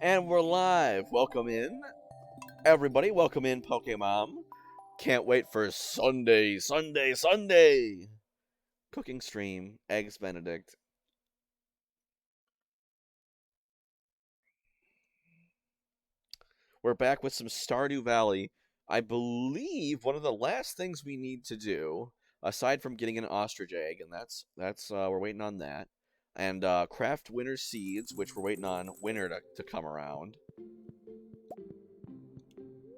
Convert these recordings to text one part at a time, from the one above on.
And we're live. Welcome in, everybody. Welcome in, Pokemon. Can't wait for Sunday. Cooking stream, Eggs Benedict. We're back with some Stardew Valley. I believe one of the last things we need to do, aside from getting an ostrich egg, and that's we're waiting on that, and craft winter seeds, which we're waiting on winter to come around,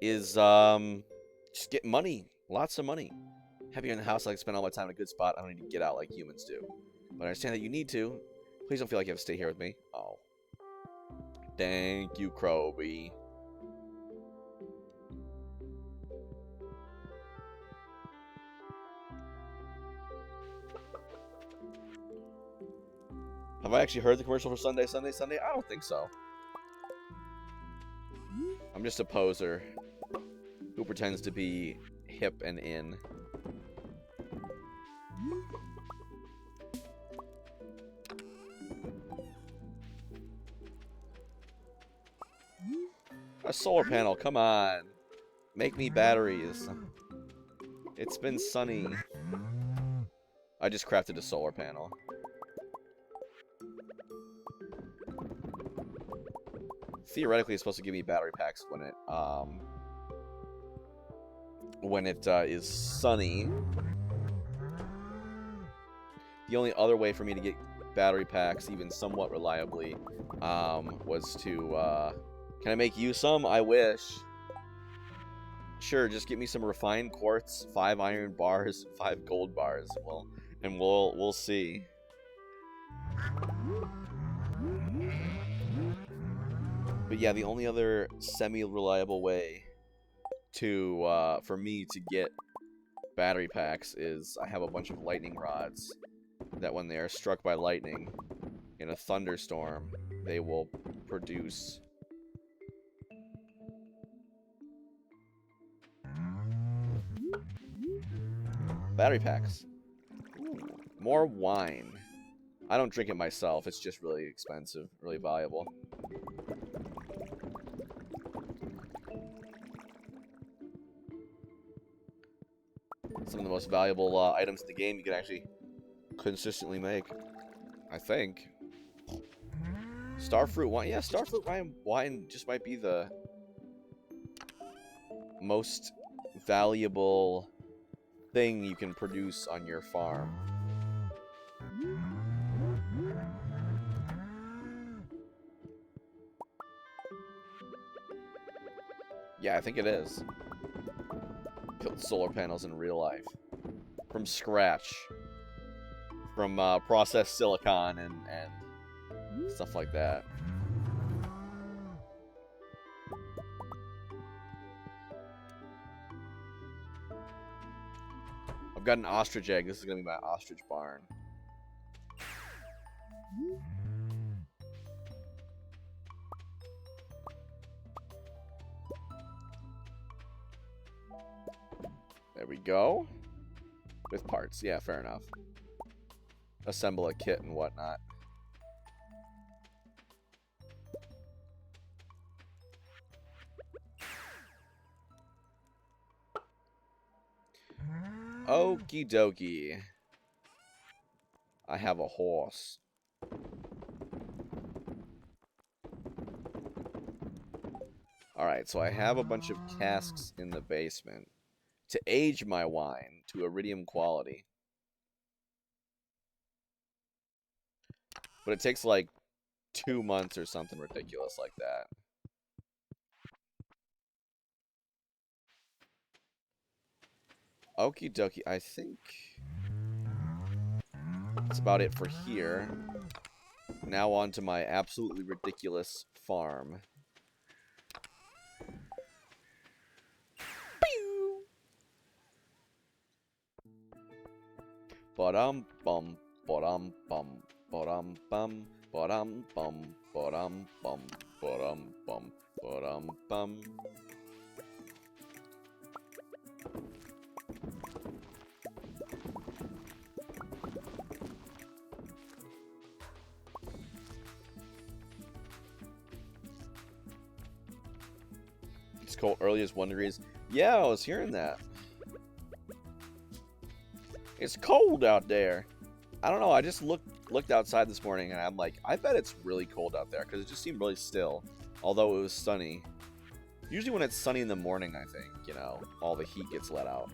is just get money, lots of money. Have you in the house, I like to spend all my time in a good spot. I don't need to get out like humans do. But I understand that you need to. Please don't feel like you have to stay here with me. Oh. Thank you, Croby. Have I actually heard the commercial for Sunday? I don't think so. I'm just a poser who pretends to be hip and in. A solar panel, come on. Make me batteries. It's been sunny. I just crafted a solar panel. Theoretically, it's supposed to give me battery packs when it is sunny. The only other way for me to get battery packs, even somewhat reliably, was to, can I make you some? I wish. Sure, just get me some refined quartz, 5 iron bars, 5 gold bars. Well, and we'll see. But yeah, the only other semi-reliable way to for me to get battery packs is I have a bunch of lightning rods that when they are struck by lightning in a thunderstorm, they will produce battery packs. Ooh, more wine. I don't drink it myself, it's just really expensive, really valuable. Some of the most valuable items in the game you can actually consistently make, I think. Starfruit wine. Yeah, starfruit wine just might be the most valuable thing you can produce on your farm. Yeah, I think it is. Built solar panels in real life. From scratch. From processed silicon and stuff like that. I've got an ostrich egg. This is going to be my ostrich barn. There we go. With parts. Yeah, fair enough. Assemble a kit and whatnot. Okie dokie. I have a horse. Alright, so I have a bunch of casks in the basement to age my wine to iridium quality. But it takes like 2 months or something ridiculous like that. Okie dokie, I think that's about it for here. Now on to my absolutely ridiculous farm. Ba-dum bum, ba-dum bum, ba-dum bum, ba-dum bum, ba-dum bum, ba-dum bum, ba-dum bum. It's cold early as 1 degrees. Yeah, I was hearing that. It's cold out there. I don't know. I just looked outside this morning, and I'm like, I bet it's really cold out there because it just seemed really still, although it was sunny. Usually when it's sunny in the morning, I think, you know, all the heat gets let out.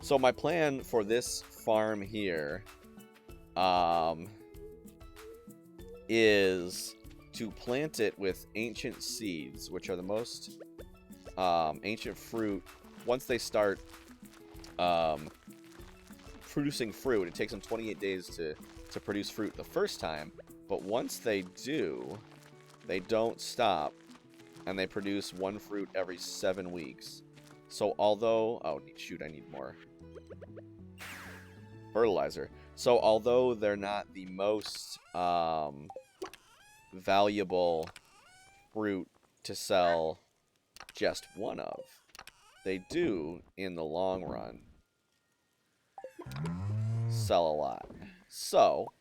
So my plan for this farm here is to plant it with ancient seeds, which are the most ancient fruit. Once they start producing fruit, it takes them 28 days to produce fruit the first time, but once they do, they don't stop, and they produce 1 fruit every 7 weeks. So although, oh shoot, I need more fertilizer. So although they're not the most valuable fruit to sell just one of, they do, in the long run, sell a lot. So,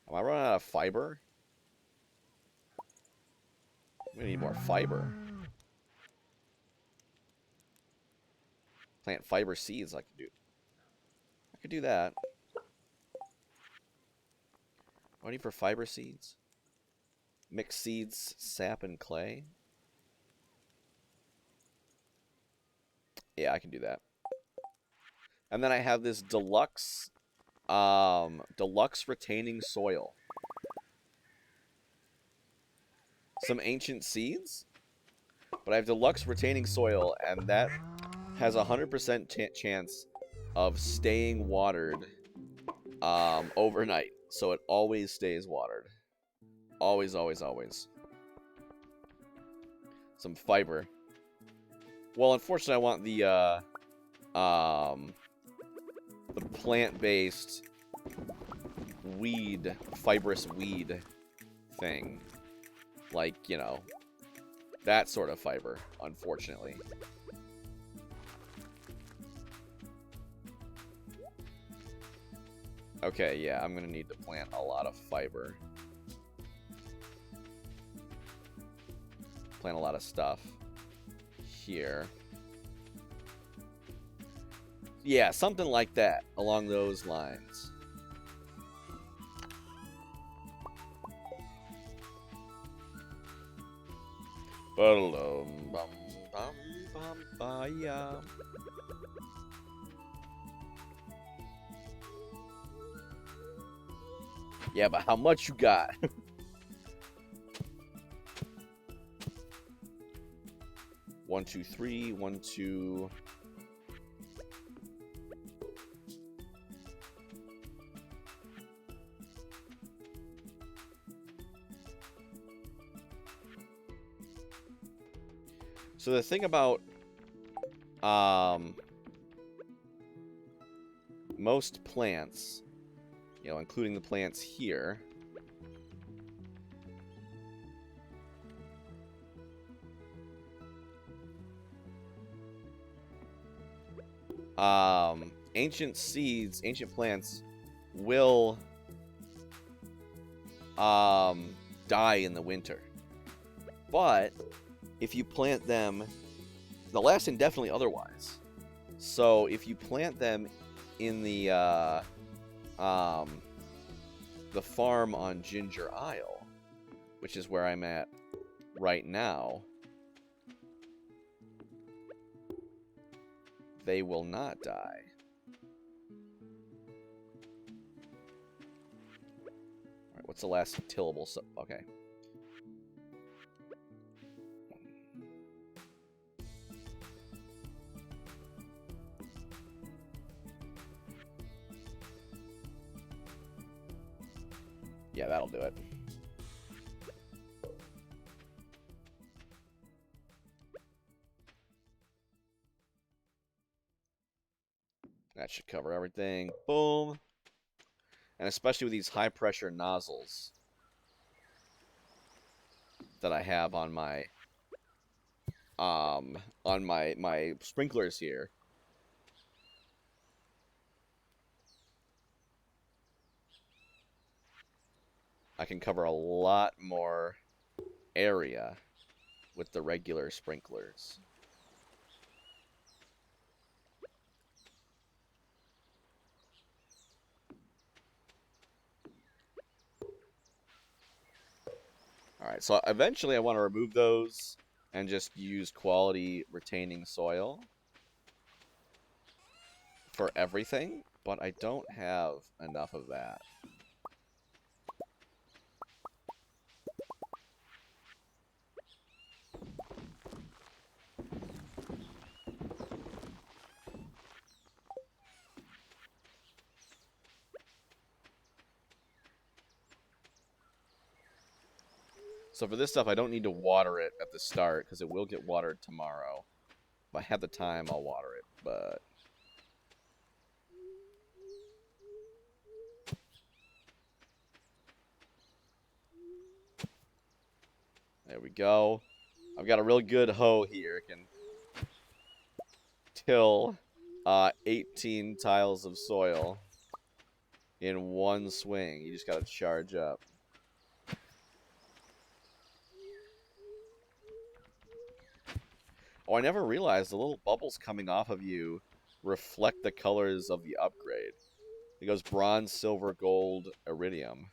am I running out of fiber? We need more fiber. Plant fiber seeds. I could do that. What do I need for fiber seeds? Mix seeds, sap, and clay. Yeah, I can do that. And then I have this deluxe retaining soil. Some ancient seeds, but I have deluxe retaining soil, and that has a 100% chance of staying watered overnight. So it always stays watered. Always, always, always. Some fiber. Well, unfortunately, I want the plant-based weed, fibrous weed thing. Like, you know, that sort of fiber, unfortunately. Okay, yeah, I'm gonna need to plant a lot of fiber. Plant a lot of stuff here. Yeah, something like that, along those lines. Yeah, but how much you got? 1, 2, 3, 1, 2. So the thing about most plants, you know, including the plants here, ancient seeds, ancient plants will die in the winter. But if you plant them, they'll last indefinitely otherwise. So if you plant them in the farm on Ginger Isle, which is where I'm at right now, they will not die. Alright, what's the last tillable? Okay. Yeah, that'll do it. That should cover everything. Boom. And especially with these high pressure nozzles that I have on my on my sprinklers here. I can cover a lot more area with the regular sprinklers. Alright, so eventually I want to remove those and just use quality retaining soil for everything, but I don't have enough of that. So for this stuff, I don't need to water it at the start, because it will get watered tomorrow. If I have the time, I'll water it, but... There we go. I've got a real good hoe here. It can till 18 tiles of soil in one swing. You just gotta charge up. Oh, I never realized the little bubbles coming off of you reflect the colors of the upgrade. It goes bronze, silver, gold, iridium.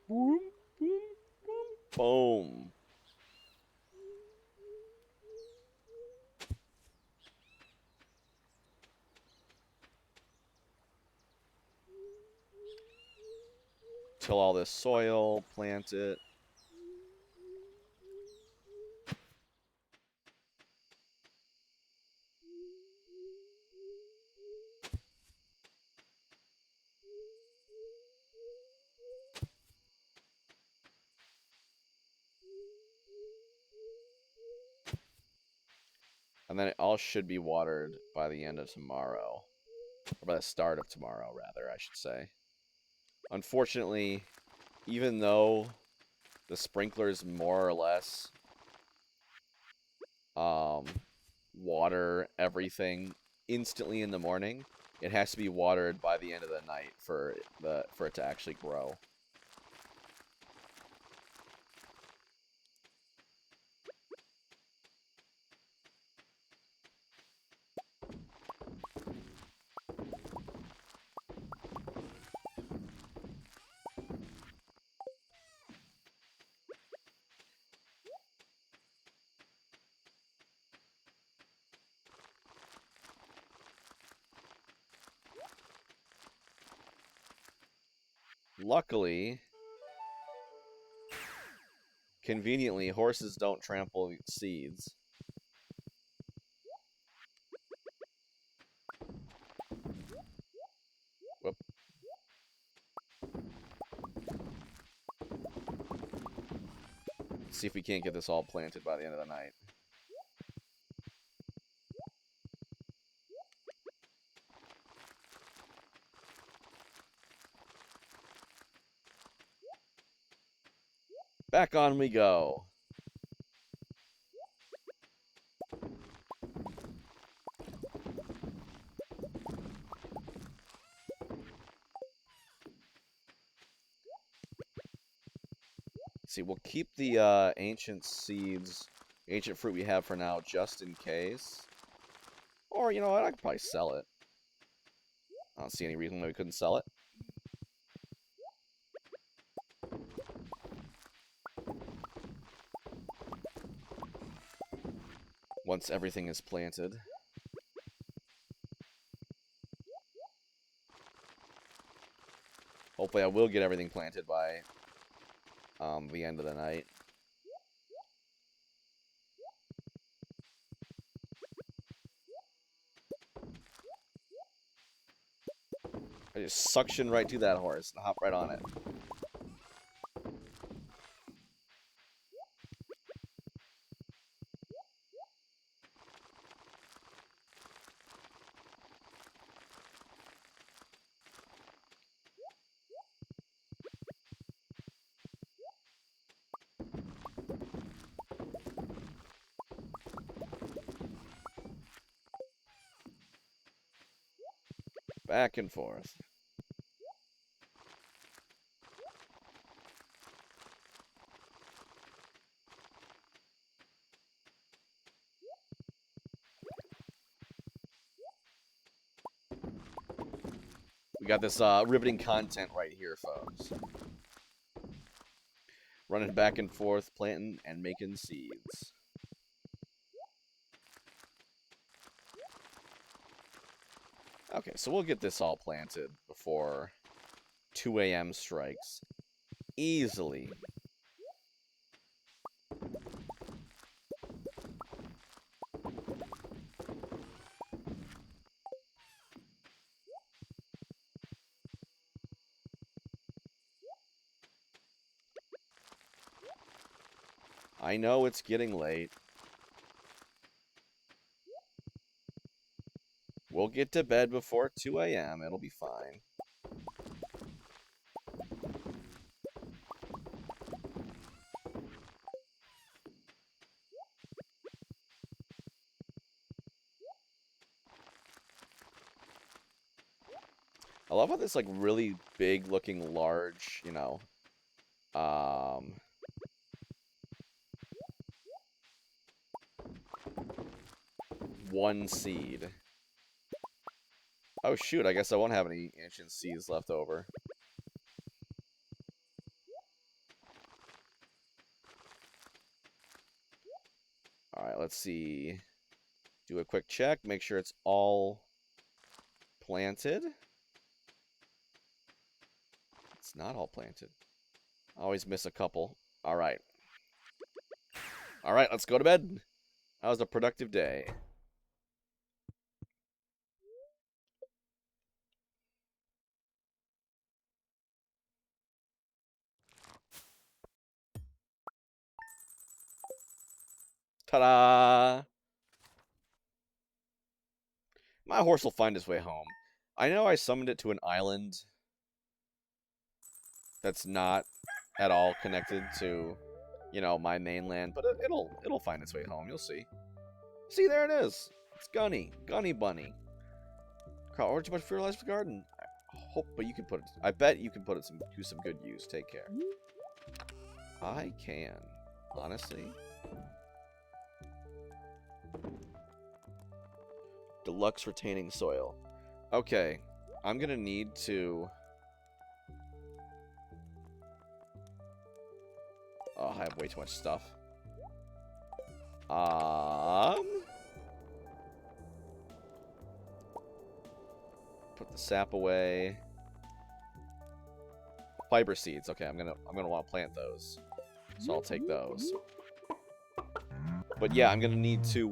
Boom, boom, boom, boom. Till all this soil, plant it. And then it all should be watered by the end of tomorrow. Or by the start of tomorrow, rather, I should say. Unfortunately, even though the sprinklers more or less water everything instantly in the morning, it has to be watered by the end of the night for it to actually grow. Luckily, conveniently, horses don't trample seeds. Whoop. Let's see if we can't get this all planted by the end of the night. Back on we go. See, we'll keep the ancient seeds, ancient fruit we have for now, just in case. Or, you know what, I could probably sell it. I don't see any reason why we couldn't sell it. Once everything is planted. Hopefully I will get everything planted by the end of the night. I just suction right to that horse and hop right on it. Back and forth. We got this riveting content right here, folks. Running back and forth, planting and making seeds. Okay, so we'll get this all planted before 2 a.m. strikes. Easily. I know it's getting late. We'll get to bed before 2 a.m. It'll be fine. I love how this, like, really big looking large, you know, one seed. Oh, shoot, I guess I won't have any ancient seeds left over. Alright, let's see. Do a quick check, make sure it's all planted. It's not all planted. I always miss a couple. Alright. Alright, let's go to bed. That was a productive day. Ta-da! My horse will find his way home. I know I summoned it to an island that's not at all connected to, you know, my mainland, but it'll find its way home. You'll see. See, there it is. It's Gunny. Gunny Bunny. Crowd ordered too much fertilizer for the garden. I hope, but you can put it. I bet you can put it to some good use. Take care. I can, honestly. Deluxe retaining soil. Okay, I'm gonna need to. Oh, I have way too much stuff. Put the sap away. Fiber seeds. Okay, I'm gonna want to plant those, so I'll take those. But yeah, I'm gonna need to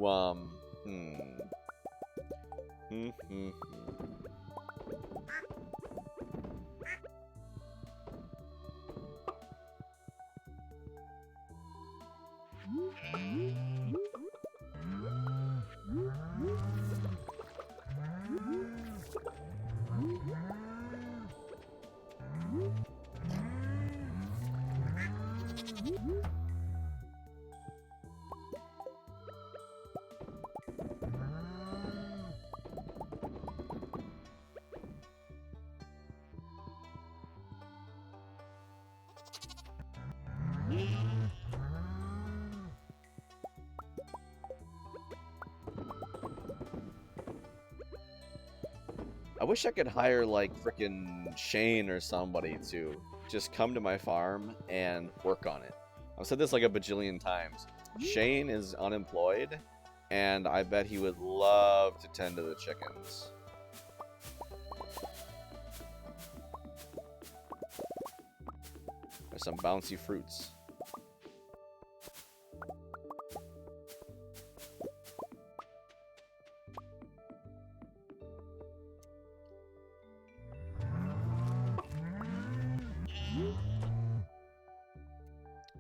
I wish I could hire, like, frickin' Shane or somebody to just come to my farm and work on it. I've said this like a bajillion times. Shane is unemployed, and I bet he would love to tend to the chickens. There's some bouncy fruits.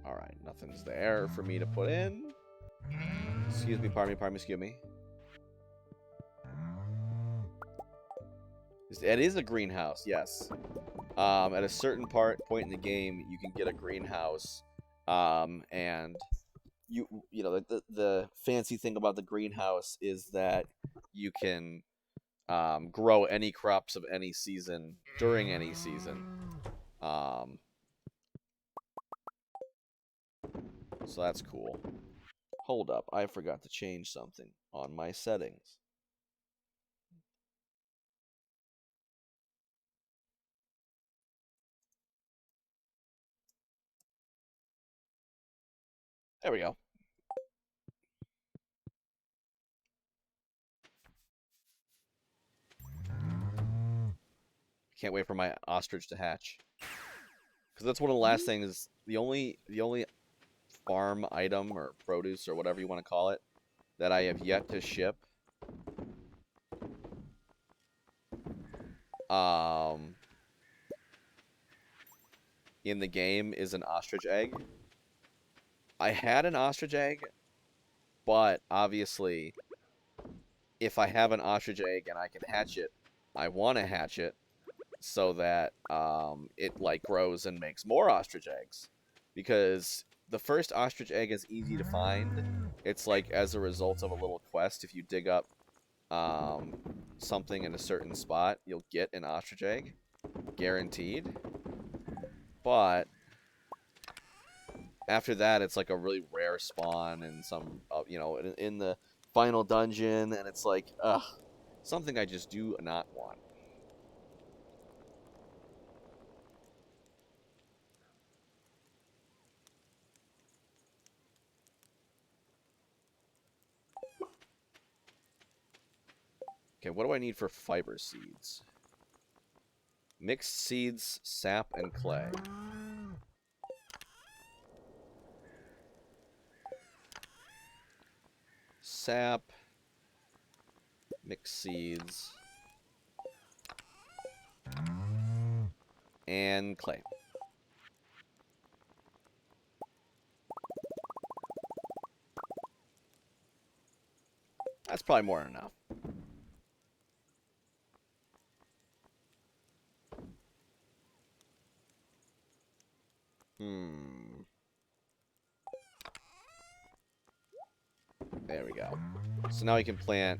Alright, nothing's there for me to put in. Excuse me, pardon me, excuse me. It is a greenhouse, yes. At a certain point in the game, you can get a greenhouse, and you know, the fancy thing about the greenhouse is that you can grow any crops of any season during any season. So that's cool. Hold up, I forgot to change something on my settings. There we go. Can't wait for my ostrich to hatch. Because that's one of the last things. The only farm item or produce or whatever you want to call it that I have yet to ship. In the game is an ostrich egg. I had an ostrich egg, but obviously, if I have an ostrich egg and I can hatch it, I want to hatch it so that it like grows and makes more ostrich eggs, because the first ostrich egg is easy to find. It's like as a result of a little quest. If you dig up something in a certain spot, you'll get an ostrich egg, guaranteed. But after that, it's like a really rare spawn in some, you know, in the final dungeon, and it's like, ugh, something I just do not want. Okay, what do I need for fiber seeds? Mixed seeds, sap, and clay. Sap, mixed seeds, and clay. That's probably more than enough. There we go. So now we can plant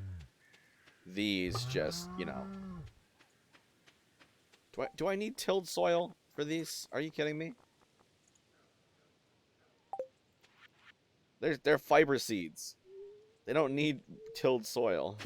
these just, you know. Do I need tilled soil for these? Are you kidding me? They're fiber seeds. They don't need tilled soil.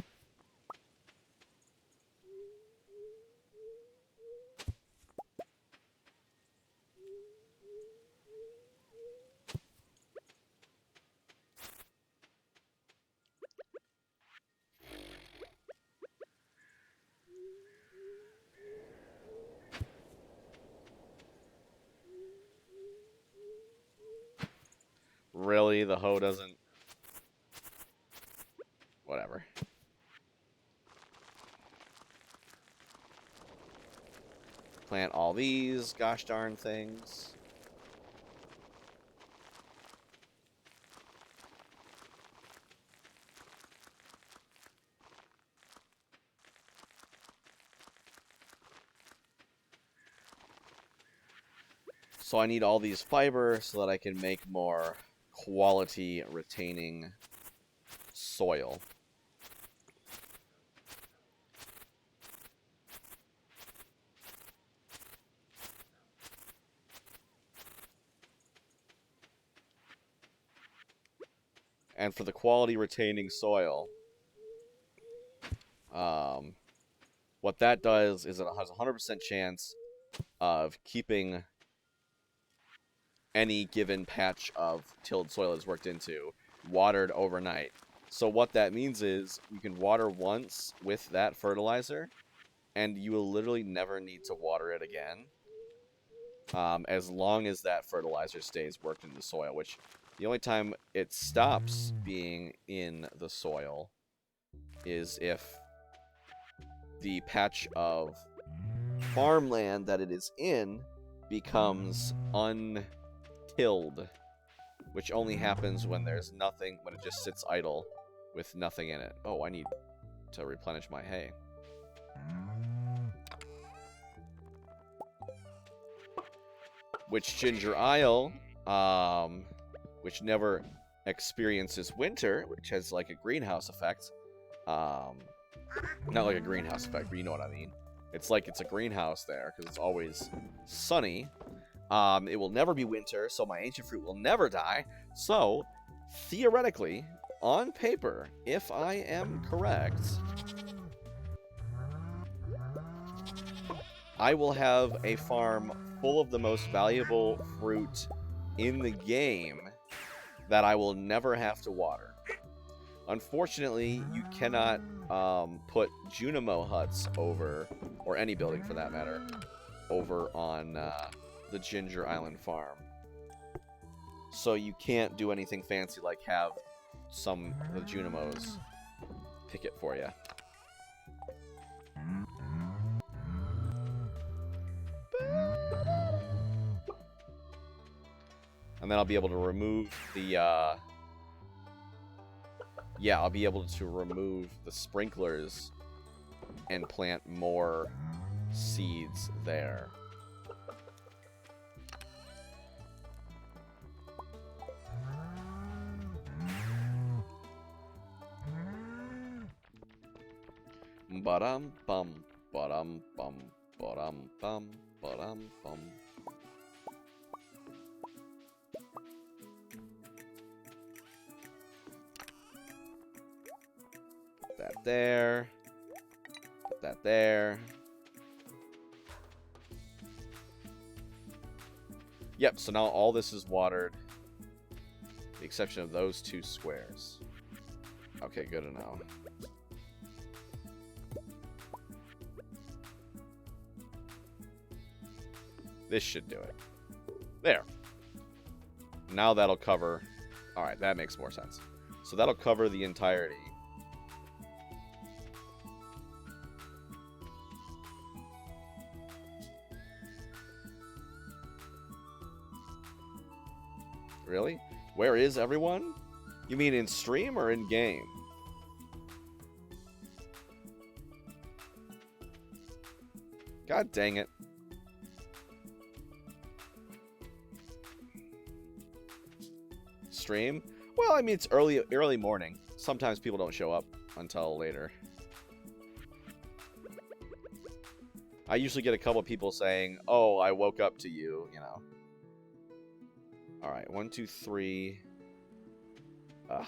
Really? The hoe doesn't... Whatever. Plant all these gosh darn things. So I need all these fiber so that I can make more quality retaining soil. And for the quality retaining soil, what that does is it has a 100% chance of keeping any given patch of tilled soil is worked into watered overnight. So what that means is you can water once with that fertilizer, and you will literally never need to water it again, as long as that fertilizer stays worked into the soil, which the only time it stops being in the soil is if the patch of farmland that it is in becomes untilled, which only happens when there's nothing, when it just sits idle with nothing in it. Oh, I need to replenish my hay. Which Ginger Isle, which never experiences winter, which has like a greenhouse effect, Not like a greenhouse effect, but you know what I mean. It's like it's a greenhouse there, because it's always sunny. It will never be winter, so my ancient fruit will never die. So, theoretically, on paper, if I am correct, I will have a farm full of the most valuable fruit in the game that I will never have to water. Unfortunately, you cannot put Junimo huts over, or any building for that matter, over on the Ginger Island farm. So you can't do anything fancy like have some of the Junimos pick it for you. And then I'll be able to remove the I'll be able to remove the sprinklers and plant more seeds there. Ba-dum bum, ba-dum bum, ba-dum bum, ba-dum bum. Put that there. Put that there. Yep, so now all this is watered. The exception of those two squares. Okay, good to know. This should do it. There. Now that'll cover... Alright, that makes more sense. So that'll cover the entirety. Really? Where is everyone? You mean in stream or in game? God dang it. Stream? Well, I mean, it's early morning. Sometimes people don't show up until later. I usually get a couple people saying, "Oh, I woke up to you," you know. All right, 1, 2, 3. Ugh.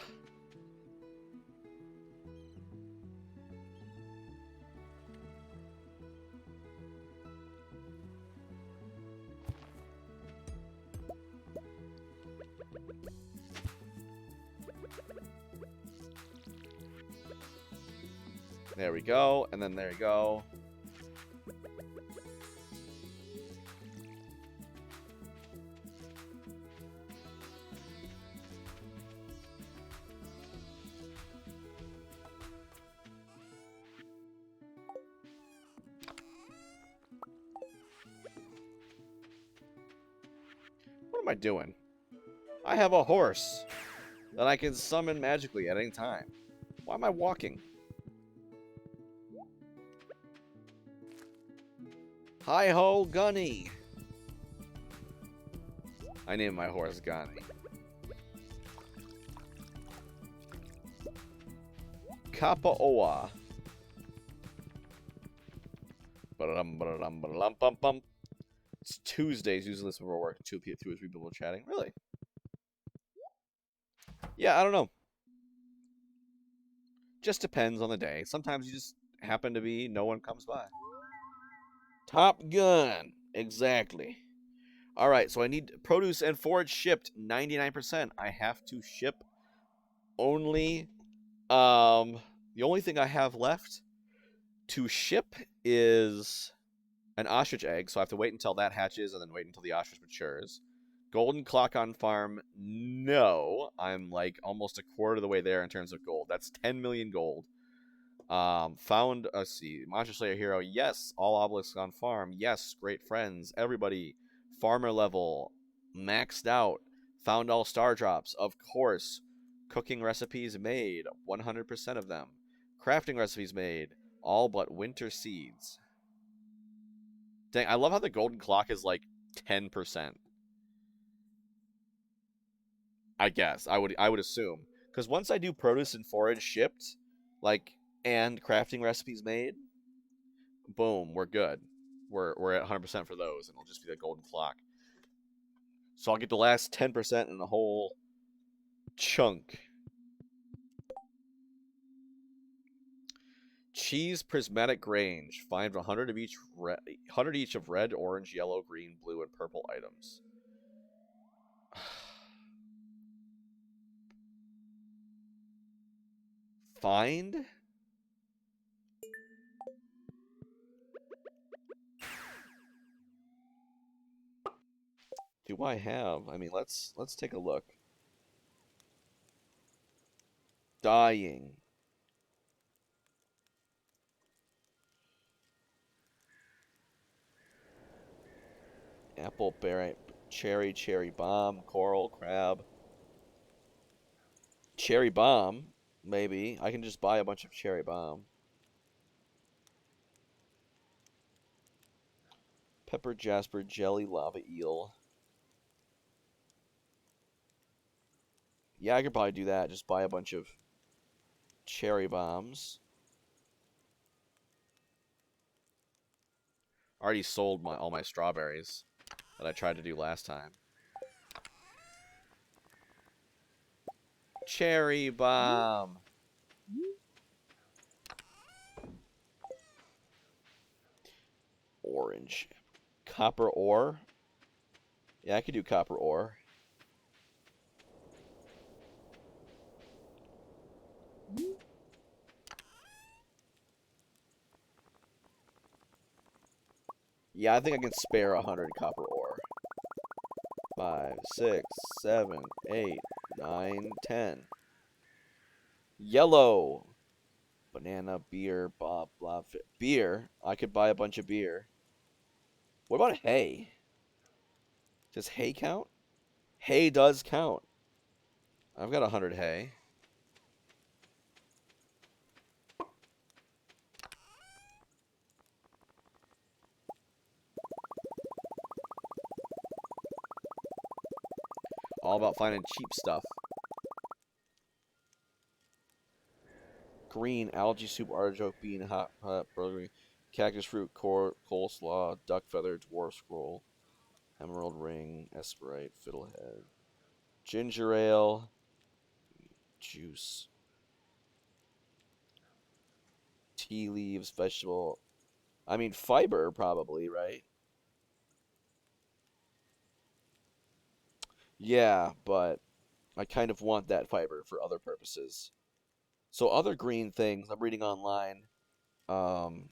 There we go, and then there you go. What am I doing? I have a horse that I can summon magically at any time. Why am I walking? Hi-ho, Gunny! I named my horse Gunny. Kapa'oa. Ba-da-dum-ba-da-dum-ba-da-dum-bum-bum. It's Tuesdays. Usually listen before work. 2 or 3 people are chatting. Really? Yeah, I don't know. Just depends on the day. Sometimes you just happen to be, no one comes by. Top Gun. Exactly. Alright, so I need produce and forage shipped 99%. I have to ship only... the only thing I have left to ship is an ostrich egg, so I have to wait until that hatches and then wait until the ostrich matures. Golden clock on farm, no. I'm like almost a quarter of the way there in terms of gold. That's 10 million gold. Found, let's see, Monster Slayer Hero, yes. All obelisks on farm, yes. Great friends, everybody. Farmer level, maxed out. Found all star drops, of course. Cooking recipes made, 100% of them. Crafting recipes made, all but winter seeds. Dang, I love how the golden clock is like 10%. I guess I would assume, because once I do produce and forage shipped, like and crafting recipes made, boom, we're good. We're at 100% for those, and it'll just be the golden clock. So I'll get the last 10% in the whole chunk. Cheese prismatic grange. Find 100 of each 100 each of red, orange, yellow, green, blue, and purple items. Find? Do I have? I mean, let's take a look. Dying. Apple, berry, cherry bomb, coral, crab. Cherry bomb, maybe. I can just buy a bunch of cherry bomb. Pepper, jasper, jelly, lava eel. Yeah, I could probably do that. Just buy a bunch of cherry bombs. I already sold all my strawberries that I tried to do last time. Cherry bomb. Orange. Copper ore. Yeah, I could do copper ore. Yeah, I think I can spare 100 copper ore. 5, 6, 7, 8, 9, 10. Yellow. Banana, beer, blah, blah. Beer. I could buy a bunch of beer. What about hay? Does hay count? Hay does count. I've got 100 hay. All about finding cheap stuff. Green, algae soup, artichoke, bean, hot burger, cactus fruit, coleslaw, duck feather, dwarf scroll, emerald ring, esperite, fiddlehead, ginger ale, juice, tea leaves, vegetable. I mean, fiber probably, right? Yeah, but I kind of want that fiber for other purposes. So other green things I'm reading online. Um,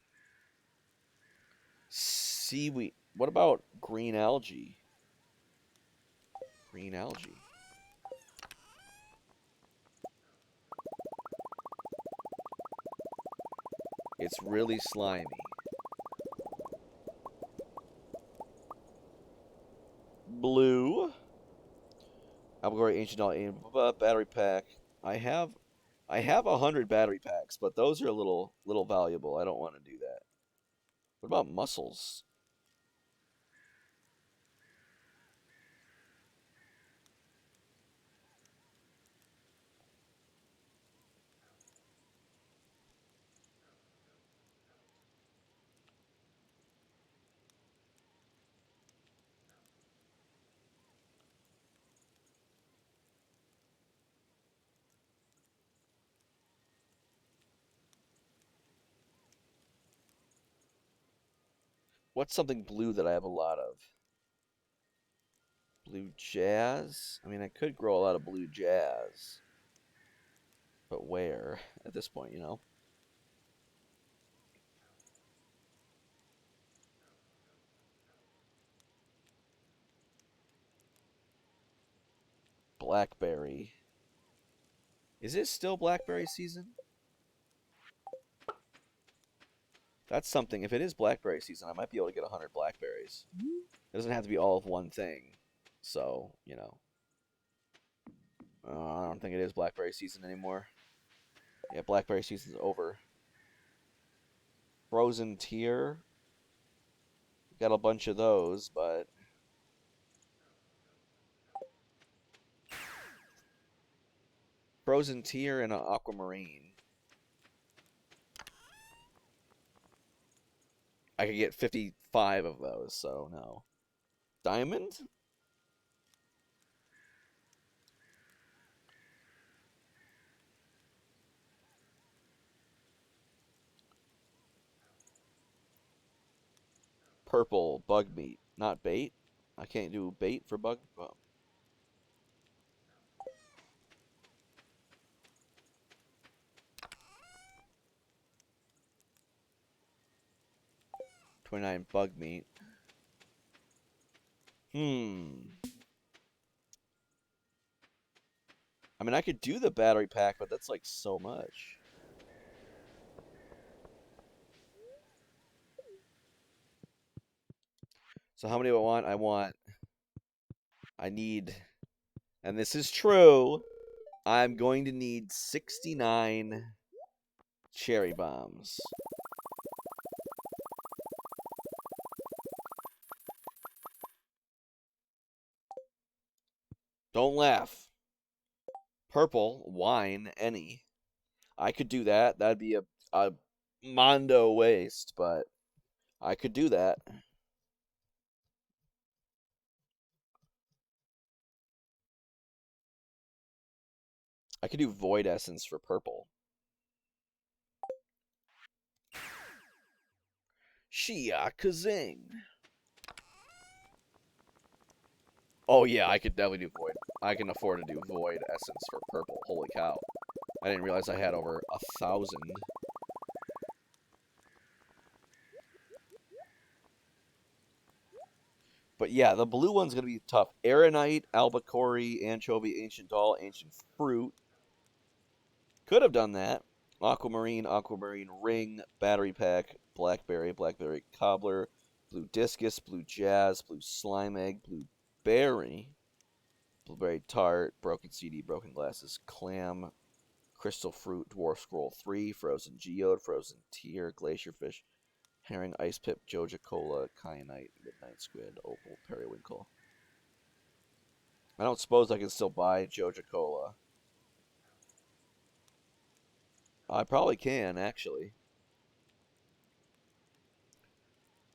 Seaweed. What about green algae? Green algae. It's really slimy. Blue. Allegoric Ancient Knowledge battery pack. I have I have 100 battery packs, but those are a little valuable. I don't want to do that. What about mussels? What's something blue that I have a lot of? Blue jazz? I mean, I could grow a lot of blue jazz. But where at this point, you know? Blackberry. Is it still blackberry season? That's something. If it is blackberry season, I might be able to get 100 blackberries. It doesn't have to be all of one thing. So, you know. I don't think it is blackberry season anymore. Yeah, blackberry season's over. Frozen tier. Got a bunch of those, but frozen tier and an aquamarine. I could get 55 of those, so no. Diamond? Purple, bug meat. Not bait? I can't do bait for bug... Well, 29 bug meat. I mean, I could do the battery pack, but that's like so much. So how many do I want? I need, and this is true, I'm going to need 69 cherry bombs. Don't laugh. Purple, wine, any. I could do that. That'd be a mondo waste, but I could do that. I could do void essence for purple. Shia Kazing. Oh yeah, I could definitely do void. I can afford to do void essence for purple. Holy cow. I didn't realize I had over 1,000. But yeah, the blue one's going to be tough. Aeronite, albacore, anchovy, ancient doll, ancient fruit. Could have done that. Aquamarine, aquamarine ring, battery pack, blackberry, blackberry cobbler, blue discus, blue jazz, blue slime egg, blue berry, blueberry tart, broken CD, broken glasses, clam, crystal fruit, dwarf scroll 3, frozen geode, frozen tear, glacier fish, herring, ice pip, joja cola, kyanite, midnight squid, opal, periwinkle. I don't suppose I can still buy joja cola. I probably can, actually.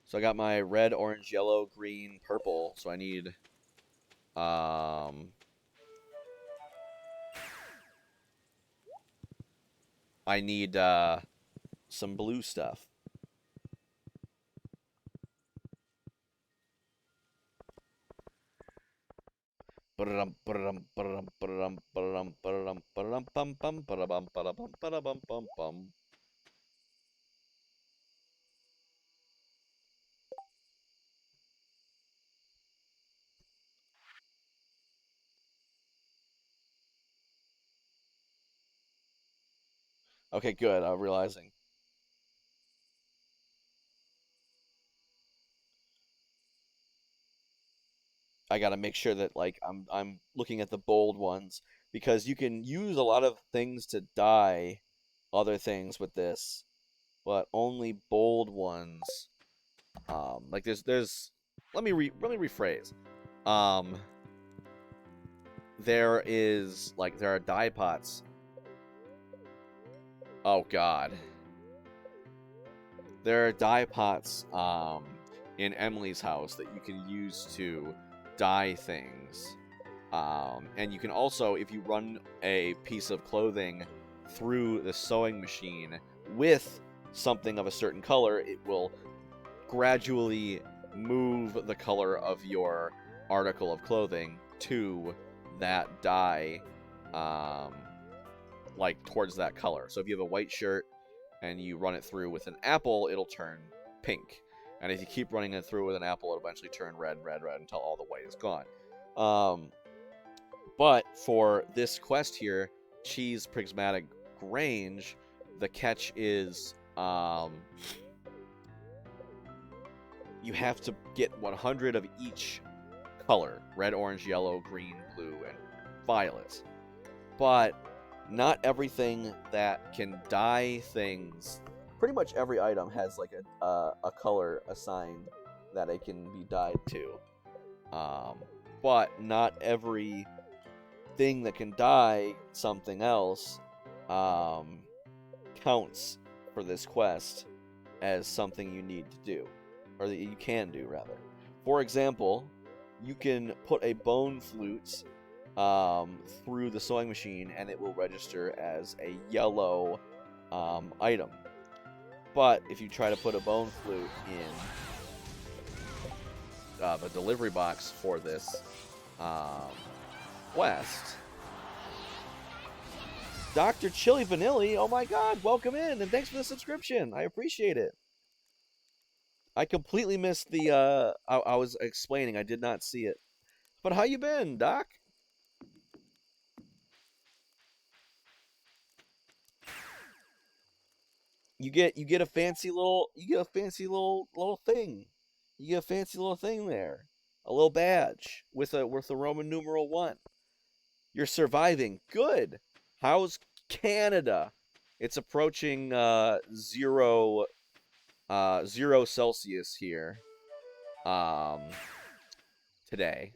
So I got my red, orange, yellow, green, purple. So I need, I need, some blue stuff. Okay, good. I'm realizing. I gotta make sure that like I'm looking at the bold ones because you can use a lot of things to dye other things with this, but only bold ones. Like there's let me rephrase. Um, there are dye pots. Oh God, there are dye pots in Emily's house that you can use to dye things. And you can also, if you run a piece of clothing through the sewing machine with something of a certain color, it will gradually move the color of your article of clothing to that dye, like towards that color. So if you have a white shirt and you run it through with an apple, it'll turn pink. And if you keep running it through with an apple, it'll eventually turn red, red, red until all the white is gone. But for this quest here, Cheese Prismatic Grange, the catch is you have to get 100 of each color. Red, orange, yellow, green, blue, and violet. But not everything that can dye things, pretty much every item has like a color assigned that it can be dyed to. But not every thing that can dye something else counts for this quest as something you need to do, or that you can do, rather. For example, you can put a bone flute through the sewing machine, and it will register as a yellow item. But if you try to put a bone flute in the delivery box for this quest, Dr. Chili Vanilli, oh my god, welcome in, and thanks for the subscription. I appreciate it. I completely missed the, I was explaining, I did not see it. But how you been, Doc? You get a fancy little, little thing. You get a fancy little thing there. A little badge with a Roman numeral 1. You're surviving. Good. How's Canada? It's approaching 0 Celsius here today.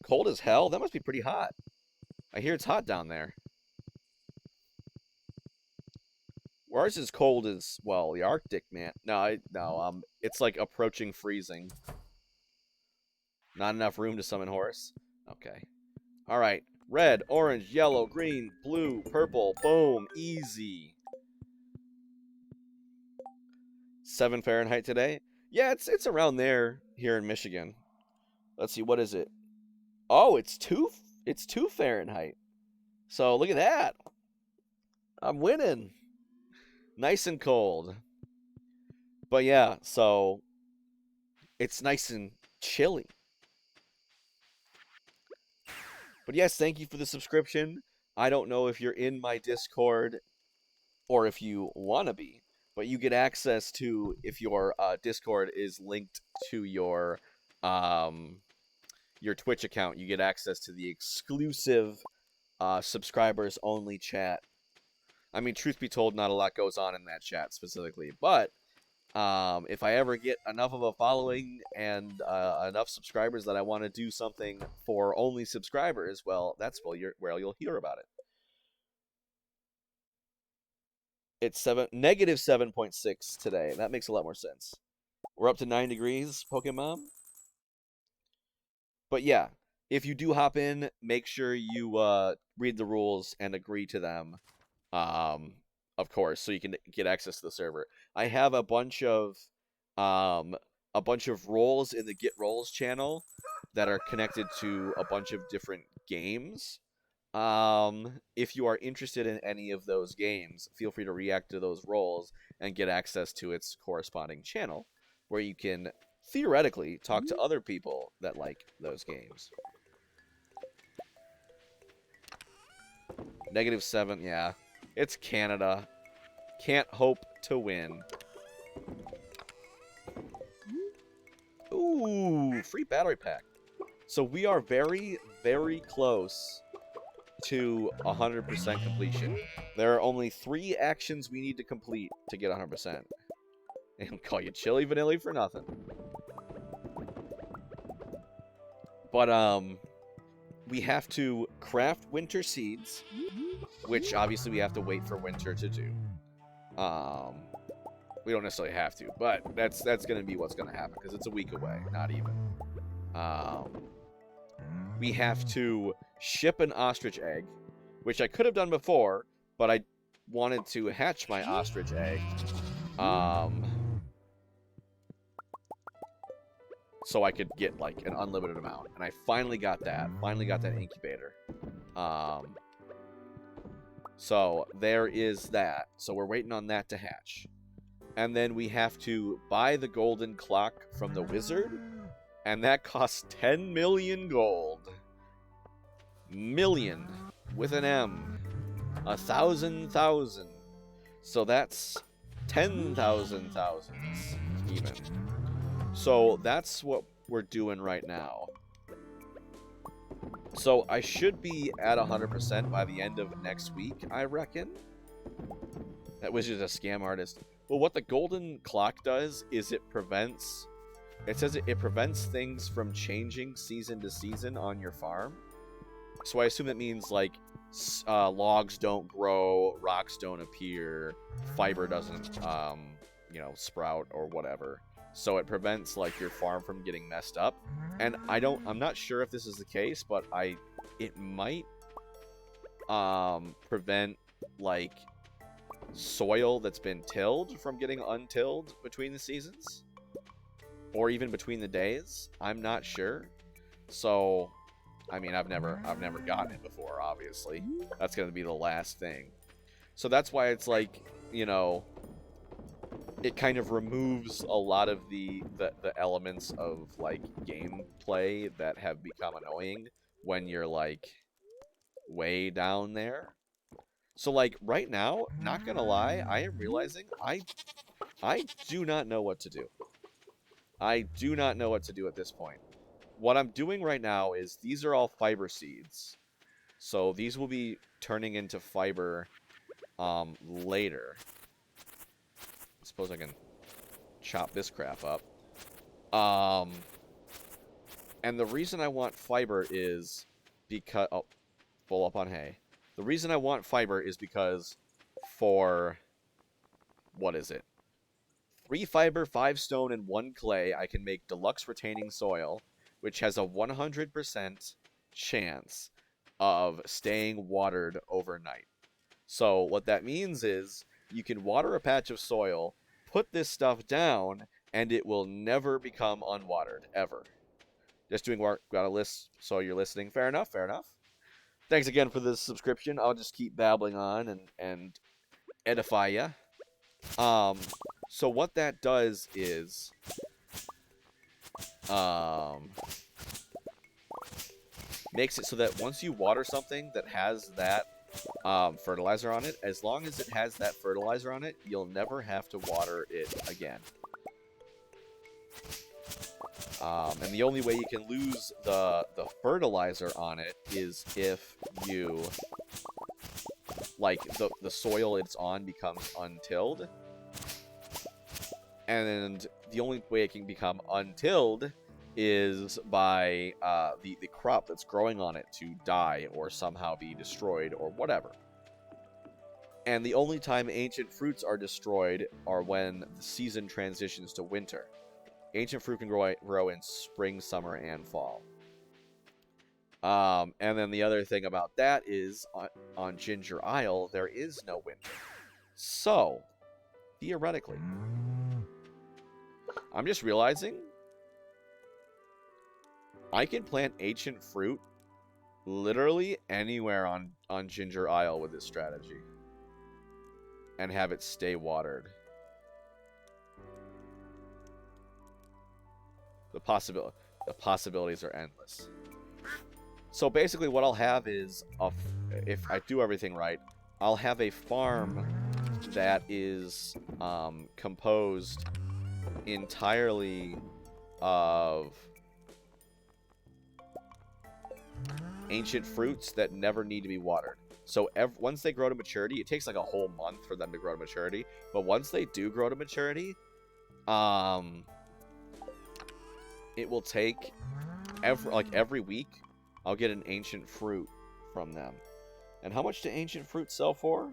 Cold as hell? That must be pretty hot. I hear it's hot down there. Ours is cold as, well, the Arctic, man. No, it's like approaching freezing. Not enough room to summon horse. Okay. Alright. Red, orange, yellow, green, blue, purple. Boom. Easy. 7 Fahrenheit today? Yeah, it's around there here in Michigan. Let's see, what is it? Oh, it's 2 Fahrenheit. So look at that. I'm winning. Nice and cold. But yeah, so it's nice and chilly. But yes, thank you for the subscription. I don't know if you're in my Discord or if you want to be, but you get access to, if your Discord is linked to your Twitch account, you get access to the exclusive subscribers only chat. I mean, truth be told, not a lot goes on in that chat specifically, but if I ever get enough of a following and enough subscribers that I want to do something for only subscribers, well, that's where you'll hear about it. It's negative 7.6 today. That makes a lot more sense. We're up to 9 degrees, Pokemon. But yeah, if you do hop in, make sure you read the rules and agree to them. Of course, so you can get access to the server. I have a bunch of roles in the Get Roles channel that are connected to a bunch of different games. If you are interested in any of those games, feel free to react to those roles and get access to its corresponding channel, where you can theoretically talk to other people that like those games. -7, yeah. It's Canada. Can't hope to win. Ooh, free battery pack. So we are very, very close to 100% completion. There are only 3 actions we need to complete to get 100%. And call you Chili Vanilli for nothing. But, we have to craft winter seeds, which obviously we have to wait for winter to do. We don't necessarily have to, but that's going to be what's going to happen, because it's a week away, not even. We have to ship an ostrich egg, which I could have done before, but I wanted to hatch my ostrich egg. So I could get, like, an unlimited amount. And I finally got that. Finally got that incubator. So there is that. So we're waiting on that to hatch. And then we have to buy the golden clock from the wizard. And that costs 10 million gold. Million. With an M. 1,000,000. So that's 10,000 thousands. Even. So that's what we're doing right now. So I should be at 100% by the end of next week, I reckon. That was just a scam artist. Well, what the golden clock does is it says it prevents things from changing season to season on your farm. So I assume that means, like, logs don't grow, rocks don't appear, fiber doesn't, sprout or whatever. So it prevents like your farm from getting messed up. And I'm not sure if this is the case, but it might prevent like soil that's been tilled from getting untilled between the seasons or even between the days. I'm not sure. So I mean, I've never gotten it before, obviously. That's going to be the last thing. So that's why it's like, it kind of removes a lot of the elements of like gameplay that have become annoying when you're like way down there. So like right now, not gonna lie, I am realizing I do not know what to do. I do not know what to do at this point. What I'm doing right now is these are all fiber seeds. So these will be turning into fiber later. I suppose I can chop this crap up. And the reason I want fiber is because... Oh, full up on hay. The reason I want fiber is because for... What is it? 3 fiber, 5 stone, and 1 clay, I can make deluxe retaining soil, which has a 100% chance of staying watered overnight. So what that means is you can water a patch of soil, put this stuff down, and it will never become unwatered, ever. Just doing work, got a list, so you're listening. Fair enough, fair enough. Thanks again for the subscription. I'll just keep babbling on and edify ya. So what that does is, makes it so that once you water something that has that fertilizer on it, as long as it has that fertilizer on it, you'll never have to water it again. And the only way you can lose the fertilizer on it is if you, like, the soil it's on becomes untilled. And the only way it can become untilled is by the crop that's growing on it to die or somehow be destroyed or whatever. And the only time ancient fruits are destroyed are when the season transitions to winter. Ancient fruit can grow in spring, summer, and fall. And then the other thing about that is on Ginger Isle, there is no winter. So, theoretically, I'm just realizing I can plant ancient fruit literally anywhere on Ginger Isle with this strategy and have it stay watered. The possibilities are endless. So basically what I'll have is, if I do everything right, I'll have a farm that is composed entirely of ancient fruits that never need to be watered. So once they grow to maturity, it takes like a whole month for them to grow to maturity. But once they do grow to maturity, it will take every week I'll get an ancient fruit from them. And how much do ancient fruits sell for?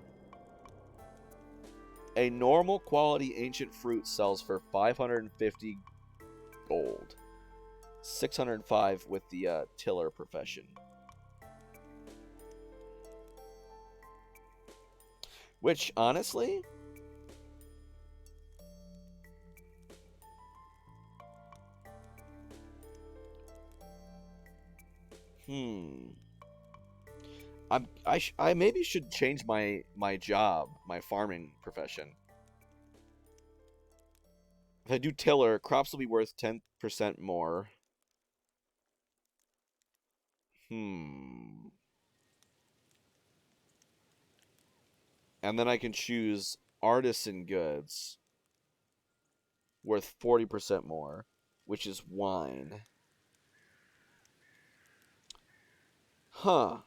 A normal quality ancient fruit sells for 550 gold. 605 with the tiller profession. Which, honestly, I maybe should change my job, my farming profession. If I do tiller, crops will be worth 10% more. And then I can choose artisan goods worth 40% more, which is wine. Huh.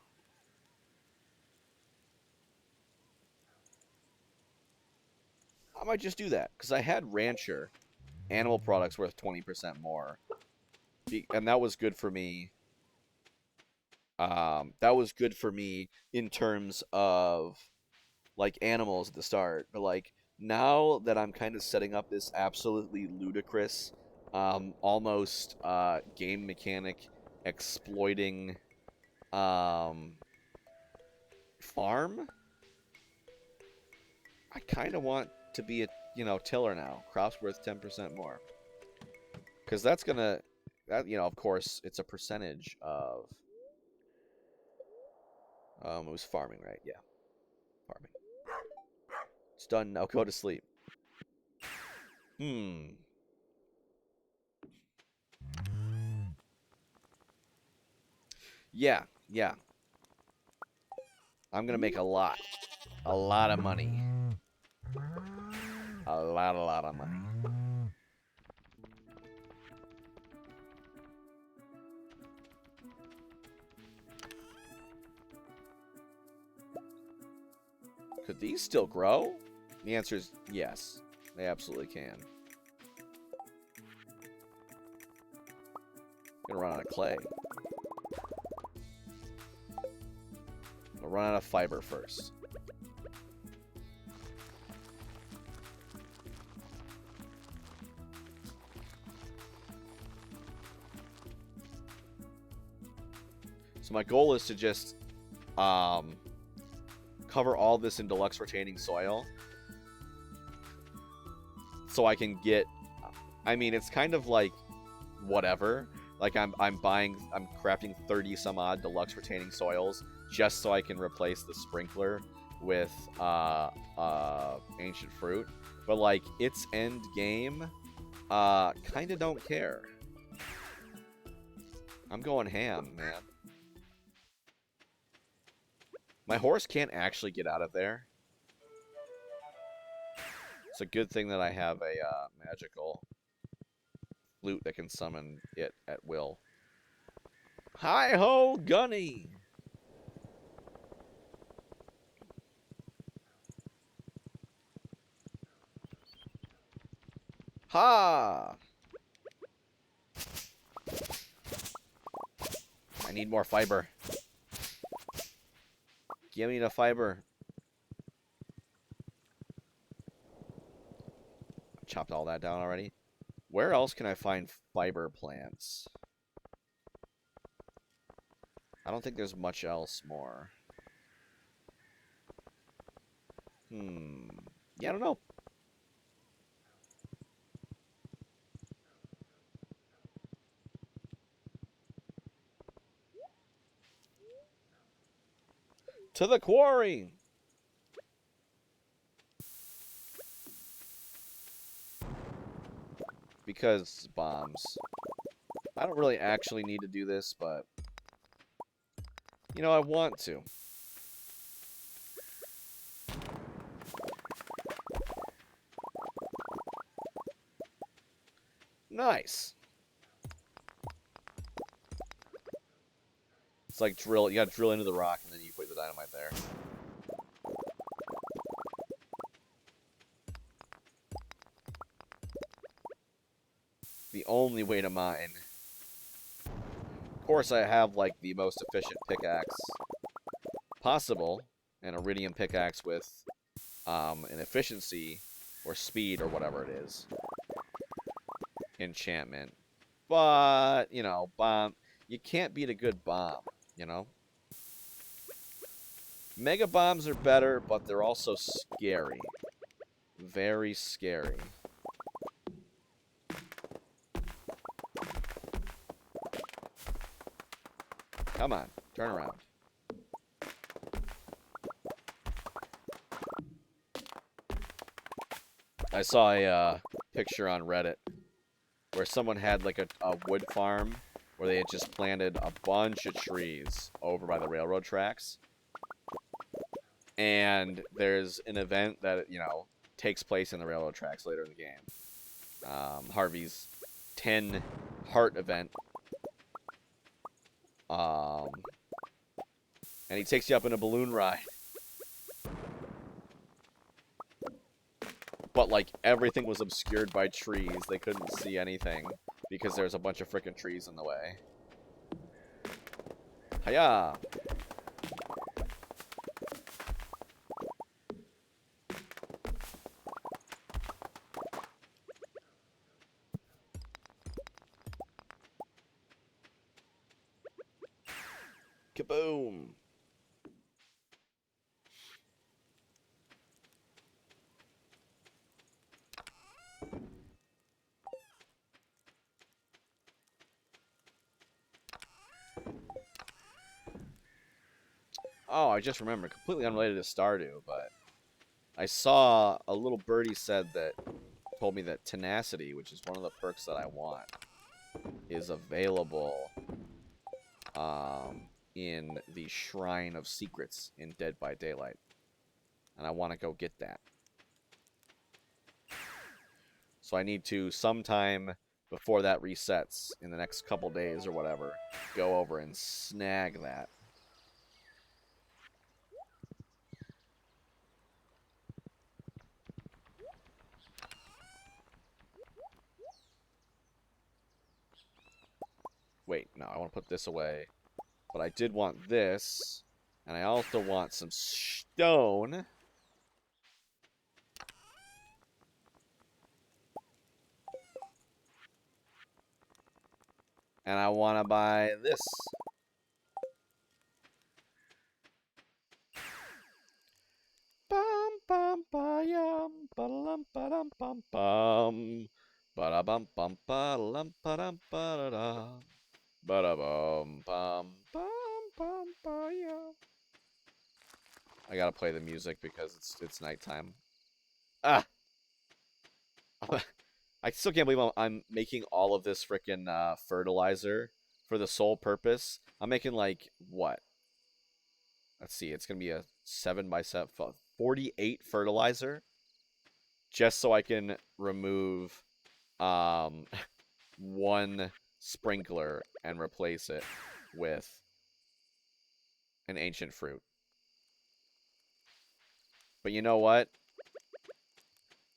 I might just do that, because I had rancher animal products worth 20% more. And that was good for me. That was good for me in terms of like animals at the start, but like now that I'm kind of setting up this absolutely ludicrous, almost game mechanic exploiting farm, I kind of want to be a tiller now. Crops worth 10% more, because that's gonna of course it's a percentage of it was farming, right? Yeah, farming. It's done now. Go to sleep. Yeah, yeah. I'm gonna make a lot of money. A lot of money. Could these still grow? The answer is yes. They absolutely can. I'm gonna run out of clay. I'm gonna run out of fiber first. So my goal is to just cover all this in deluxe retaining soil, so I can get. I mean, it's kind of like whatever. Like I'm crafting 30 some odd deluxe retaining soils just so I can replace the sprinkler with ancient fruit. But like its end game, kind of don't care. I'm going ham, man. My horse can't actually get out of there. It's a good thing that I have a magical flute that can summon it at will. Hi-ho, Gunny! Ha! I need more fiber. Give me the fiber. Chopped all that down already. Where else can I find fiber plants? I don't think there's much else more. Yeah, I don't know. To the quarry! Because bombs. I don't really actually need to do this, but I want to. Nice. It's like drill. You gotta drill into the rock and then you put the dynamite there. The only way to mine. Of course, I have like the most efficient pickaxe possible, an iridium pickaxe with an efficiency or speed or whatever it is. Enchantment. But, bomb. You can't beat a good bomb, Mega bombs are better, but they're also scary. Very scary. Come on, turn around. I saw a picture on Reddit where someone had like a wood farm where they had just planted a bunch of trees over by the railroad tracks. And there's an event that, takes place in the railroad tracks later in the game. Harvey's 10 heart event. And he takes you up in a balloon ride. But, like, everything was obscured by trees. They couldn't see anything because there's a bunch of frickin' trees in the way. Hiya! Kaboom! Oh, I just remembered. Completely unrelated to Stardew, but I saw a little birdie said that told me that tenacity, which is one of the perks that I want, is available in the Shrine of Secrets in Dead by Daylight. And I want to go get that. So I need to, sometime before that resets, in the next couple days or whatever, go over and snag that. Wait, no, I want to put this away. But I did want this. And I also want some stone. And I want to buy this. Bum bum ba yum ba lum ba dum bum bum ba da bum bum ba lum ba dum ba da da ba da bum bum ba yum. I gotta play the music because it's nighttime. Ah, I still can't believe I'm making all of this freaking fertilizer for the sole purpose. I'm making like what? Let's see. It's gonna be a 7x7, 48 fertilizer, just so I can remove um one sprinkler and replace it with an ancient fruit. But you know what?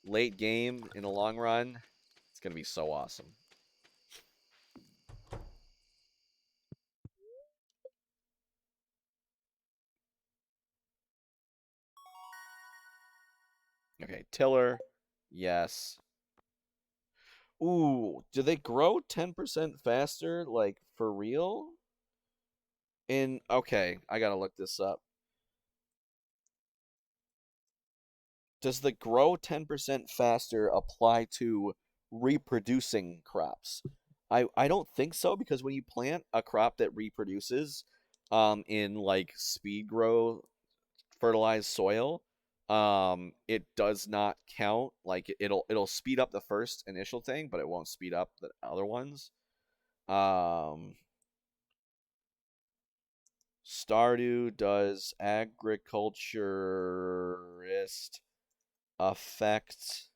Late game, in the long run, it's going to be so awesome. Okay, tiller. Yes. Ooh, do they grow 10% faster, like, for real? Okay, I gotta look this up. Does the grow 10% faster apply to reproducing crops? I don't think so, because when you plant a crop that reproduces in like speed grow fertilized soil, it does not count. Like it'll speed up the first initial thing, but it won't speed up the other ones. Um Stardew, does agriculturist affect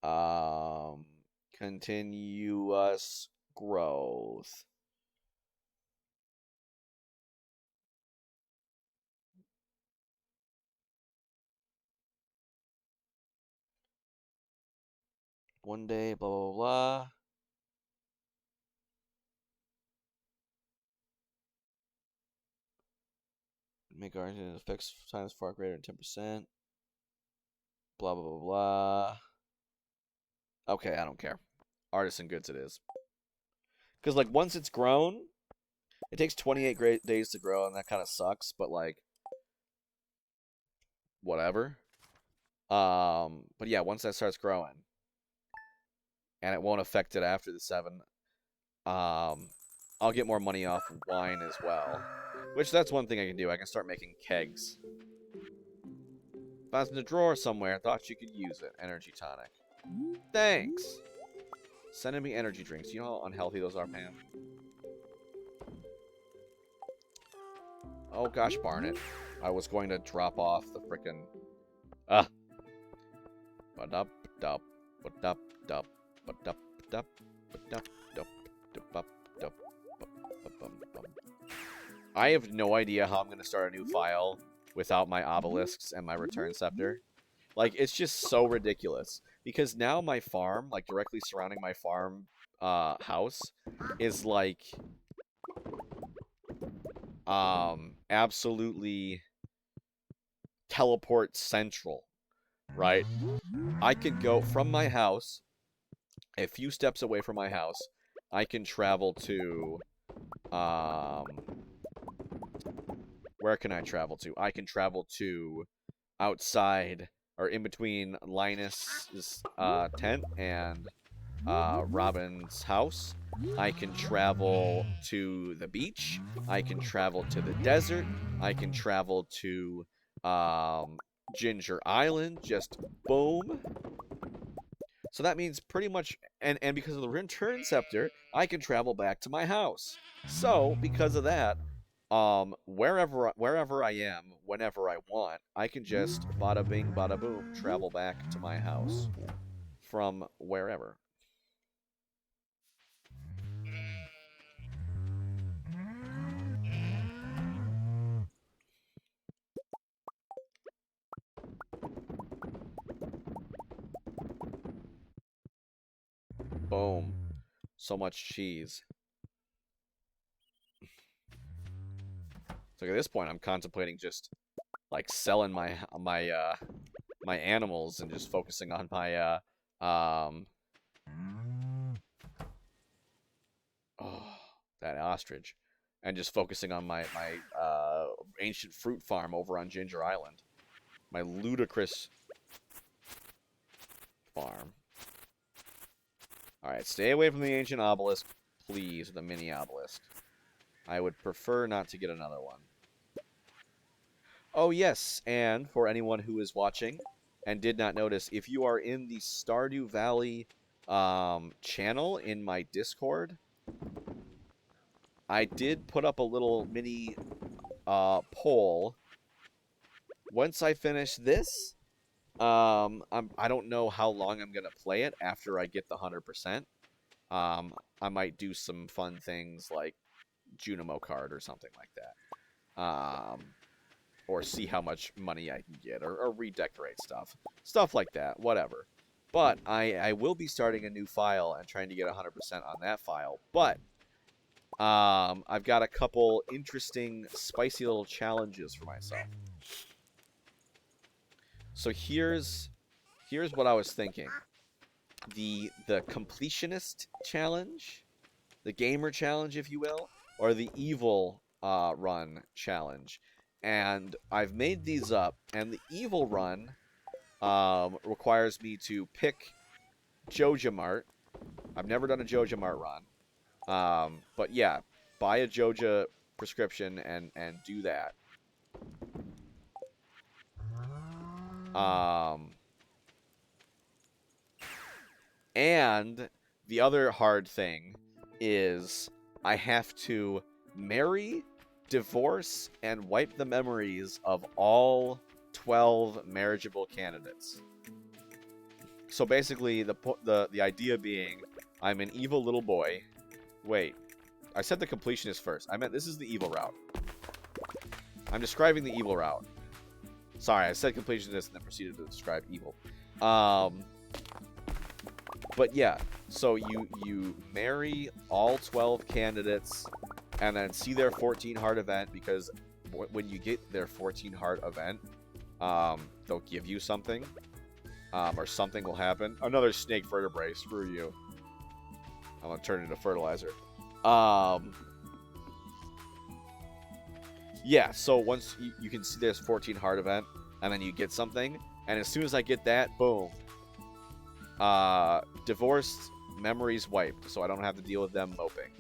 Um, continuous growth. One day, blah, blah, blah. Make artisan effects times far greater than 10%. Blah, blah, blah, blah. Okay, I don't care. Artisan goods it is. Because, like, once it's grown, it takes 28 great days to grow, and that kind of sucks, but, like, whatever. But yeah, once that starts growing, and it won't affect it after the 7, I'll get more money off of wine as well. Which, that's one thing I can do. I can start making kegs. Found in a drawer somewhere. Thought you could use it. Energy tonic. Thanks. Sending me energy drinks. You know how unhealthy those are, Pam? Oh, gosh darn it. I was going to drop off the frickin'... Ah. Ba-dup, dup, ba-dup, dup, ba-dup, dup, ba-dup, dup, dup, dup, bum. I have no idea how I'm going to start a new file without my obelisks and my return scepter. Like, it's just so ridiculous. Because now my farm, like, directly surrounding my farm house, is, like, absolutely teleport central, right? I can go from my house, a few steps away from my house, I can travel to, where can I travel to? I can travel to outside, or in between Linus's tent and Robin's house. I can travel to the beach. I can travel to the desert. I can travel to Ginger Island. Just boom. So that means pretty much, and because of the return scepter, I can travel back to my house. So because of that, wherever I am, whenever I want, I can just bada bing, bada boom, travel back to my house from wherever. Boom. So much cheese. So at this point, I'm contemplating just like selling my animals and just focusing on my oh, that ostrich, and just focusing on my ancient fruit farm over on Ginger Island, my ludicrous farm. All right, stay away from the ancient obelisk, please. The mini obelisk. I would prefer not to get another one. Oh, yes, and for anyone who is watching and did not notice, if you are in the Stardew Valley channel in my Discord, I did put up a little mini poll. Once I finish this, I don't know how long I'm going to play it after I get the 100%. I might do some fun things like Junimo card or something like that. Or see how much money I can get, or redecorate stuff. Stuff like that, whatever. But I will be starting a new file and trying to get 100% on that file. But I've got a couple interesting, spicy little challenges for myself. So here's what I was thinking. The completionist challenge, the gamer challenge, if you will, or the evil run challenge. And I've made these up, and the evil run requires me to pick Joja Mart. I've never done a Joja Mart run. But yeah, buy a Joja prescription and do that. And the other hard thing is I have to marry, divorce, and wipe the memories of all 12 marriageable candidates. So basically, the idea being, I'm an evil little boy. Wait, I said the completionist first. I meant this is the evil route. I'm describing the evil route. Sorry, I said completionist and then proceeded to describe evil. But yeah, so you marry all 12 candidates and then see their 14 heart event, because when you get their 14 heart event, they'll give you something, or something will happen. Another snake vertebrae, screw you. I'm gonna turn it into fertilizer. Yeah, so once you can see this 14 heart event, and then you get something, and as soon as I get that, boom. Divorced, memories wiped, so I don't have to deal with them moping.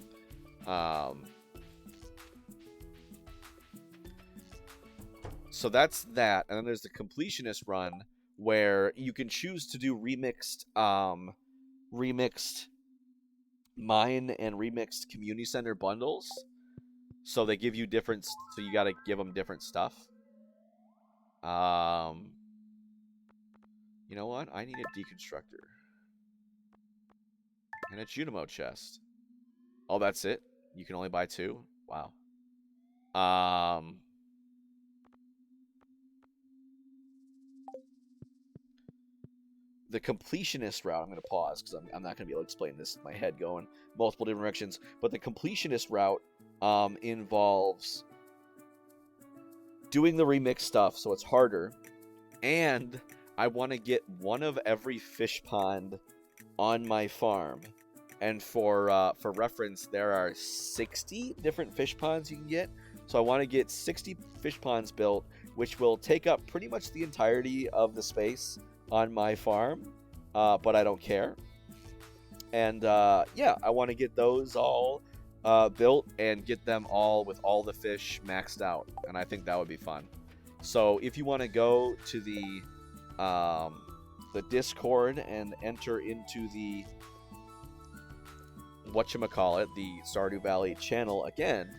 So that's that, and then there's the completionist run, where you can choose to do remixed mine and remixed community center bundles. So they give you different, so you gotta give them different stuff. You know what? I need a deconstructor. And a Junimo chest. Oh, that's it? You can only buy 2? Wow. The completionist route, I'm going to pause because I'm not going to be able to explain this in my head going multiple different directions. But the completionist route involves doing the remix stuff, so it's harder. And I want to get one of every fish pond on my farm. And for reference, there are 60 different fish ponds you can get. So I want to get 60 fish ponds built, which will take up pretty much the entirety of the space on my farm. But I don't care. And yeah, I want to get those all built and get them all with all the fish maxed out. And I think that would be fun. So if you want to go to the Discord and enter into the whatchamacallit, the Stardew Valley channel again,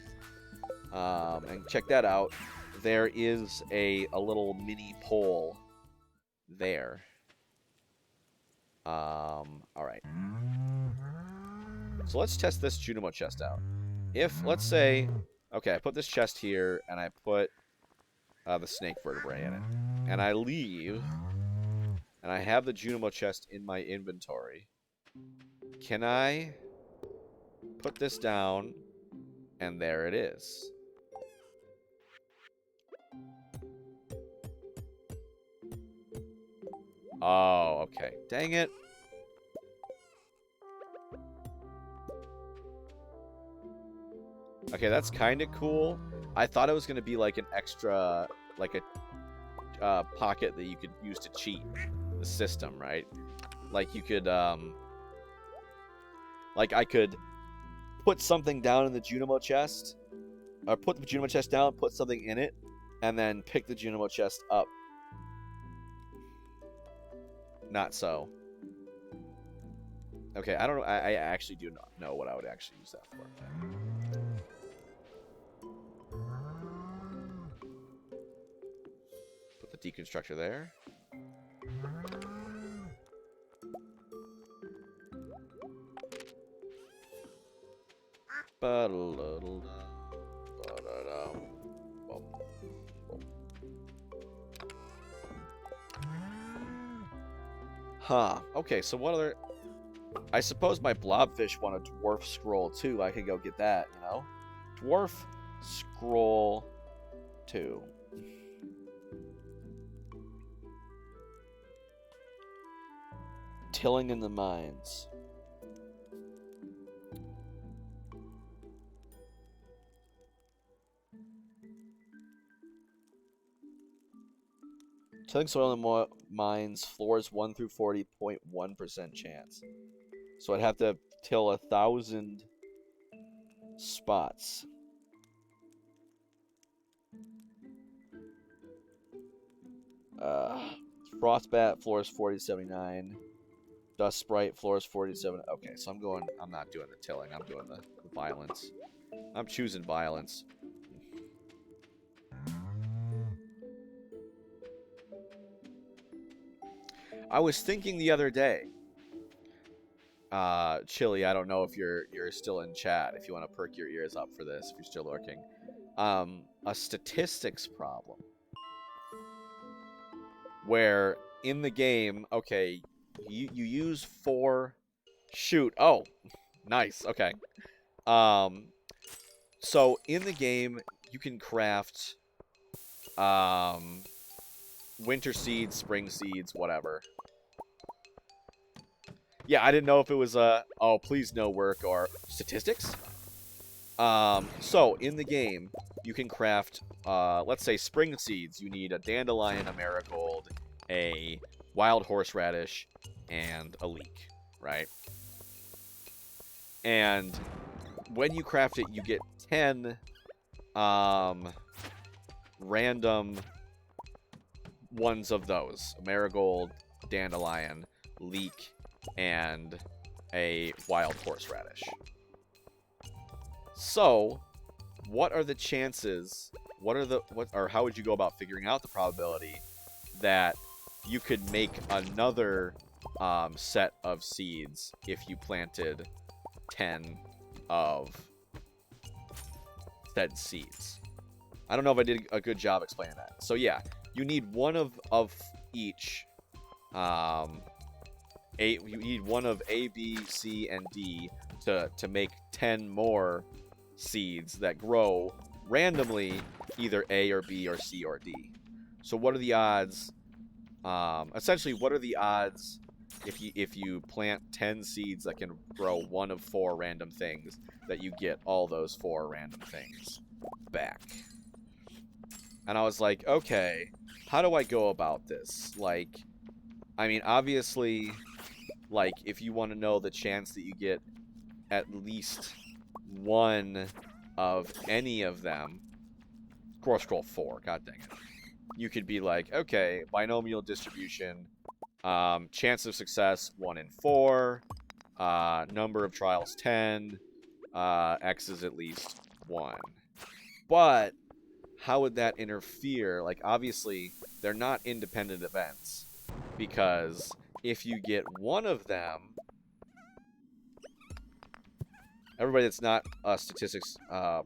and check that out, there is a little mini poll there. Alright. So let's test this Junimo chest out. If, let's say, okay, I put this chest here, and I put the snake vertebrae in it. And I leave, and I have the Junimo chest in my inventory. Can I put this down, and there it is. Oh, okay. Dang it. Okay, that's kind of cool. I thought it was going to be like an extra, like a pocket that you could use to cheat the system, right? Like you could, like I could put something down in the Junimo chest, or put the Junimo chest down, put something in it, and then pick the Junimo chest up. Not so. Okay, I don't know. I actually do not know what I would actually use that for. Put the deconstructor there. Huh. Okay, so what other... I suppose my blobfish want a dwarf scroll too. I could go get that, you know? Dwarf scroll 2. Tilling in the mines. Tilling soil in the mines, floors 1 through 40, 0.1% chance. So I'd have to till 1,000 spots. Frostbat, floors 40 to 79. Dust Sprite, floors 47. Okay, so I'm not doing the tilling. I'm doing the violence. I'm choosing violence. I was thinking the other day, Chili, I don't know if you're still in chat, if you want to perk your ears up for this, if you're still lurking. A statistics problem. Where in the game, okay, you use 4... Shoot, oh, nice, okay. So in the game, you can craft, winter seeds, spring seeds, whatever. Yeah, I didn't know if it was oh, please no work or statistics. So in the game, you can craft, let's say spring seeds. You need a dandelion, a marigold, a wild horseradish, and a leek, right? And when you craft it, you get 10 random ones of those. A marigold, dandelion, leek, and a wild horseradish. So, what are the chances, or how would you go about figuring out the probability that you could make another set of seeds if you planted 10 of said seeds? I don't know if I did a good job explaining that. So yeah, you need one of each. You need one of A, B, C, and D to make 10 more seeds that grow randomly either A or B or C or D. So what are the odds? Essentially, what are the odds if you plant 10 seeds that can grow one of 4 random things that you get all those 4 random things back? And I was like, okay, how do I go about this? Like, I mean, obviously, like, if you want to know the chance that you get at least one of any of them, scroll 4, god dang it. You could be like, okay, binomial distribution, chance of success 1 in 4, number of trials 10, X is at least 1. But how would that interfere? Like, obviously, they're not independent events, because if you get one of them, everybody that's not a statistics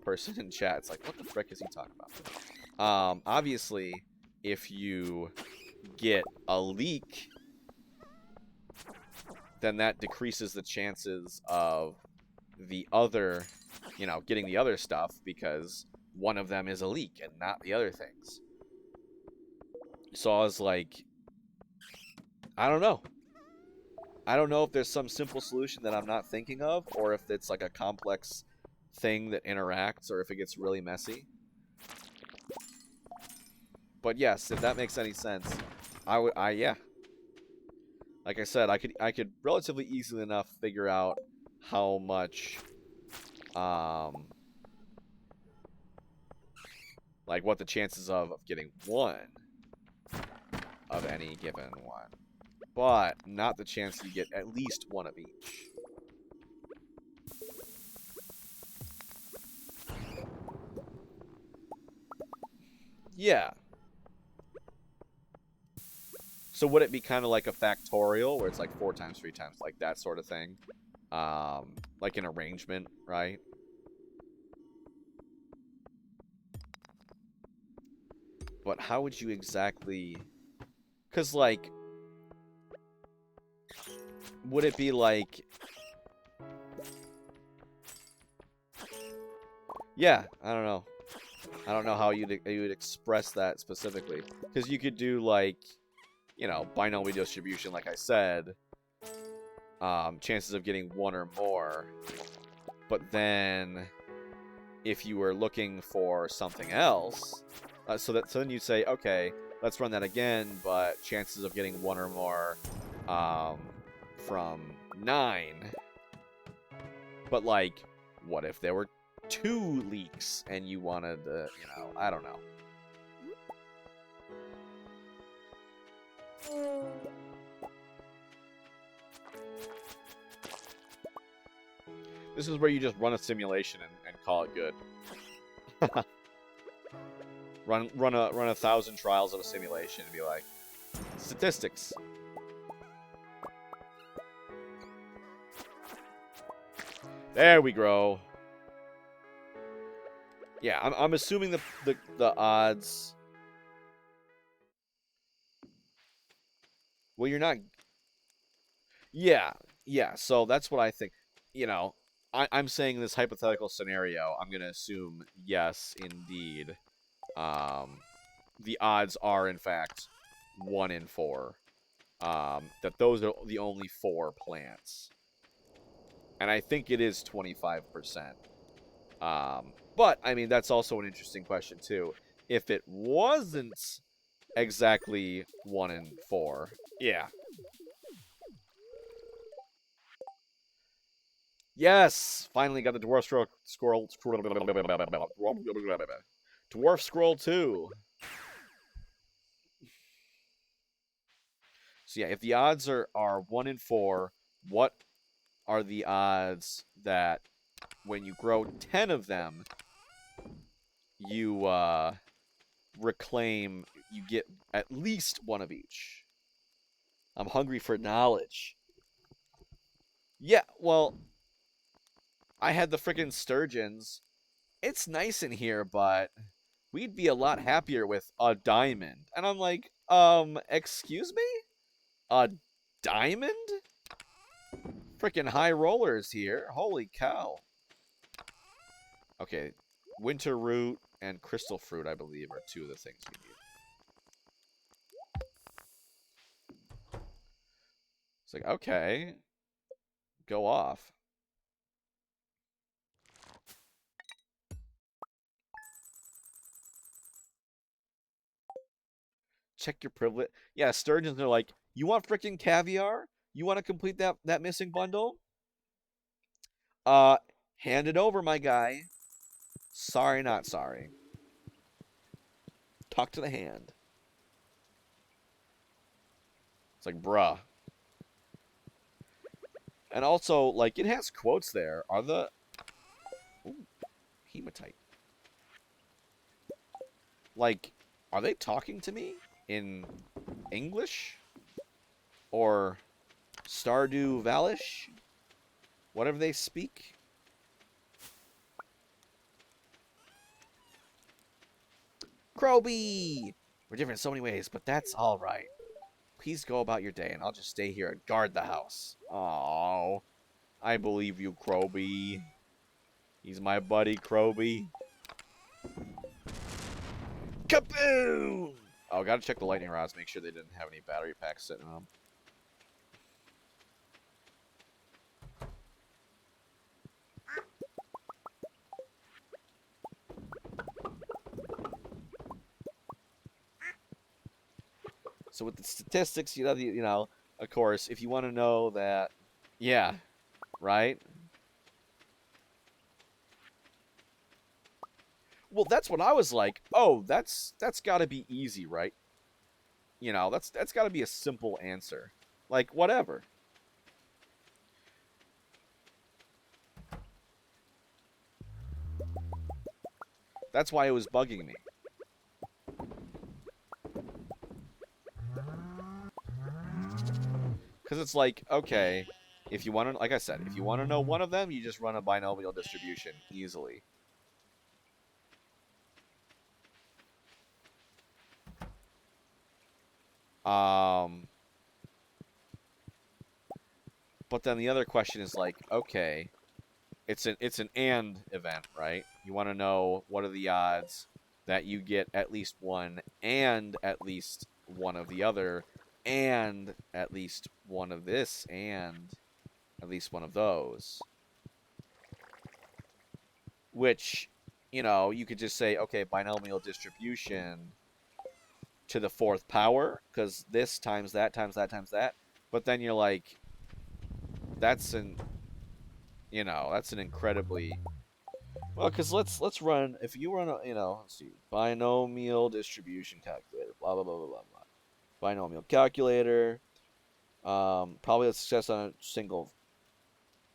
person in chat, it's like, what the frick is he talking about? Obviously, if you get a leak, then that decreases the chances of the other, you know, getting the other stuff, because one of them is a leak and not the other things. So I was like, I don't know. I don't know if there's some simple solution that I'm not thinking of, or if it's like a complex thing that interacts, or if it gets really messy. But yes, if that makes any sense, yeah. Like I said, I could relatively easily enough figure out how much, like what the chances of getting one of any given one, but not the chance you get at least one of each. Yeah. So would it be kind of like a factorial, where it's like 4 times 3 times, like that sort of thing? Like an arrangement, right? But how would you exactly... Because, like... Would it be like... Yeah, I don't know. I don't know how you'd express that specifically. Because you could do, like... You know, binomial distribution, like I said. Chances of getting one or more. But then, if you were looking for something else, so then you'd say, okay, let's run that again, but chances of getting one or more from 9. But, like, what if there were 2 leaks and you wanted to, you know, I don't know. This is where you just run a simulation and call it good. run 1,000 trials of a simulation and be like, statistics. There we go. Yeah, I'm assuming the odds. Well, you're not. Yeah, yeah. So that's what I think. You know, I'm saying this hypothetical scenario. I'm gonna assume yes, indeed. The odds are in fact 1 in 4. That those are the only 4 plants, and I think it is 25%. But I mean that's also an interesting question too. If it wasn't exactly 1 in 4, yeah. Yes, finally got the dwarf scroll. Dwarf scroll 2. So yeah, if the odds are 1 in 4, what are the odds that when you grow 10 of them, you reclaim, you get at least one of each? I'm hungry for knowledge. Yeah, well, I had the freaking sturgeons. It's nice in here, but we'd be a lot happier with a diamond. And I'm like, excuse me? A diamond? Freaking high rollers here. Holy cow. Okay. Winter root and crystal fruit, I believe, are two of the things we need. It's like, okay, go off. Check your privilege. Yeah, sturgeons are like, you want freaking caviar? You want to complete that missing bundle? Uh, hand it over, my guy. Sorry, not sorry. Talk to the hand. It's like, bruh. And also, like, it has quotes there. Are the... Ooh, hematite. Like, are they talking to me in English? Or Stardew Valish? Whatever they speak? Croby! We're different in so many ways, but that's alright. Please go about your day, and I'll just stay here and guard the house. Oh, I believe you, Croby. He's my buddy, Croby. Kaboom! Oh, gotta check the lightning rods, make sure they didn't have any battery packs sitting on them. So with the statistics, you know, of course, if you want to know that, yeah, right? Well, that's what I was like. Oh, that's got to be easy, right? You know, that's got to be a simple answer. Like, whatever. That's why it was bugging me. Because it's like, okay, if you want to, like I said, if you want to know one of them, you just run a binomial distribution easily. But then the other question is like, okay, it's an and event, right? You want to know what are the odds that you get at least one and at least one of the other and at least one of this and at least one of those. Which, you know, you could just say, okay, binomial distribution to the fourth power, because this times that times that times that. But then you're like, that's an, you know, that's an incredibly well, because let's run. If you run a, you know, let's see, binomial distribution calculator, blah blah blah blah blah blah. Binomial calculator. Probably a success on a single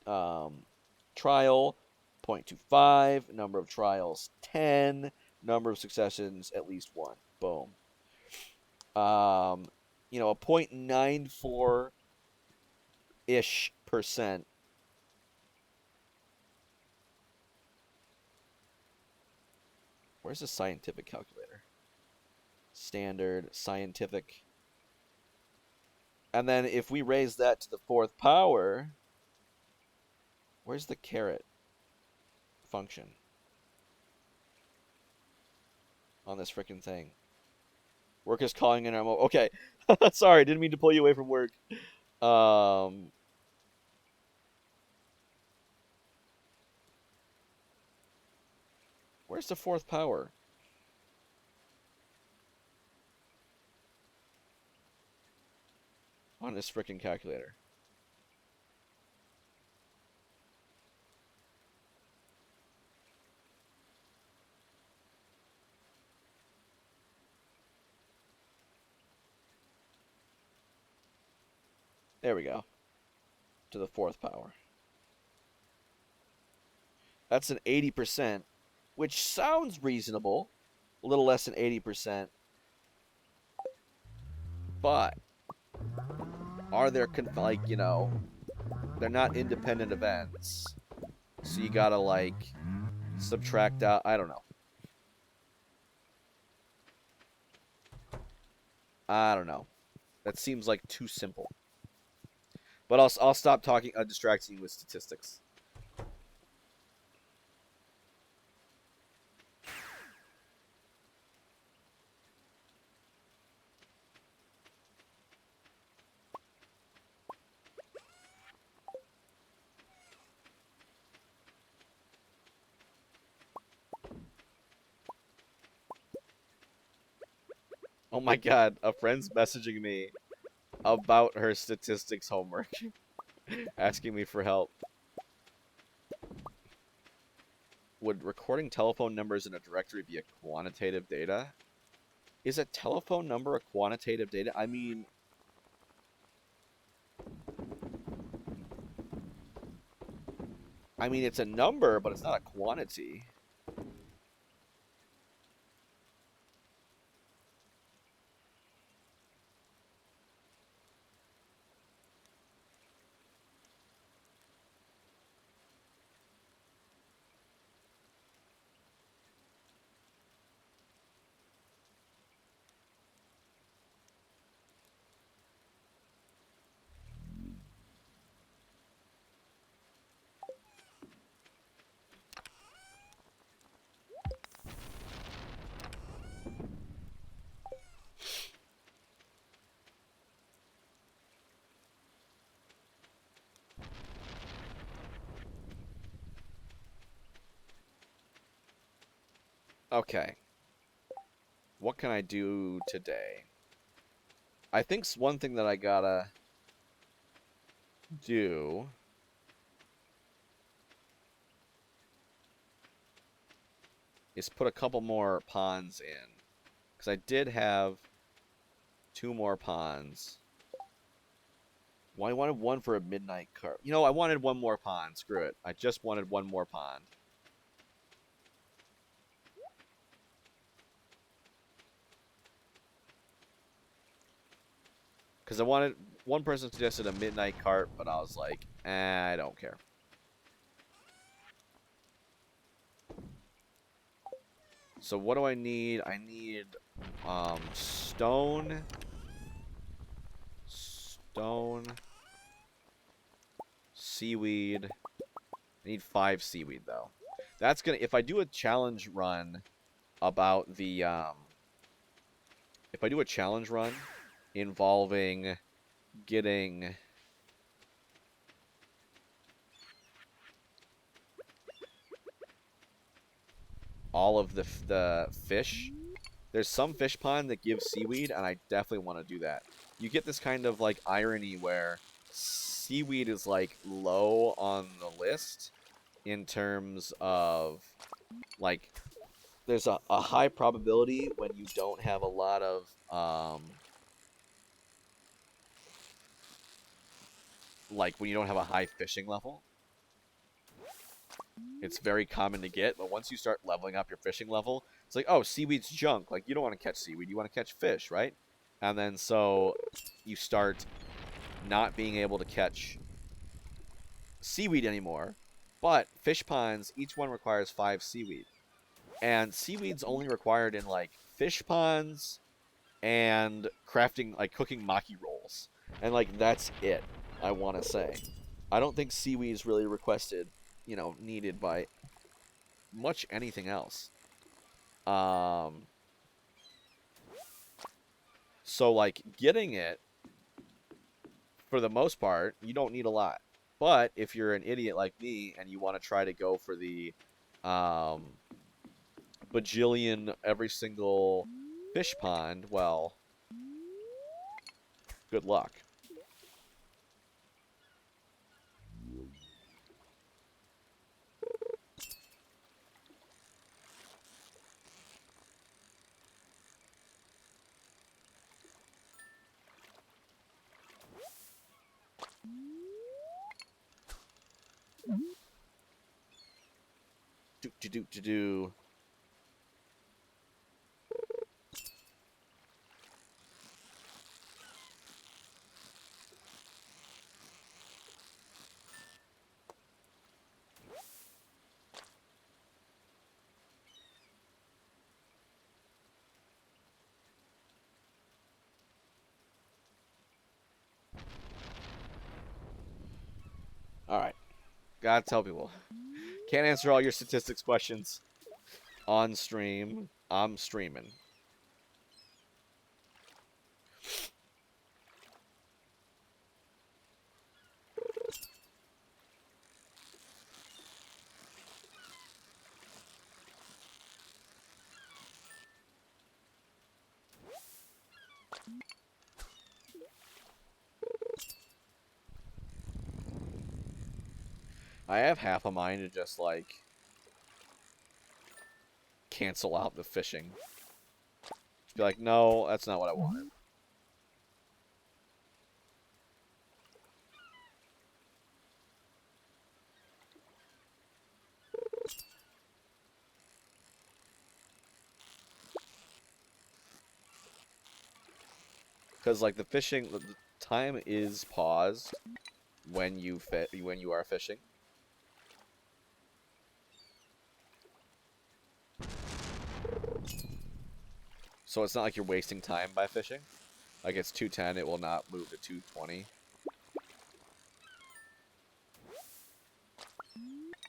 trial, 0.25. Number of trials, 10. Number of successions, at least 1. Boom. You know, a 0.94 ish percent. Where's the scientific calculator? Standard, scientific. And then if we raise that to the fourth power, where's the caret function on this freaking thing? Work is calling in our okay. Sorry, didn't mean to pull you away from work. Where's the fourth power? On this freaking calculator. There we go. To the fourth power. That's an 80%, which sounds reasonable. A little less than 80%. But are there, like, you know, they're not independent events. So you gotta, like, subtract out. I don't know. I don't know. That seems like too simple. But I'll stop talking, distracting you with statistics. Oh my god, a friend's messaging me about her statistics homework, asking me for help. Would recording telephone numbers in a directory be a quantitative data? Is a telephone number a quantitative data? I mean, it's a number, but it's not a quantity. Okay. What can I do today? I think one thing that I gotta do is put a couple more ponds in. Because I did have 2 more ponds. Well, I wanted one for a midnight car. You know, I wanted one more pond. Screw it. I just wanted one more pond. Because I wanted... One person suggested a midnight cart, but I was like, I don't care. So what do I need? I need stone, seaweed. I need 5 seaweed though. That's gonna, if I do a challenge run about the if I do a challenge run involving getting all of the fish. There's some fish pond that gives seaweed, and I definitely want to do that. You get this kind of like irony where seaweed is like low on the list in terms of like there's a high probability when you don't have a lot of like when you don't have a high fishing level. It's very common to get, but once you start leveling up your fishing level, it's like, oh, seaweed's junk. Like, you don't want to catch seaweed. You want to catch fish, right? And then so you start not being able to catch seaweed anymore. But fish ponds, each one requires 5 seaweed. And seaweed's only required in, like, fish ponds and crafting, like, cooking maki rolls. And, like, that's it, I want to say. I don't think seaweed is really requested, you know, needed by much anything else. So like getting it for the most part, you don't need a lot. But if you're an idiot like me and you want to try to go for the um, bajillion every single fish pond, well, good luck. Do. All right, gotta tell people, can't answer all your statistics questions on stream. I'm streaming. I have half a mind to just, like, cancel out the fishing. Just be like, no, that's not what I wanted. Because, like, the fishing, the time is paused when you are fishing. So it's not like you're wasting time by fishing. Like, it's 2:10, it will not move to 2:20.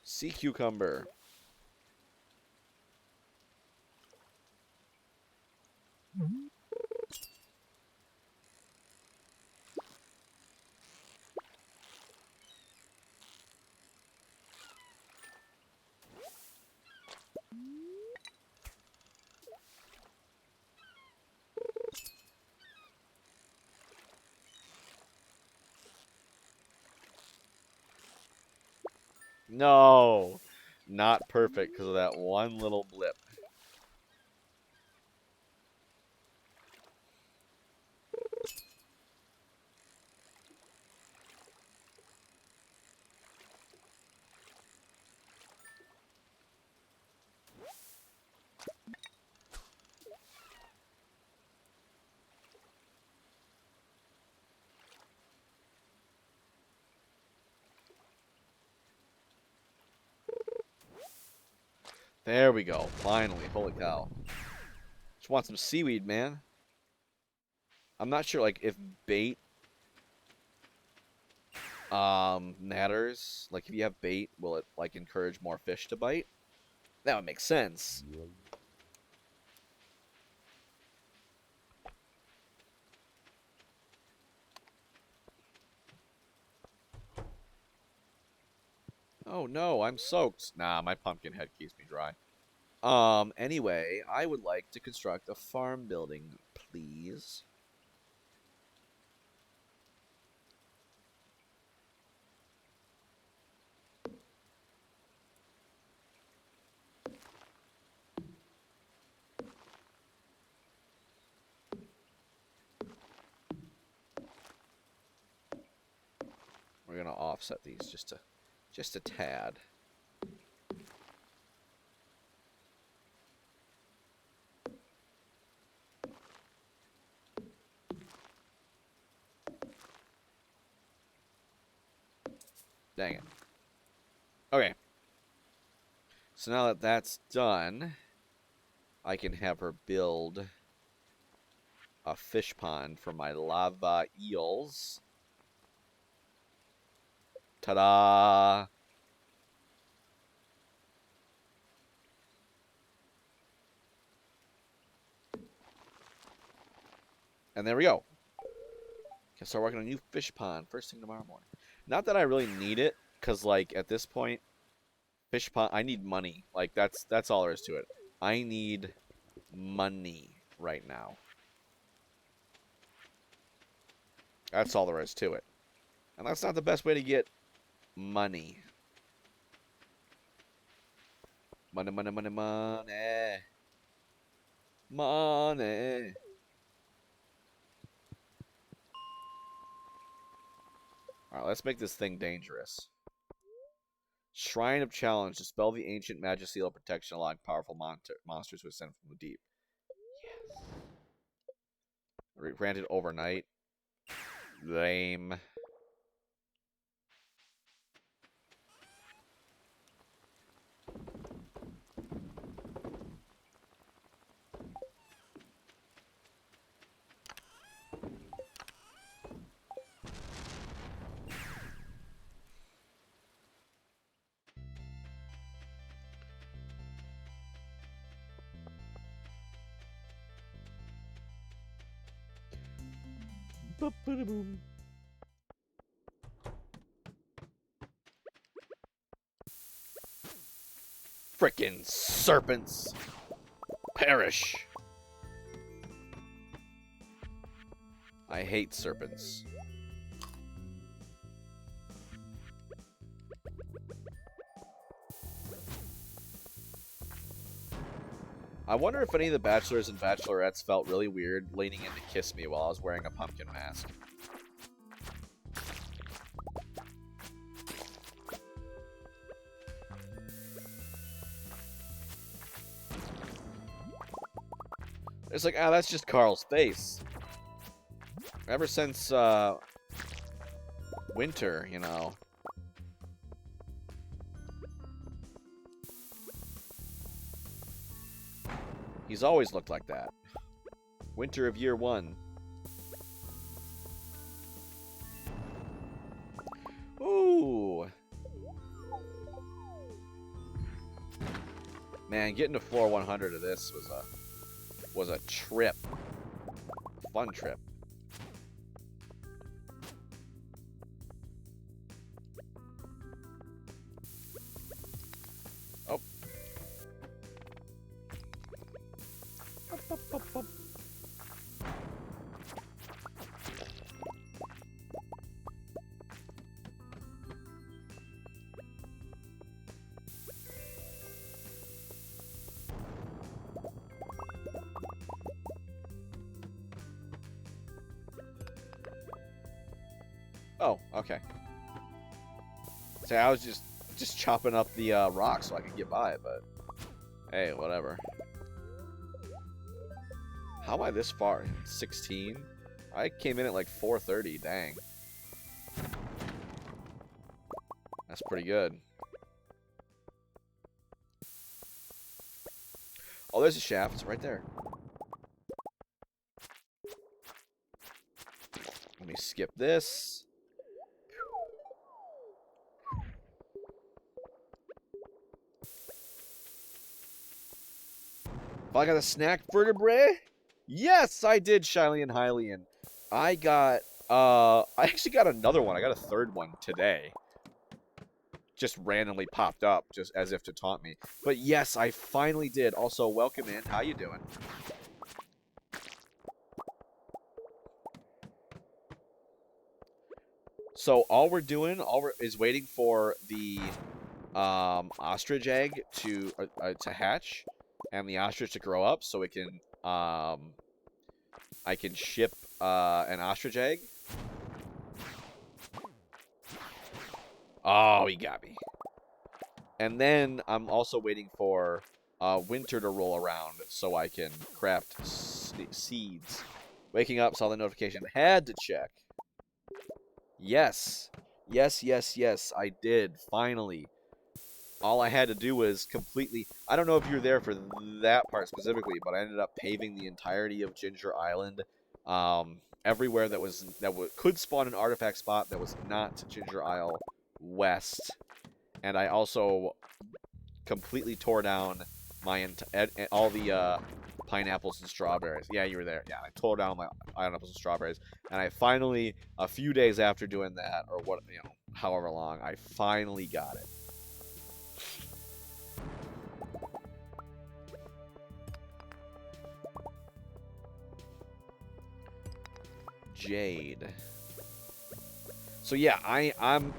Sea cucumber. No, not perfect because of that one little blip. There we go. Finally. Holy cow. Just want some seaweed, man. I'm not sure, like, if bait matters. Like, if you have bait, will it, like, encourage more fish to bite? That would make sense. Oh no, I'm soaked. Nah, my pumpkin head keeps me dry. Anyway, I would like to construct a farm building, please. We're gonna offset these just a tad. Dang it. Okay. So now that that's done, I can have her build a fish pond for my lava eels. Ta-da! And there we go. Can start working on a new fish pond first thing tomorrow morning. Not that I really need it, because, like, at this point, fish pond, I need money. Like, that's all there is to it. I need money right now. That's all there is to it. And that's not the best way to get money. Money, money, money, money. Money. Alright, let's make this thing dangerous. Shrine of Challenge. Dispel the ancient magic seal of protection, allowing powerful monsters to ascend from the deep. Yes. Granted overnight. Lame. Ba-ba-da-boom. Frickin' serpents. Perish. I hate serpents. I wonder if any of the bachelors and bachelorettes felt really weird leaning in to kiss me while I was wearing a pumpkin mask. It's like, ah, that's just Carl's face. Ever since, winter, you know. He's always looked like that. Winter of year 1. Ooh. Man, getting to floor 100 of this was a trip. Fun trip. Oh. Oh, okay. So I was just chopping up the rock so I could get by it, but hey, whatever. How am I this far? 16? I came in at like 4:30. Dang. That's pretty good. Oh, there's a shaft. It's right there. Let me skip this. If I got a snack vertebrae? Yes, I did, Shyley and Hylian. I actually got another one. I got a third one today. Just randomly popped up, just as if to taunt me. But yes, I finally did. Also, welcome in. How you doing? So all we're doing, is waiting for the ostrich egg to hatch, and the ostrich to grow up, so it can I can ship an ostrich egg. Oh, he got me. And then I'm also waiting for winter to roll around so I can craft seeds. Waking up, saw the notification, had to check. Yes. Yes, yes, yes, I did, finally. All I had to do was completely... I don't know if you were there for that part specifically, but I ended up paving the entirety of Ginger Island. Everywhere that could spawn an artifact spot that was not Ginger Isle West. And I also completely tore down all the pineapples and strawberries. Yeah, you were there. Yeah, I tore down my pineapples and strawberries. And I finally, a few days after doing that, or what, you know, however long, I finally got it. Jade. So yeah, I'm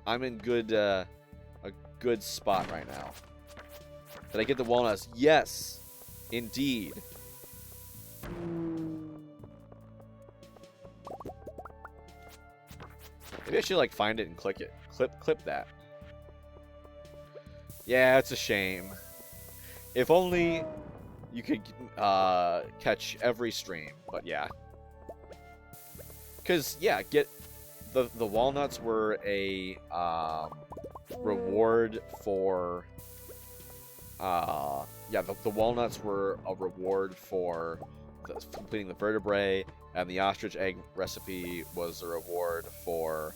in a good spot right now. Did I get the walnuts? Yes, indeed. Maybe I should like find it and click it. Clip that. Yeah, it's a shame. If only you could catch every stream, but yeah. Because yeah, get the walnuts were a reward for the walnuts were a reward for completing the vertebrae, and the ostrich egg recipe was a reward for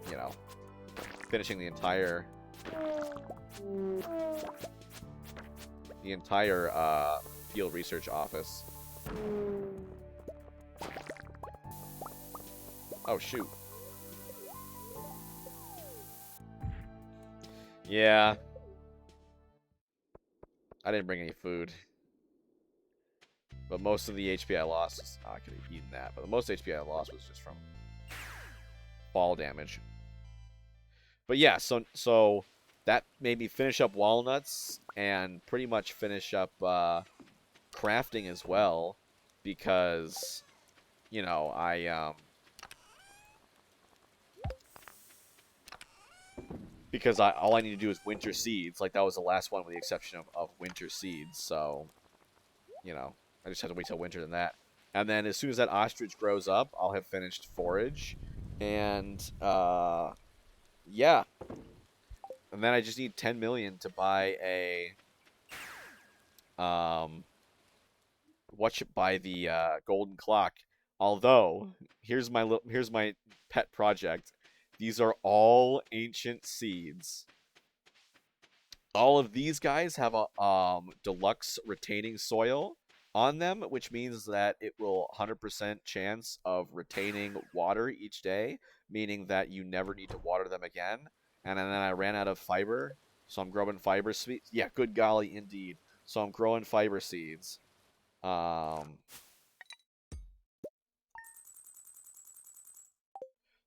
you know, finishing the entire field research office. Oh, shoot. Yeah. I didn't bring any food. But most of the HP I lost... Oh, I could have eaten that. But the most HP I lost was just from fall damage. But yeah, so that made me finish up walnuts and pretty much finish up crafting as well, because you know I all I need to do is winter seeds. Like that was the last one with the exception of winter seeds. So, you know, I just have to wait till winter than that. And then as soon as that ostrich grows up, I'll have finished forage. And yeah. And then I just need 10 million to buy a buy the golden clock. Although, here's my pet project. These are all ancient seeds. All of these guys have a deluxe retaining soil on them, which means that it will 100% chance of retaining water each day, meaning that you never need to water them again. And then I ran out of fiber, so I'm growing fiber seeds. Yeah, good golly, indeed. So I'm growing fiber seeds.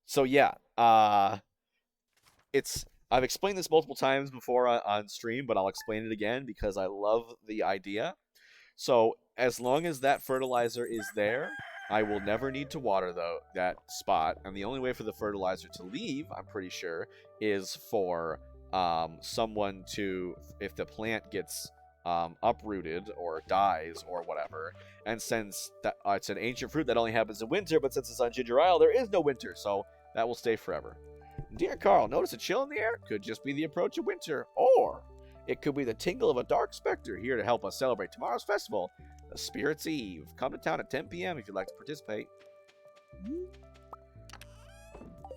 So yeah, I've explained this multiple times before on stream, but I'll explain it again because I love the idea. So as long as that fertilizer is there, I will never need to water that spot. And the only way for the fertilizer to leave, I'm pretty sure, is for someone to, if the plant gets uprooted or dies or whatever. And since that it's an ancient fruit that only happens in winter, but since it's on Ginger Isle, there is no winter, so that will stay forever. Dear Carl, notice a chill in the air? Could just be the approach of winter, or it could be the tingle of a dark specter here to help us celebrate tomorrow's festival, the Spirit's Eve. Come to town at 10 p.m. if you'd like to participate.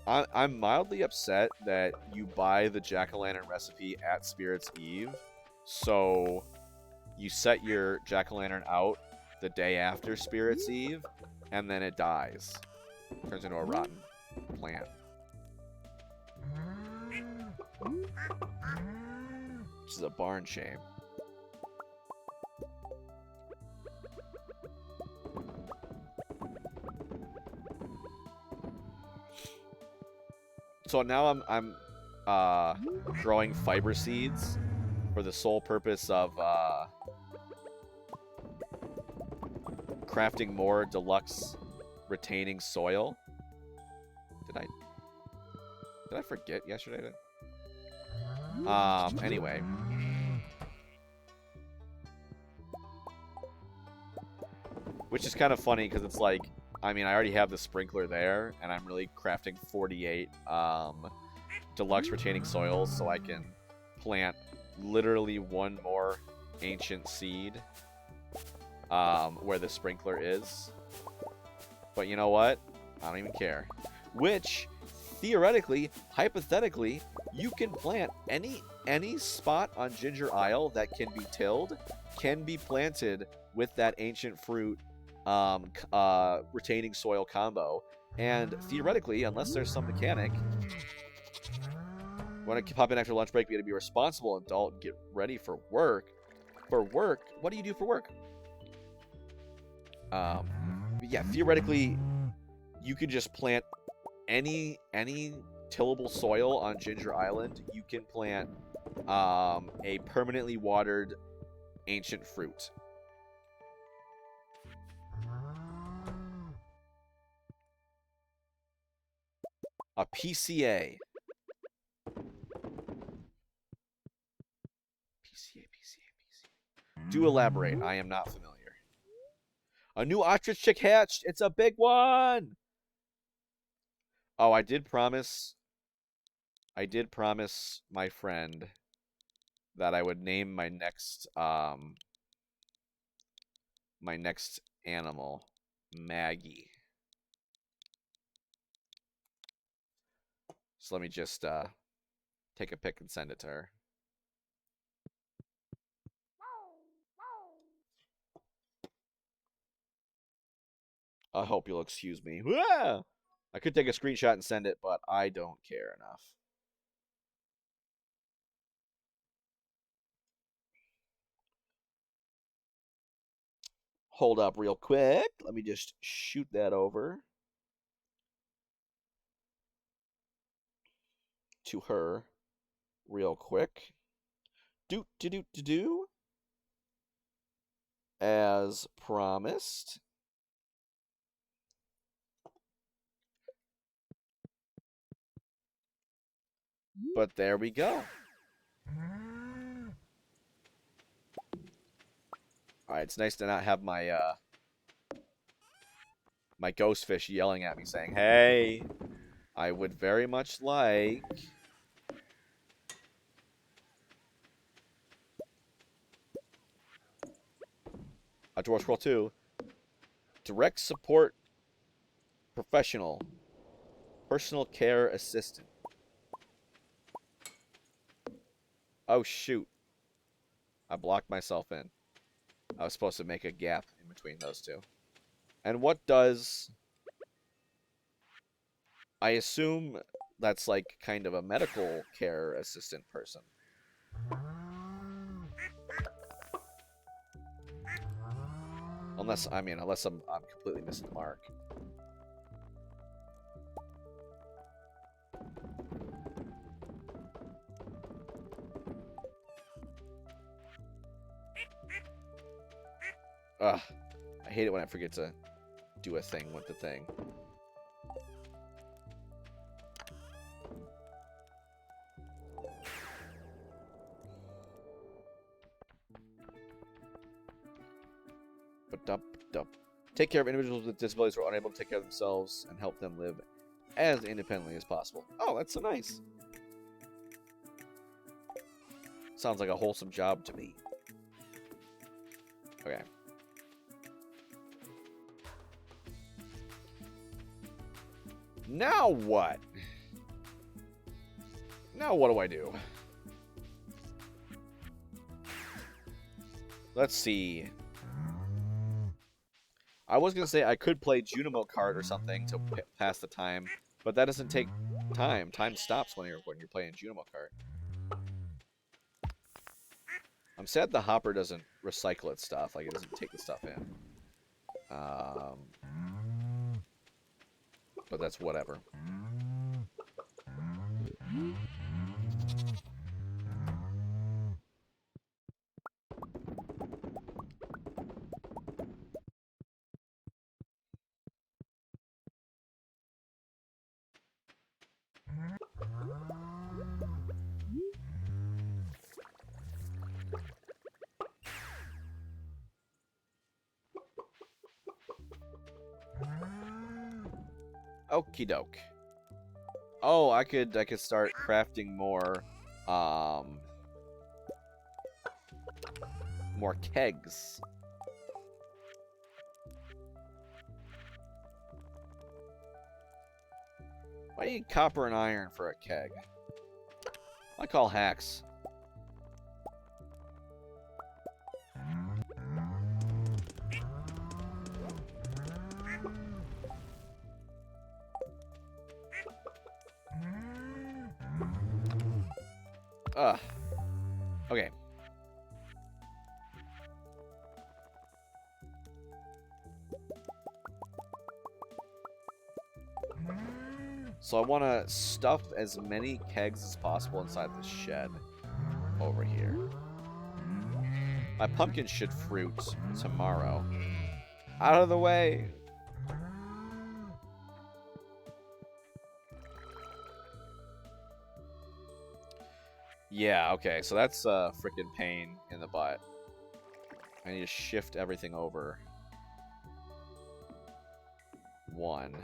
I'm mildly upset that you buy the jack-o'-lantern recipe at Spirit's Eve, so you set your jack-o'-lantern out the day after Spirit's Eve, and then it dies. Turns into a rotten plant. Which is a barn shame. So now I'm growing fiber seeds for the sole purpose of crafting more deluxe retaining soil. Did I forget yesterday? Anyway. Which is kind of funny because it's like, I mean, I already have the sprinkler there, and I'm really crafting 48 deluxe retaining soils so I can plant literally one more ancient seed where the sprinkler is. But you know what? I don't even care. Which, theoretically, hypothetically, you can plant any spot on Ginger Isle that can be tilled, can be planted with that ancient fruit retaining soil combo. And theoretically, unless there's some mechanic, when I pop in after lunch break, you gotta be a responsible adult and get ready for work. For work? What do you do for work? Yeah, theoretically, you could just plant any tillable soil on Ginger Island. You can plant a permanently watered ancient fruit. A PCA. PCA. Do elaborate. I am not familiar. A new ostrich chick hatched. It's a big one. Oh, I did promise my friend that I would name my next animal Maggie. So let me just take a pic and send it to her. I hope you'll excuse me. Ah! I could take a screenshot and send it, but I don't care enough. Hold up real quick. Let me just shoot that over to her. real quick. Doot to doot to do. As promised. But there we go. Alright, it's nice to not have my my ghost fish yelling at me saying, "Hey, I would very much like..." Dwarf Scroll 2. Direct support professional. Personal care assistant. Oh, shoot. I blocked myself in. I was supposed to make a gap in between those two. And what does... I assume that's like kind of a medical care assistant person. Unless I'm completely missing the mark. Ugh. I hate it when I forget to do a thing with the thing. Take care of individuals with disabilities who are unable to take care of themselves and help them live as independently as possible. Oh, that's so nice. Sounds like a wholesome job to me. Okay. Now what? Now what do I do? Let's see. I was going to say I could play Junimo Kart or something to pass the time, but that doesn't take time. Time stops when you're playing Junimo Kart. I'm sad the hopper doesn't recycle its stuff, like it doesn't take the stuff in. But that's whatever. Okie doke. Oh, I could start crafting more more kegs. Why do you need copper and iron for a keg? I call hacks. Okay. So I want to stuff as many kegs as possible inside the shed over here. My pumpkin should fruit tomorrow. Out of the way! Yeah, okay, so that's a freaking pain in the butt. I need to shift everything over. One.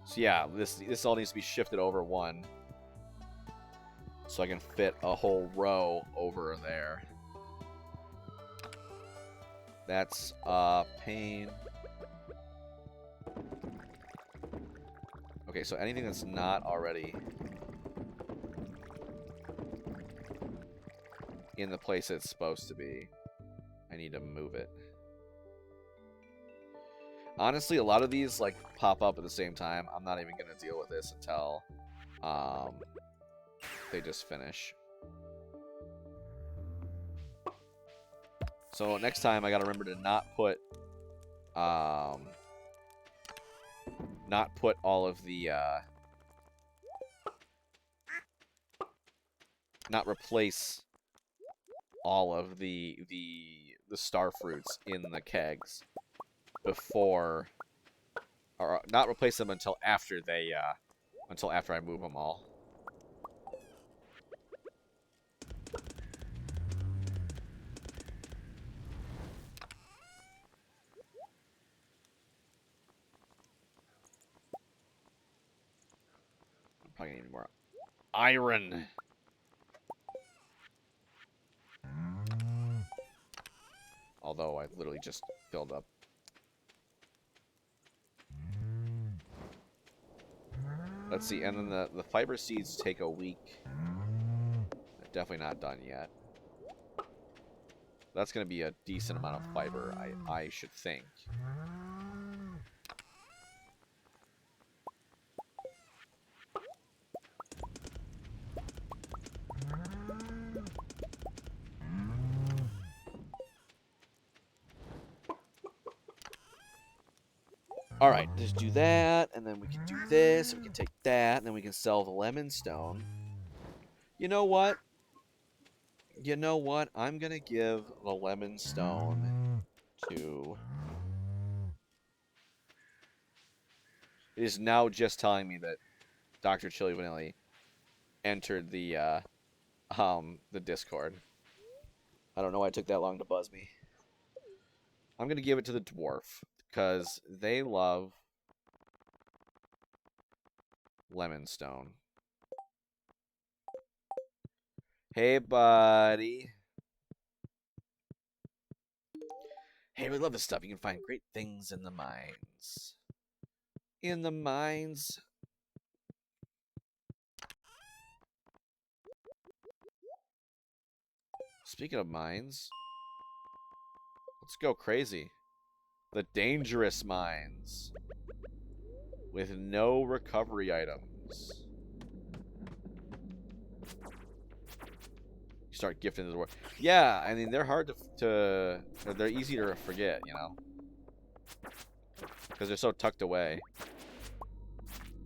So yeah, this all needs to be shifted over one. So I can fit a whole row over there. That's a pain. Okay, so anything that's not already in the place it's supposed to be. I need to move it. Honestly, a lot of these like pop up at the same time. I'm not even gonna deal with this until they just finish. So next time I gotta remember to not put all of the not replace all of the star fruits in the kegs before, or not replace them until after they until after I move them all. I'm probably gonna need more iron. Although I literally just filled up. Let's see, and then the fiber seeds take a week. Definitely not done yet. That's going to be a decent amount of fiber, I should think. Alright, just do that, and then we can do this, we can take that, and then we can sell the lemon stone. You know what? You know what? I'm going to give the lemon stone to... It is now just telling me that Dr. Chili Vanilli entered the Discord. I don't know why it took that long to buzz me. I'm going to give it to the dwarf, because they love lemon stone. Hey, buddy. Hey, we love this stuff. You can find great things in the mines. In the mines. Speaking of mines, let's go crazy. The dangerous mines. With no recovery items. You start gifting to the world. Yeah, I mean, they're hard to they're easy to forget, you know? Because they're so tucked away.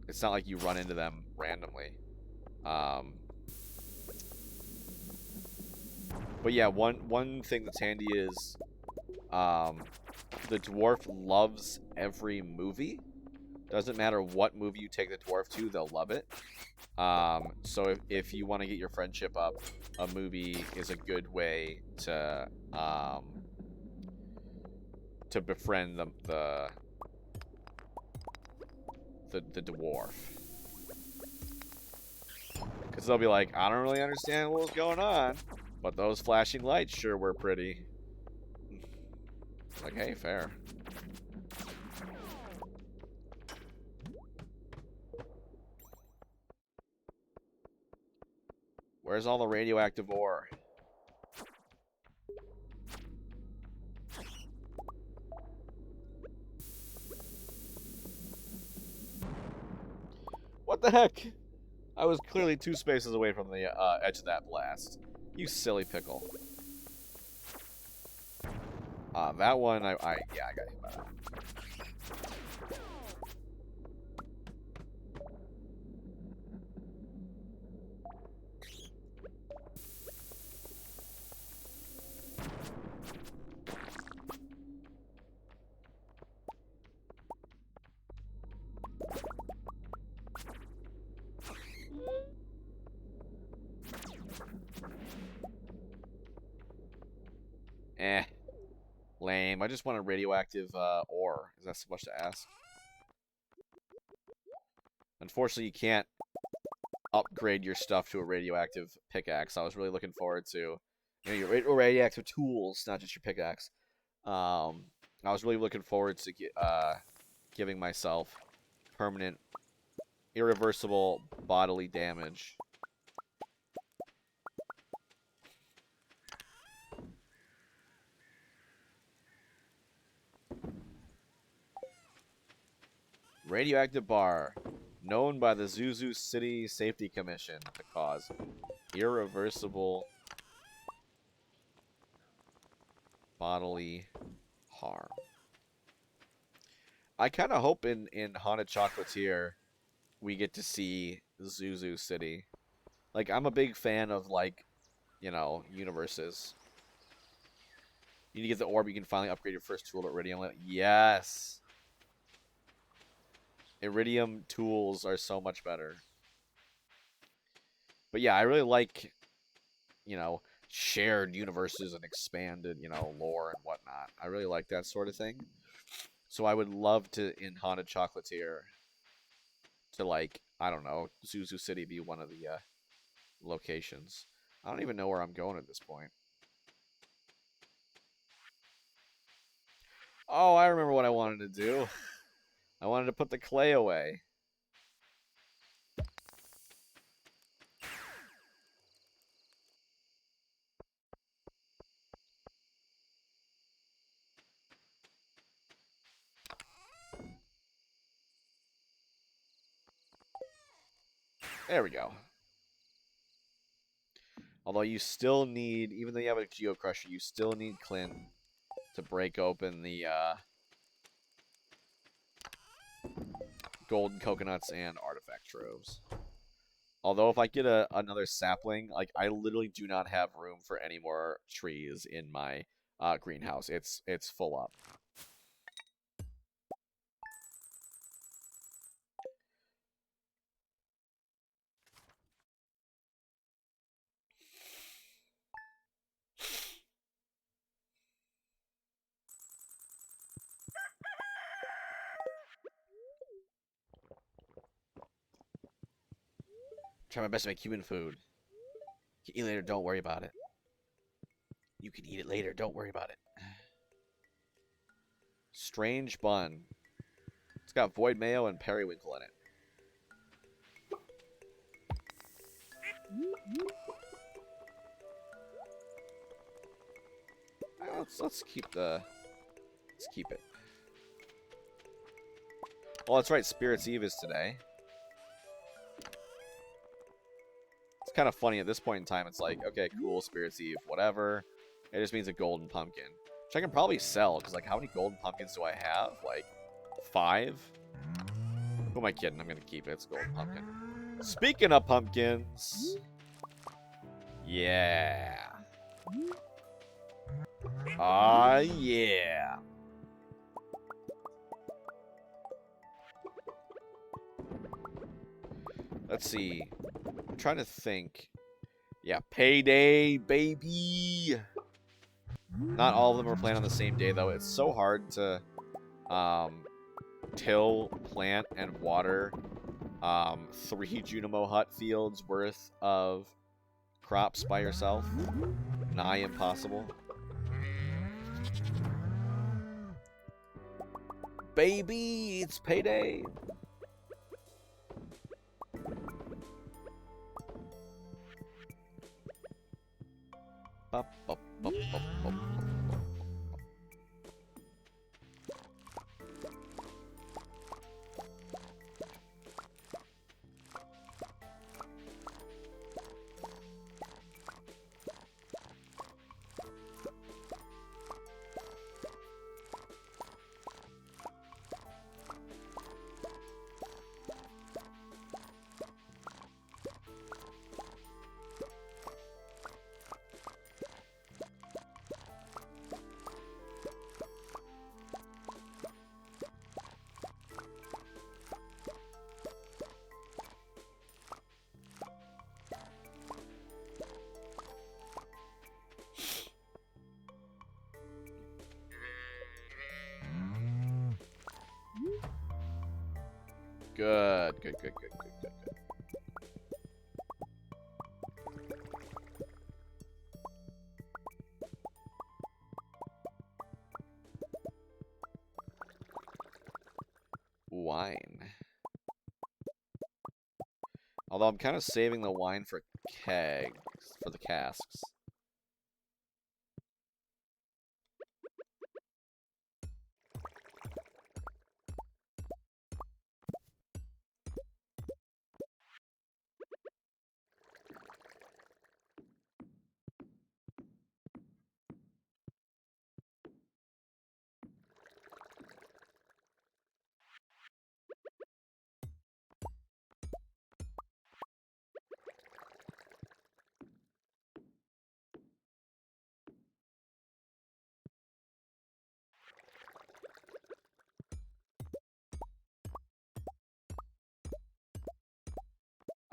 It's not like you run into them randomly. But yeah, one thing that's handy is the dwarf loves every movie. Doesn't matter what movie you take the dwarf to, they'll love it. So if you want to get your friendship up, a movie is a good way to befriend the dwarf. Because they'll be like, I don't really understand what's going on, but those flashing lights sure were pretty. Like, hey, fair. Where's all the radioactive ore? What the heck? I was clearly 2 spaces away from the edge of that blast. You silly pickle. That one, yeah, I got hit by that. Eh. Lame. I just want a radioactive ore. Is that so much to ask? Unfortunately, you can't upgrade your stuff to a radioactive pickaxe. I was really looking forward to your radioactive tools, not just your pickaxe. I was really looking forward to giving myself permanent, irreversible bodily damage. Radioactive bar. Known by the Zuzu City Safety Commission to cause irreversible bodily harm. I kind of hope in Haunted Chocolatier we get to see Zuzu City. Like, I'm a big fan of, like, you know, universes. You need to get the orb, you can finally upgrade your first tool at Iridium. Yes! Iridium tools are so much better. But yeah, I really like, you know, shared universes and expanded, you know, lore and whatnot. I really like that sort of thing. So I would love to, in Haunted Chocolatier, to, like, I don't know, Zuzu City be one of the locations. I don't even know where I'm going at this point. Oh, I remember what I wanted to do. I wanted to put the clay away. There we go. Although you still need, even though you have a Geo Crusher, you still need Clint to break open the golden coconuts and artifact troves. Although if I get another sapling, like, I literally do not have room for any more trees in my greenhouse. It's full up. Try my best to make human food. Eat later, don't worry about it. You can eat it later, don't worry about it. Strange bun. It's got void mayo and periwinkle in it. Let's keep it. Oh, that's right. Spirit's Eve is today. It's kind of funny at this point in time. It's like, okay, cool, Spirit's Eve, whatever. It just means a golden pumpkin, which I can probably sell because, like, how many golden pumpkins do I have? Like 5. Who am I kidding? I'm gonna keep it. It's a golden pumpkin. Speaking of pumpkins, yeah. Yeah. Let's see. I'm trying to think. Yeah, payday, baby. Not all of them are planned on the same day, though. It's so hard to till, plant, and water 3 Junimo Hut fields worth of crops by yourself. Nigh impossible. Baby, it's payday. Bop, bop, bop, bop, bop. Good, good, good, good, good, good, good. Wine. Although I'm kind of saving the wine for kegs, for the casks.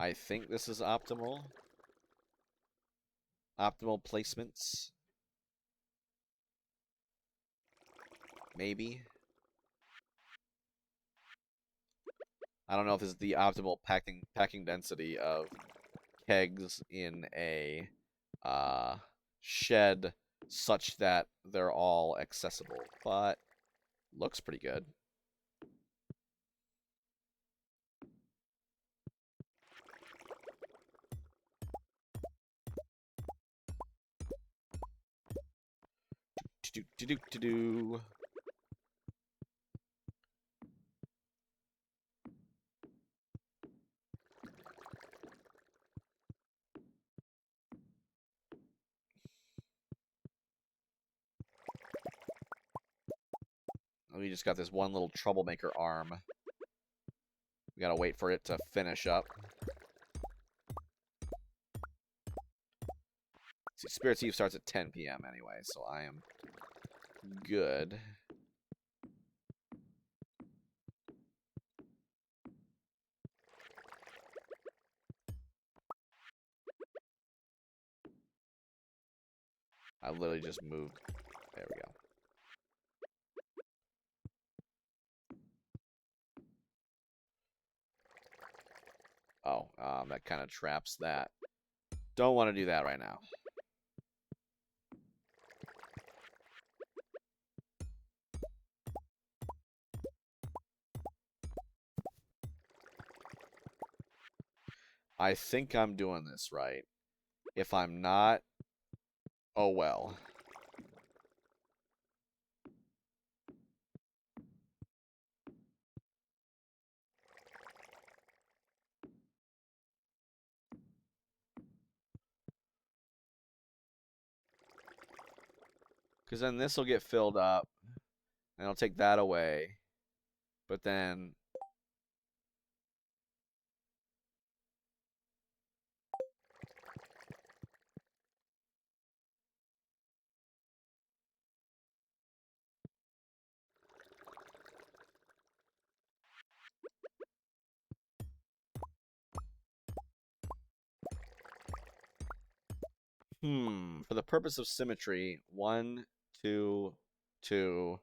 I think this is optimal. Optimal placements. Maybe. I don't know if this is the optimal packing density of kegs in a shed such that they're all accessible, but looks pretty good. Do. We just got this one little troublemaker arm. We gotta wait for it to finish up. See, Spirit's Eve starts at 10 p.m. anyway, so I am good. I literally just moved. There we go. Oh, that kind of traps that. Don't want to do that right now. I think I'm doing this right. If I'm not, oh well. Because then this will get filled up, and I'll take that away. But then... For the purpose of symmetry, 1, 2, 2.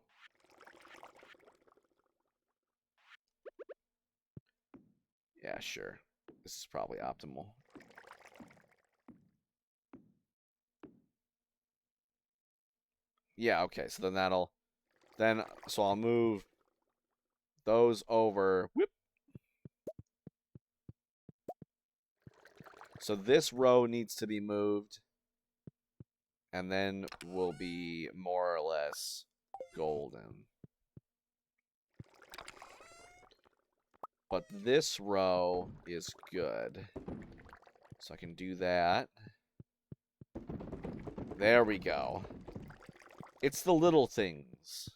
Yeah, sure. This is probably optimal. Yeah, okay, so then that'll... so I'll move those over. Whoop. So this row needs to be moved. And then we'll be more or less golden. But this row is good. So I can do that. There we go. It's the little things.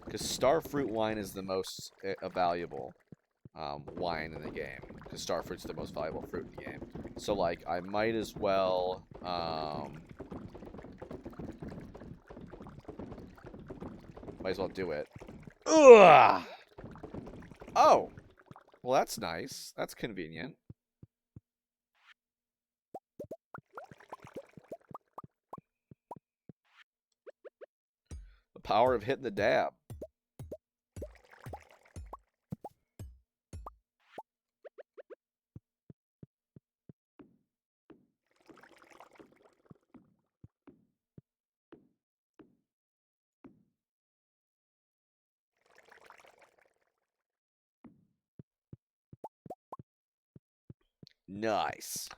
Because Starfruit wine is the most valuable wine in the game. Because Starfruit's the most valuable fruit in the game. So, like, I might as well... might as well do it. Ugh! Oh! Well, that's nice. That's convenient. The power of hitting the dab. Nice.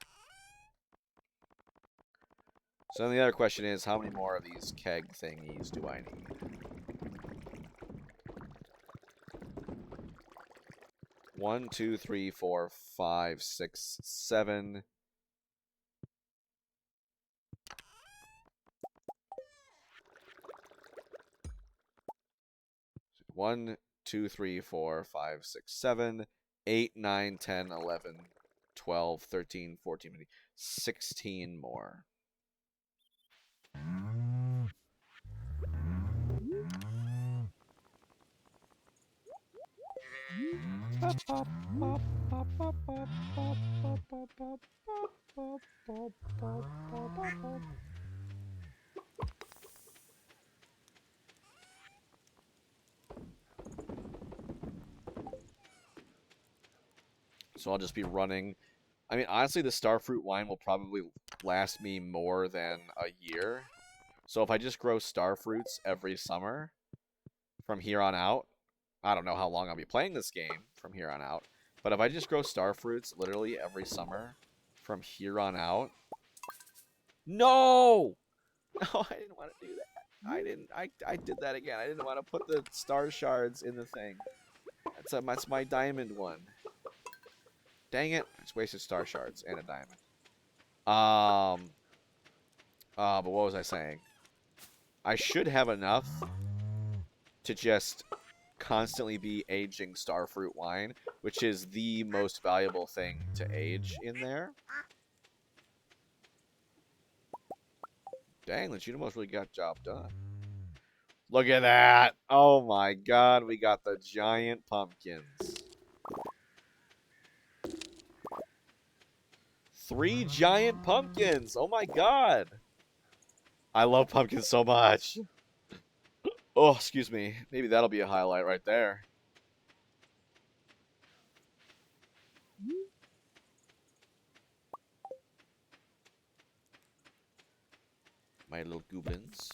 So then the other question is, how many more of these keg thingies do I need? One, two, three, four, five, six, seven. One, two, three, four, five, six, seven, 8, 9, 10, 11, 12, 13, 14, 15, 16 more. So I'll just be running. I mean, honestly, the starfruit wine will probably last me more than a year. So if I just grow starfruits every summer from here on out, I don't know how long I'll be playing this game from here on out. But if I just grow starfruits literally every summer from here on out. No! No, I didn't want to do that. I did that again. I didn't want to put the star shards in the thing. That's my diamond one. Dang it. I just wasted star shards and a diamond. But what was I saying? I should have enough to just constantly be aging starfruit wine, which is the most valuable thing to age in there. Dang, the Cheetamos really got job done. Look at that. Oh my god, we got the giant pumpkins. 3 giant pumpkins. Oh my god. I love pumpkins so much. Oh, excuse me. Maybe that'll be a highlight right there. My little goblins.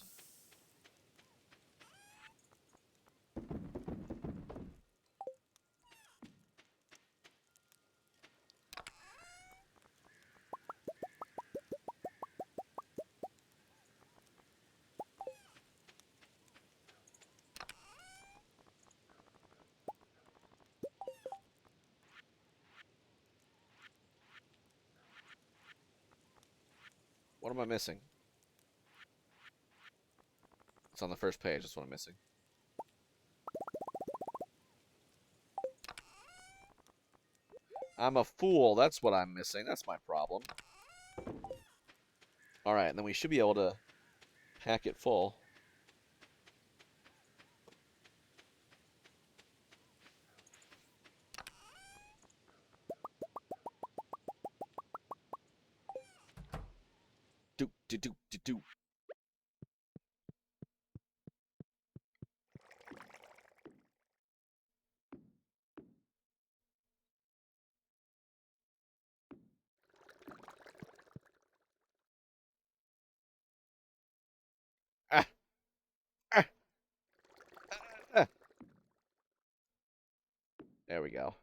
What am I missing? It's on the first page. That's what I'm missing. I'm a fool. That's what I'm missing. That's my problem. Alright, and then we should be able to pack it full. Do, do, do, do, do. Ah, ah, ah. There we go.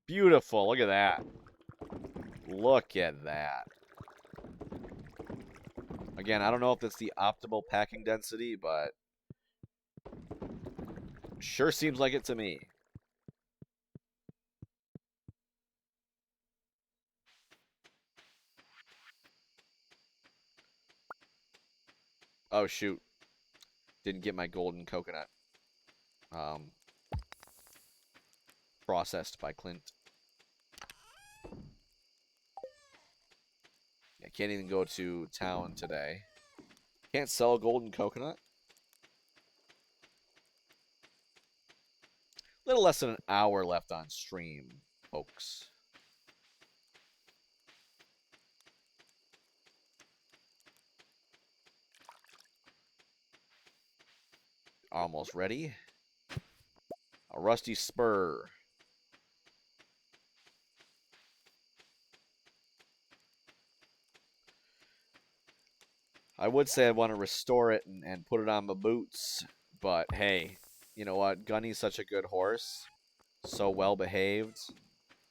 Beautiful. Look at that. Look at that. Again, I don't know if it's the optimal packing density, but sure seems like it to me. Oh, shoot. Didn't get my golden coconut. Processed by Clint. I can't even go to town today. Can't sell a golden coconut. Little less than an hour left on stream, folks. Almost ready. A rusty spur. I would say I want to restore it and put it on my boots, but hey, you know what? Gunny's such a good horse, so well behaved.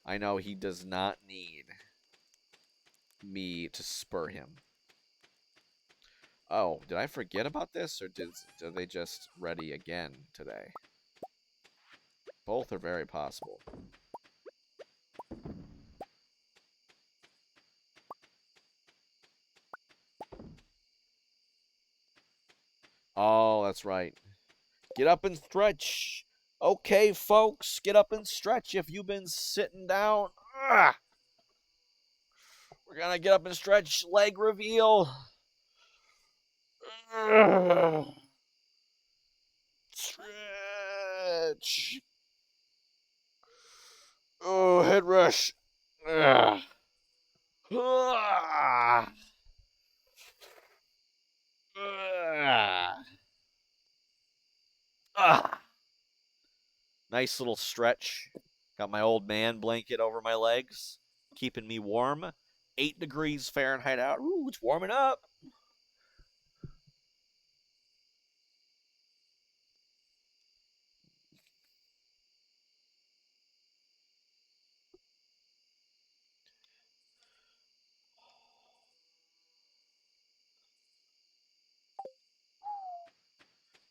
I know he does not need me to spur him. Oh, did I forget about this, or are they just ready again today? Both are very possible. Oh, that's right. Get up and stretch. Okay, folks, get up and stretch if you've been sitting down. Ah! We're gonna get up and stretch. Leg reveal. Stretch. Oh, head rush. Ah. Ah. Ah. Nice little stretch. Got my old man blanket over my legs, keeping me warm. 8 degrees Fahrenheit out. Ooh, it's warming up.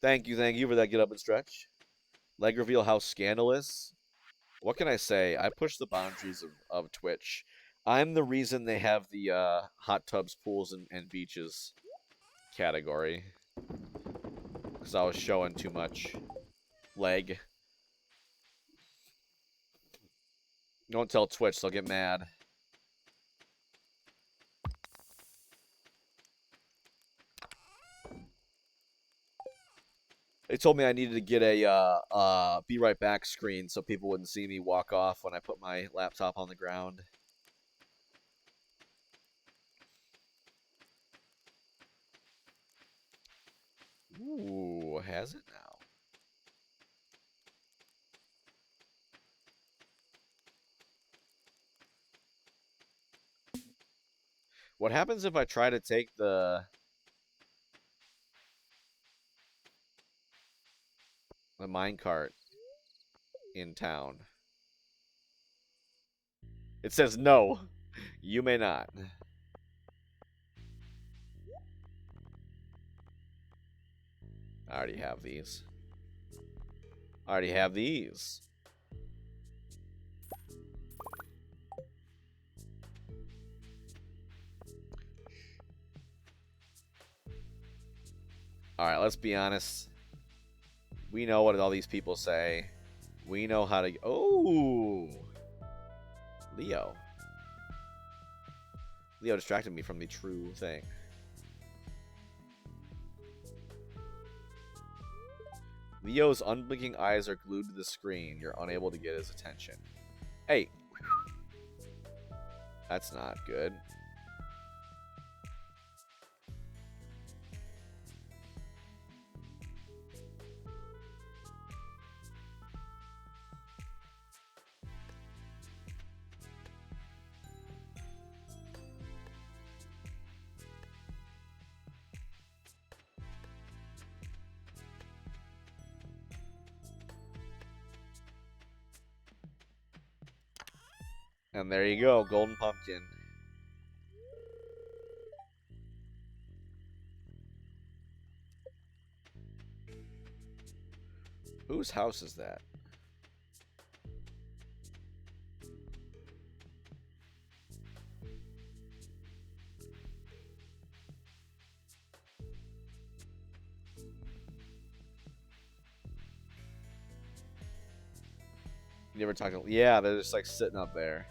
Thank you for that get up and stretch. Leg reveal, how scandalous. What can I say? I push the boundaries of Twitch. I'm the reason they have the hot tubs, pools, and beaches category. Because I was showing too much leg. Don't tell Twitch, they'll get mad. They told me I needed to get a be right back screen so people wouldn't see me walk off when I put my laptop on the ground. Ooh, has it now? What happens if I try to take the minecart in town? It says no. You may not. I already have these. I already have these. Alright, let's be honest. We know what all these people say. We know how to... Oh! Leo. Leo distracted me from the true thing. Leo's unblinking eyes are glued to the screen. You're unable to get his attention. Hey. That's not good. And there you go, golden pumpkin. Whose house is that? You never talked to... Yeah, they're just like sitting up there.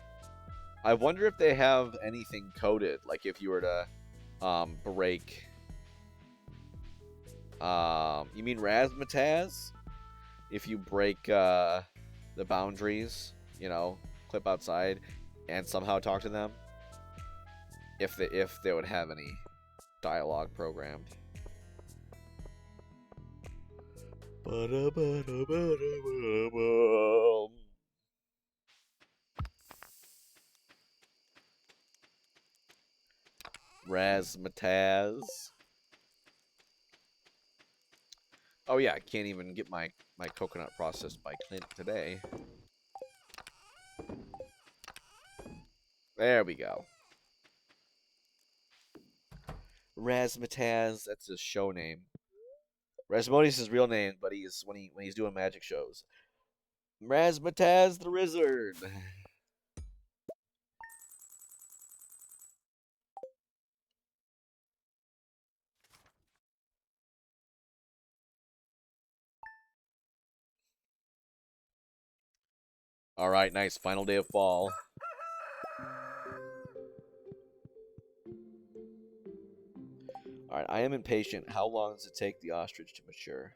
I wonder if they have anything coded. Like if you were to break... you mean Razzmatazz? If you break the boundaries, you know, clip outside, and somehow talk to them, if they would have any dialogue programmed. Razzmatazz. Oh yeah, I can't even get my coconut processed by Clint today. There we go. Razzmatazz, that's his show name. Rasmodius is his real name, but he's when he's doing magic shows. Razzmatazz the Wizard. All right, nice. Final day of fall. Alright, I am impatient. How long does it take the ostrich to mature?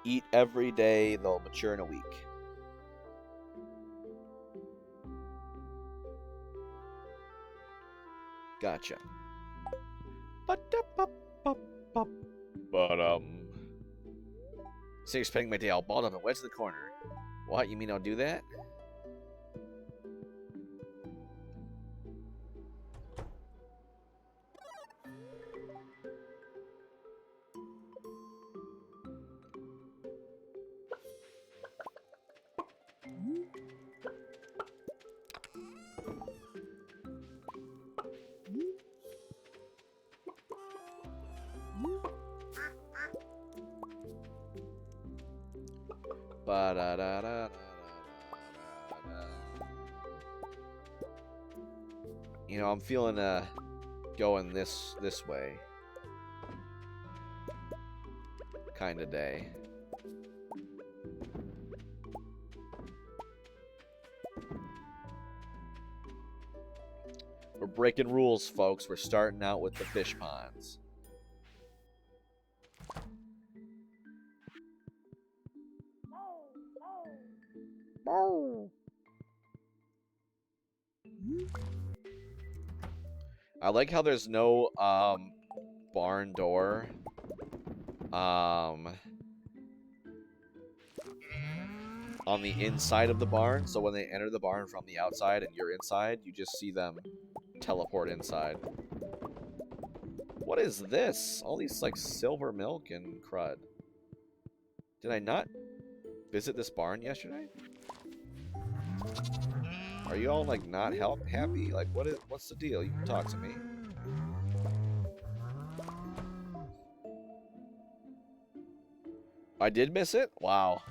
Eat every day, they'll mature in a week. Gotcha. So you're spending my day all balled up and wedged in the corner. What? You mean I'll do that? You know, I'm feeling going this way kind of day. We're breaking rules, folks. We're starting out with the fish ponds. I like how there's no barn door. On the inside of the barn, so when they enter the barn from the outside and you're inside, you just see them teleport inside. What is this? All these, like, silver milk and crud. Did I not visit this barn yesterday? Are you all, like, not happy? Like, what's the deal? You can talk to me. I did miss it? Wow.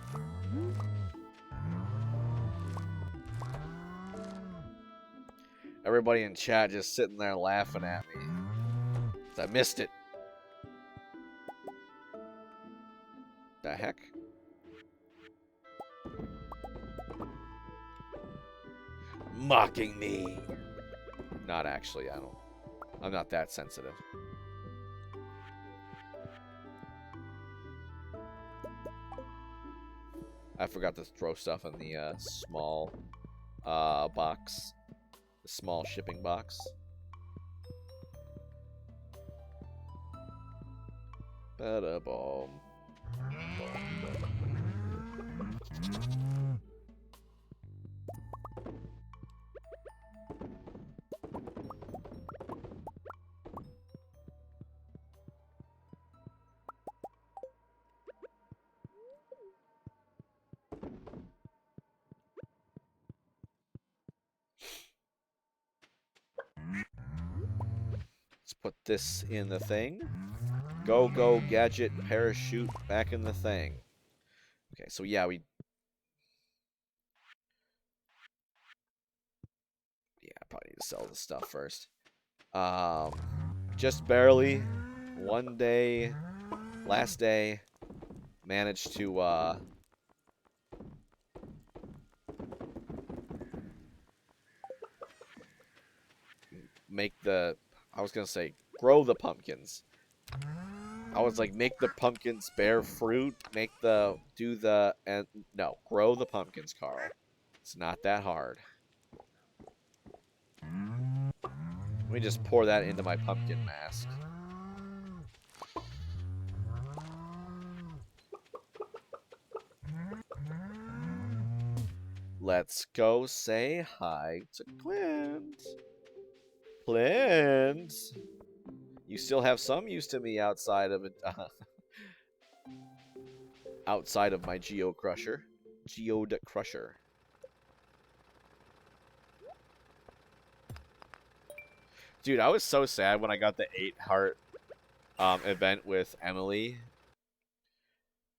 Everybody in chat just sitting there laughing at me. I missed it. The heck? Mocking me. Not actually, I'm not that sensitive. I forgot to throw stuff in the small box. The small shipping box. Ba-da-boom. Let's put this in the thing. Go, gadget, parachute, back in the thing. Okay, so yeah, I probably need to sell the stuff first. Just barely, one day, last day, managed to, make the, I was gonna say, grow the pumpkins. I was like, make the pumpkins bear fruit, no, grow the pumpkins, Carl. It's not that hard. Let me just pour that into my pumpkin mask. Let's go say hi to Clint. Clint! You still have some use to me outside of it. Outside of my Geode Crusher. Dude, I was so sad when I got the 8-heart event with Emily.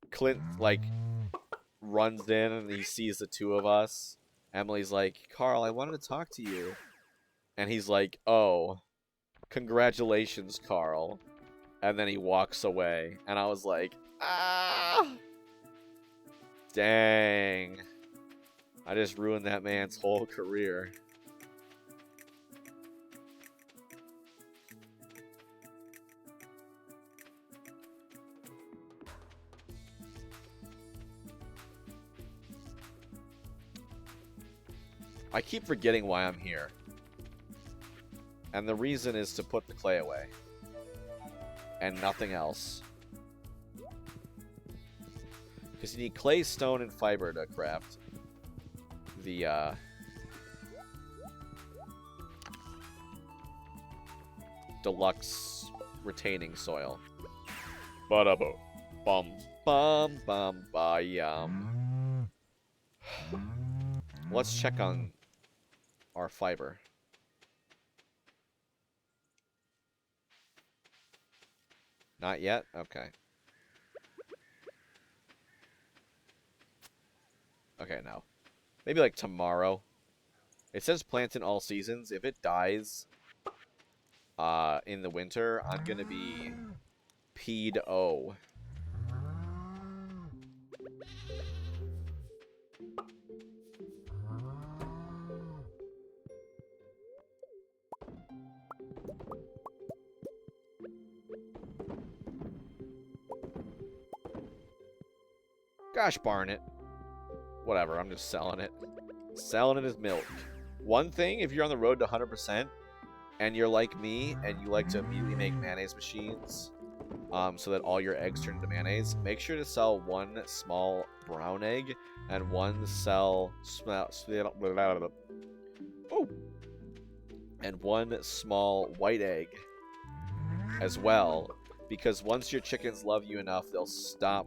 Clint, like, runs in and he sees the two of us. Emily's like, Carl, I wanted to talk to you. And he's like, oh, congratulations, Carl. And then he walks away. And I was like, ah! Dang. I just ruined that man's whole career. I keep forgetting why I'm here. And the reason is to put the clay away. And nothing else. Because you need clay, stone, and fiber to craft the, deluxe retaining soil. Ba-da-bo. Bum, bum, bum, ba-yum. Let's check on our fiber. Not yet? Okay. Okay, now. Maybe like tomorrow. It says plant in all seasons. If it dies in the winter, I'm going to be P'd-O. Gosh darn it. Whatever, I'm just selling it. Selling it as milk. One thing, if you're on the road to 100%, and you're like me, and you like to immediately make mayonnaise machines, so that all your eggs turn into mayonnaise, make sure to sell one small brown egg, and one and one small white egg as well, because once your chickens love you enough, they'll stop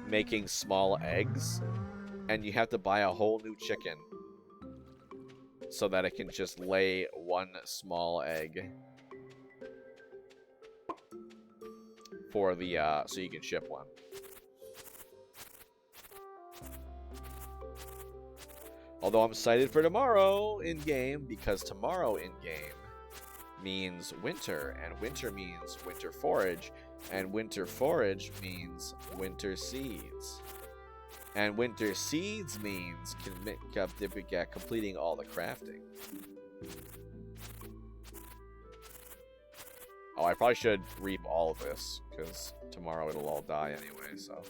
making small eggs, and you have to buy a whole new chicken so that it can just lay one small egg for the so you can ship one. Although I'm excited for tomorrow in game, because tomorrow in game means winter, and winter means winter forage, and winter forage means winter seeds. And winter seeds means completing all the crafting. Oh, I probably should reap all of this, because tomorrow it'll all die anyway, so.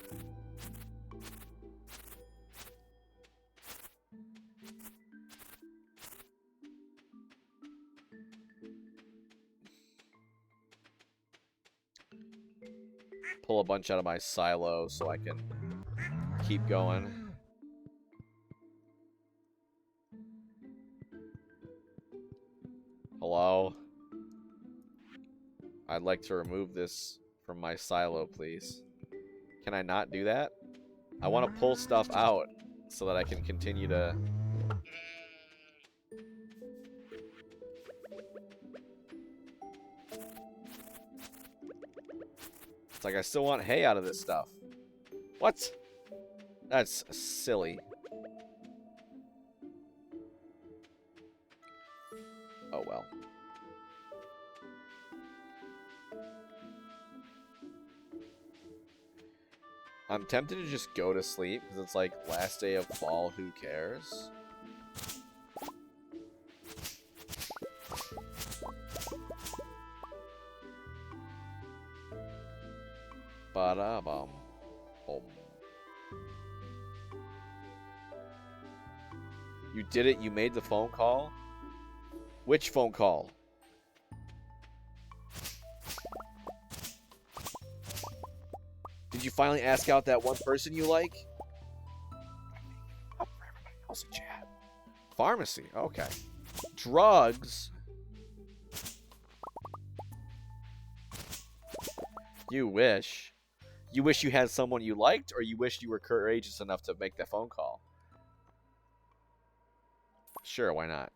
Pull a bunch out of my silo so I can keep going. Hello? I'd like to remove this from my silo, please. Can I not do that? I want to pull stuff out so that I can continue to... It's like I still want hay out of this stuff. What? That's silly. Oh well. I'm tempted to just go to sleep because it's like last day of fall, who cares? Ba-da-bum. You did it? You made the phone call? Which phone call? Did you finally ask out that one person you like? Oh, for everybody else in chat. Pharmacy, okay. Drugs. You wish. You wish you had someone you liked, or you wish you were courageous enough to make that phone call? Sure, why not?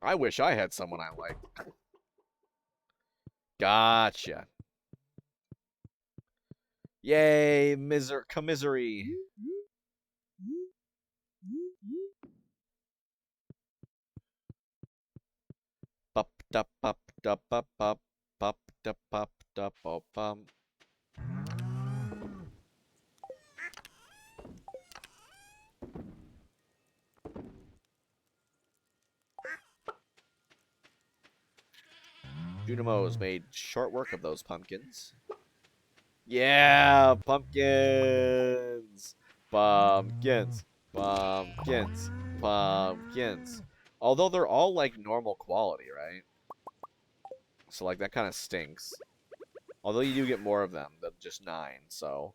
I wish I had someone I liked. Gotcha. Yay, commisery. da pop da pop pop pop da pop da pop pop. Junimo's made short work of those pumpkins. Yeah, pumpkins, pumpkins, pumpkins, pumpkins. Although they're all like normal quality, right? So like that kind of stinks. Although you do get more of them than just 9, so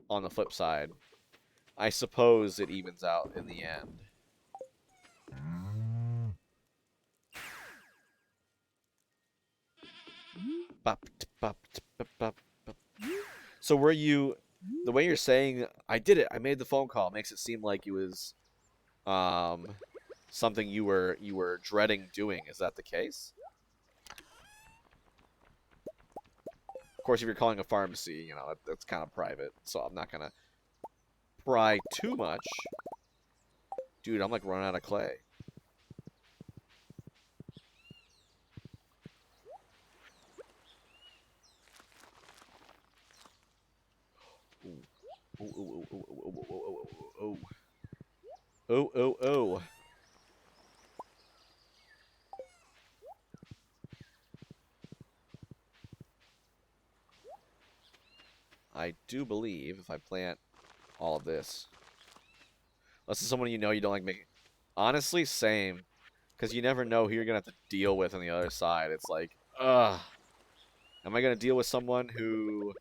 on the flip side, I suppose it evens out in the end. So were you, the way you're saying, I did it, I made the phone call, makes it seem like it was um, something you were dreading doing. Is that the case? Of course, if you're calling a pharmacy, you know, that's kind of private, so I'm not going to pry too much. Dude, I'm like running out of clay. Ooh. Ooh, ooh, ooh, ooh, ooh, ooh, ooh, ooh. Oh, oh, oh. I do believe if I plant all of this. Unless it's someone you know you don't like making. Honestly, same. Because you never know who you're going to have to deal with on the other side. It's like, ugh. Am I going to deal with someone who,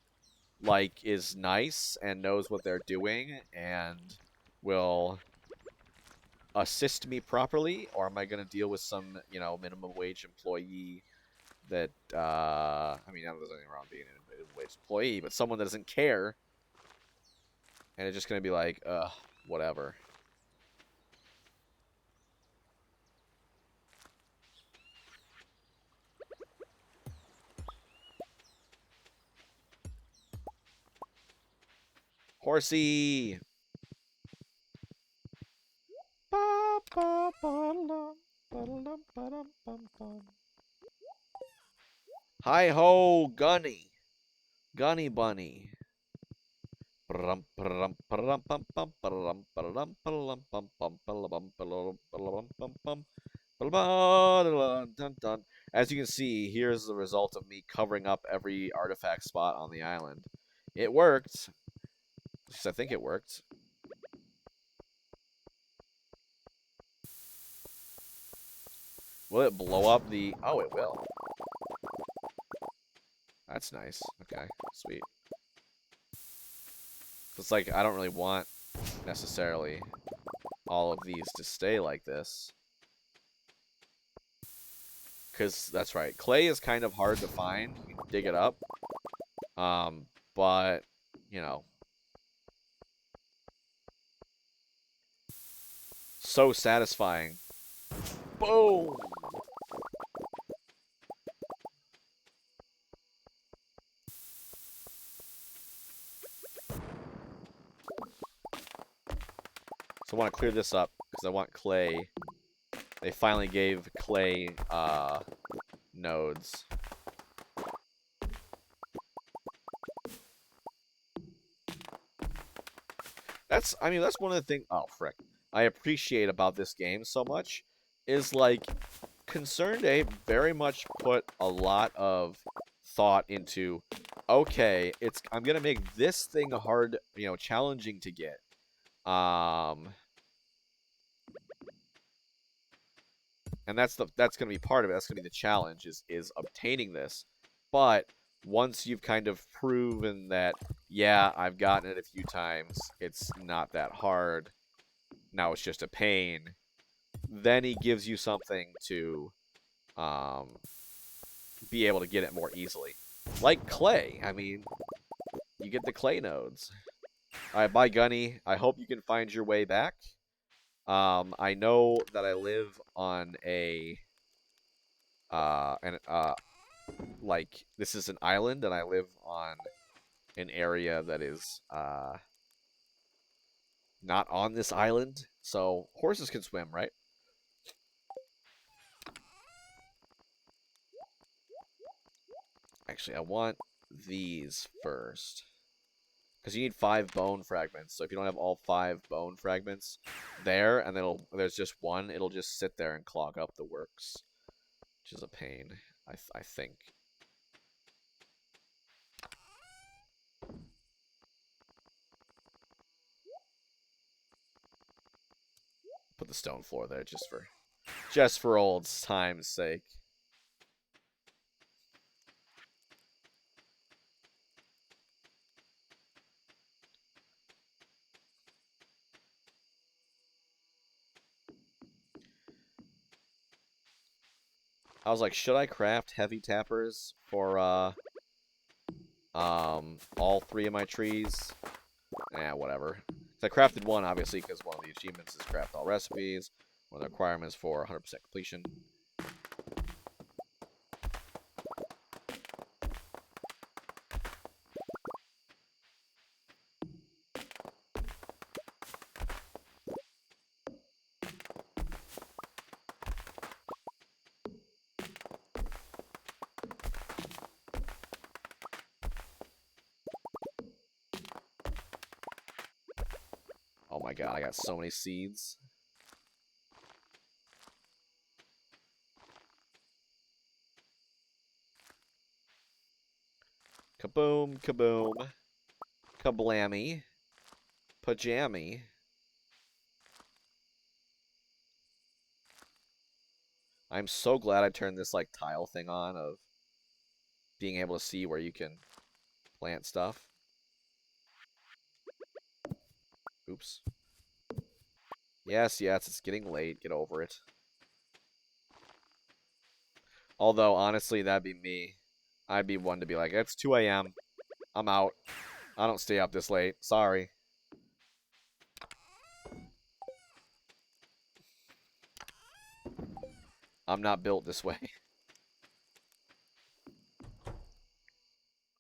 like, is nice and knows what they're doing and will assist me properly? Or am I going to deal with some, you know, minimum wage employee that, I mean, there's nothing wrong being a minimum wage employee, but someone that doesn't care and it's just going to be like, whatever. Horsey! Hi ho, Gunny. Gunny Bunny. As you can see, here's the result of me covering up every artifact spot on the island. It worked. At least I think it worked. Will it blow up the... Oh, it will. That's nice. Okay, sweet. It's like, I don't really want, necessarily, all of these to stay like this. Because, that's right, clay is kind of hard to find. You can dig it up. But, you know. So satisfying. Boom! So I want to clear this up, because I want clay. They finally gave clay, nodes. I mean, that's one of the things, oh, frick, I appreciate about this game so much, is, like, Concerned Ape very much put a lot of thought into, okay, I'm gonna make this thing hard, you know, challenging to get. And that's gonna be part of it. That's gonna be the challenge is obtaining this. But once you've kind of proven that, yeah, I've gotten it a few times, it's not that hard. Now it's just a pain. Then he gives you something to be able to get it more easily. Like clay. I mean, you get the clay nodes. Alright, bye, Gunny. I hope you can find your way back. I know that I live on like, this is an island, and I live on an area that is, not on this island. So, horses can swim, right? Actually, I want these first. Because you need 5 bone fragments. So if you don't have all 5 bone fragments there, and then there's just one, it'll just sit there and clog up the works. Which is a pain, I think. Put the stone floor there just for old time's sake. I was like, should I craft heavy tappers for all 3 of my trees? Whatever. So I crafted one, obviously, because one of the achievements is craft all recipes. One of the requirements for 100% completion. Oh my god, I got so many seeds. Kaboom, kaboom. Kablammy. Pajammy. I'm so glad I turned this, like, tile thing on of being able to see where you can plant stuff. Oops. Yes, it's getting late. Get over it. Although, honestly, that'd be me. I'd be one to be like, it's 2 a.m. I'm out. I don't stay up this late. Sorry. I'm not built this way.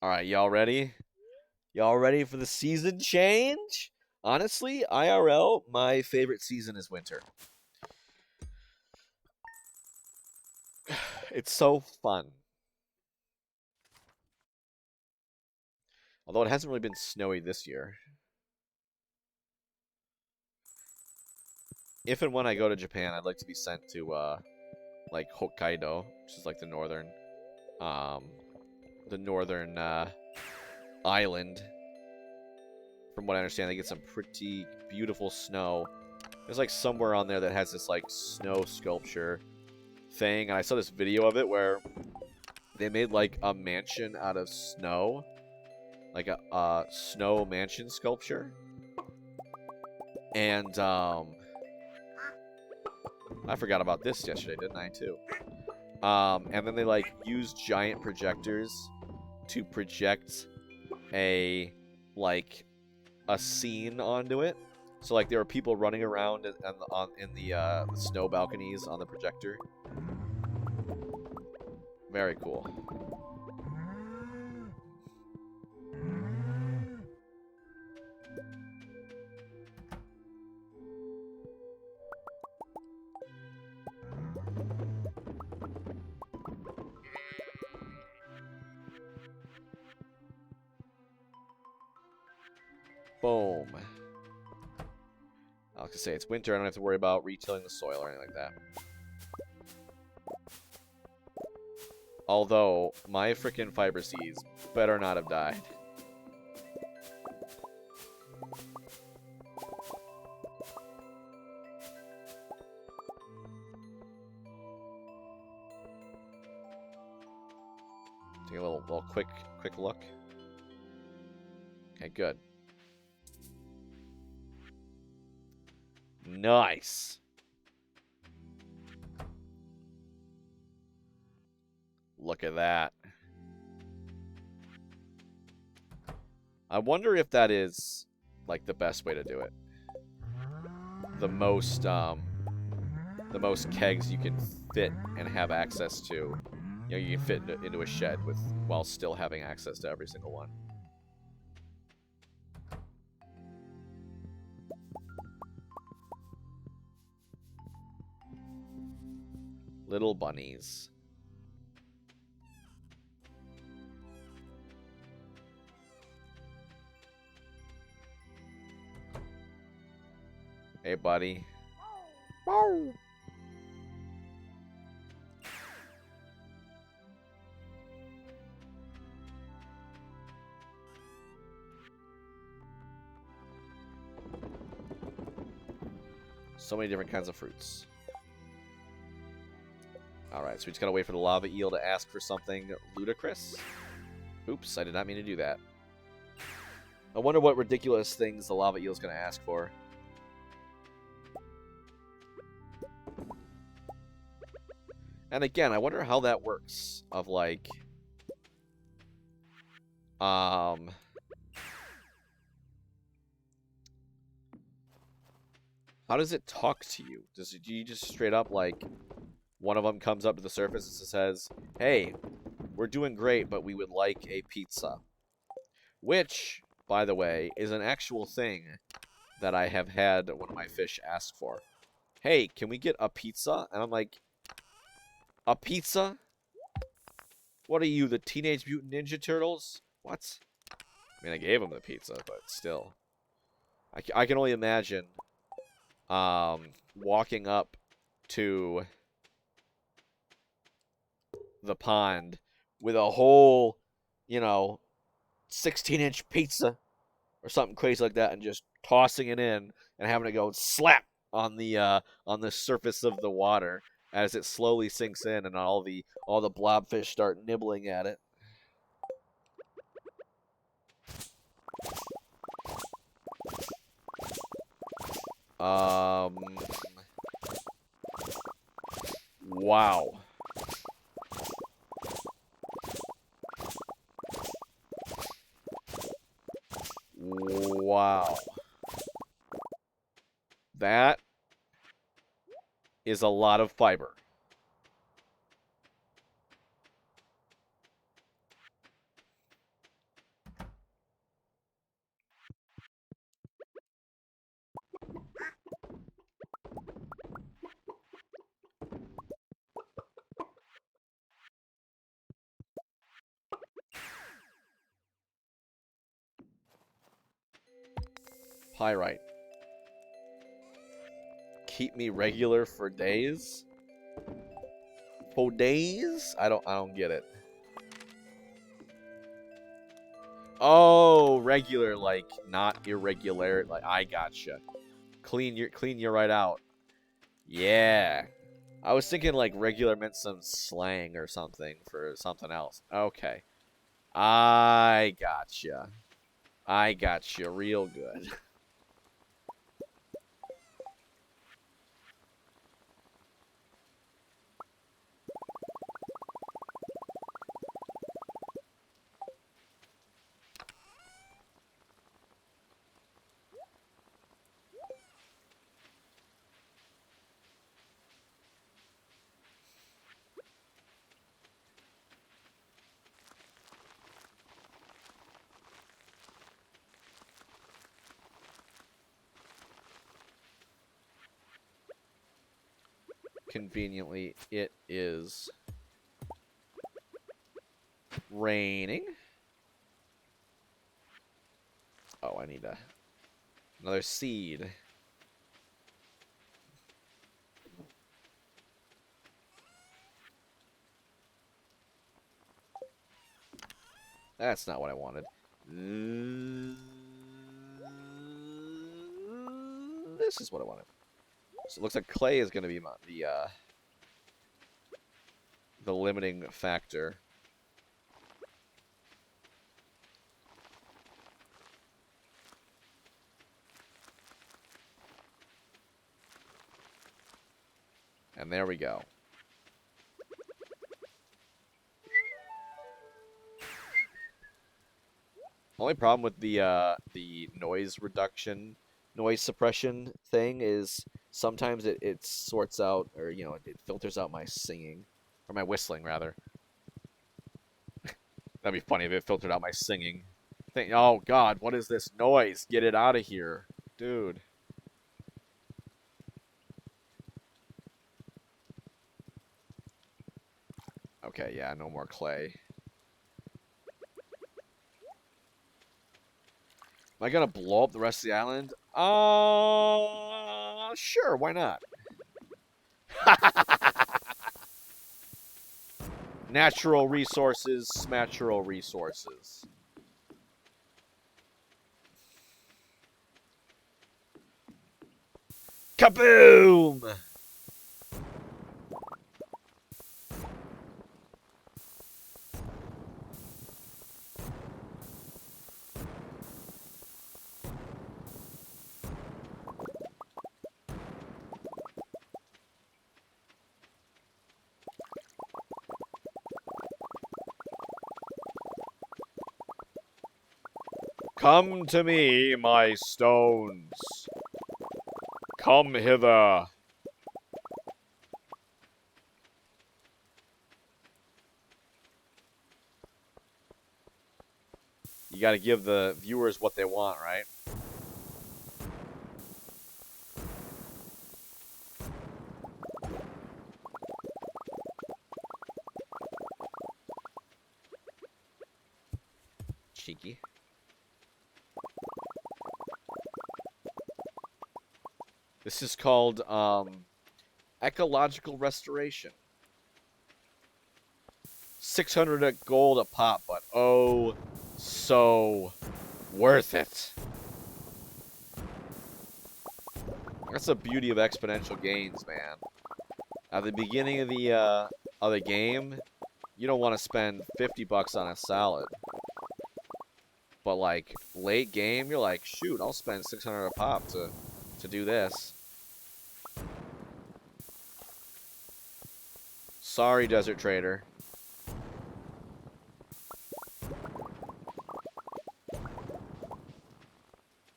Alright, y'all ready? Y'all ready for the season change? Honestly, IRL, my favorite season is winter. It's so fun. Although it hasn't really been snowy this year. If and when I go to Japan, I'd like to be sent to, like, Hokkaido, which is, like, the northern island. From what I understand, they get some pretty beautiful snow. There's, like, somewhere on there that has this, like, snow sculpture thing, and I saw this video of it where they made, like, a mansion out of snow. Like a snow mansion sculpture. And, I forgot about this yesterday, didn't I, too? And then they, like, use giant projectors to project a scene onto it. So, like, there were people running around in the snow balconies on the projector. Very cool. Boom. I was gonna say, it's winter, I don't have to worry about retilling the soil or anything like that. Although, my freaking fiber seeds better not have died. Take a little quick look. Okay, good. Nice. Look at that. I wonder if that is, like, the best way to do it. The most kegs you can fit and have access to. You know, you can fit into a shed while still having access to every single one. Little bunnies. Hey, buddy. So many different kinds of fruits. Alright, so we just gotta wait for the lava eel to ask for something ludicrous. Oops, I did not mean to do that. I wonder what ridiculous things the lava eel's gonna ask for. And again, I wonder how that works. Of like... How does it talk to you? Do you just straight up, like... One of them comes up to the surface and says, hey, we're doing great, but we would like a pizza. Which, by the way, is an actual thing that I have had one of my fish ask for. Hey, can we get a pizza? And I'm like, a pizza? What are you, the Teenage Mutant Ninja Turtles? What? I mean, I gave him the pizza, but still. I can only imagine walking up to the pond with a whole, 16-inch pizza or something crazy like that and just tossing it in and having it go slap on the surface of the water as it slowly sinks in and all the blobfish start nibbling at it. Wow. Wow. That is a lot of fiber. Pyrite. Keep me regular for days? For days? I don't get it. Oh, regular, like not irregular. Like I gotcha. Clean you right out. Yeah. I was thinking like regular meant some slang or something for something else. Okay. I gotcha. I gotcha real good. Conveniently, it is raining. Oh, I need another seed. That's not what I wanted. This is what I wanted. So it looks like clay is going to be the limiting factor. And there we go. Only problem with the noise reduction, noise suppression thing is sometimes it sorts out, or it filters out my singing, or my whistling rather. That'd be funny if it filtered out my singing. Oh God, what is this noise? Get it out of here, dude. Okay, yeah, no more clay. Am I gonna blow up the rest of the island? Sure, why not? Natural resources, smatchural resources. Kaboom! Come to me, my stones. Come hither. You gotta give the viewers what they want, right? Cheeky. This is called, ecological restoration. 600 gold a pop, but oh, so worth it. That's the beauty of exponential gains, man. At the beginning of the game, you don't want to spend 50 bucks on a salad. But like late game, you're like, shoot, I'll spend 600 a pop to do this. Sorry, Desert Trader.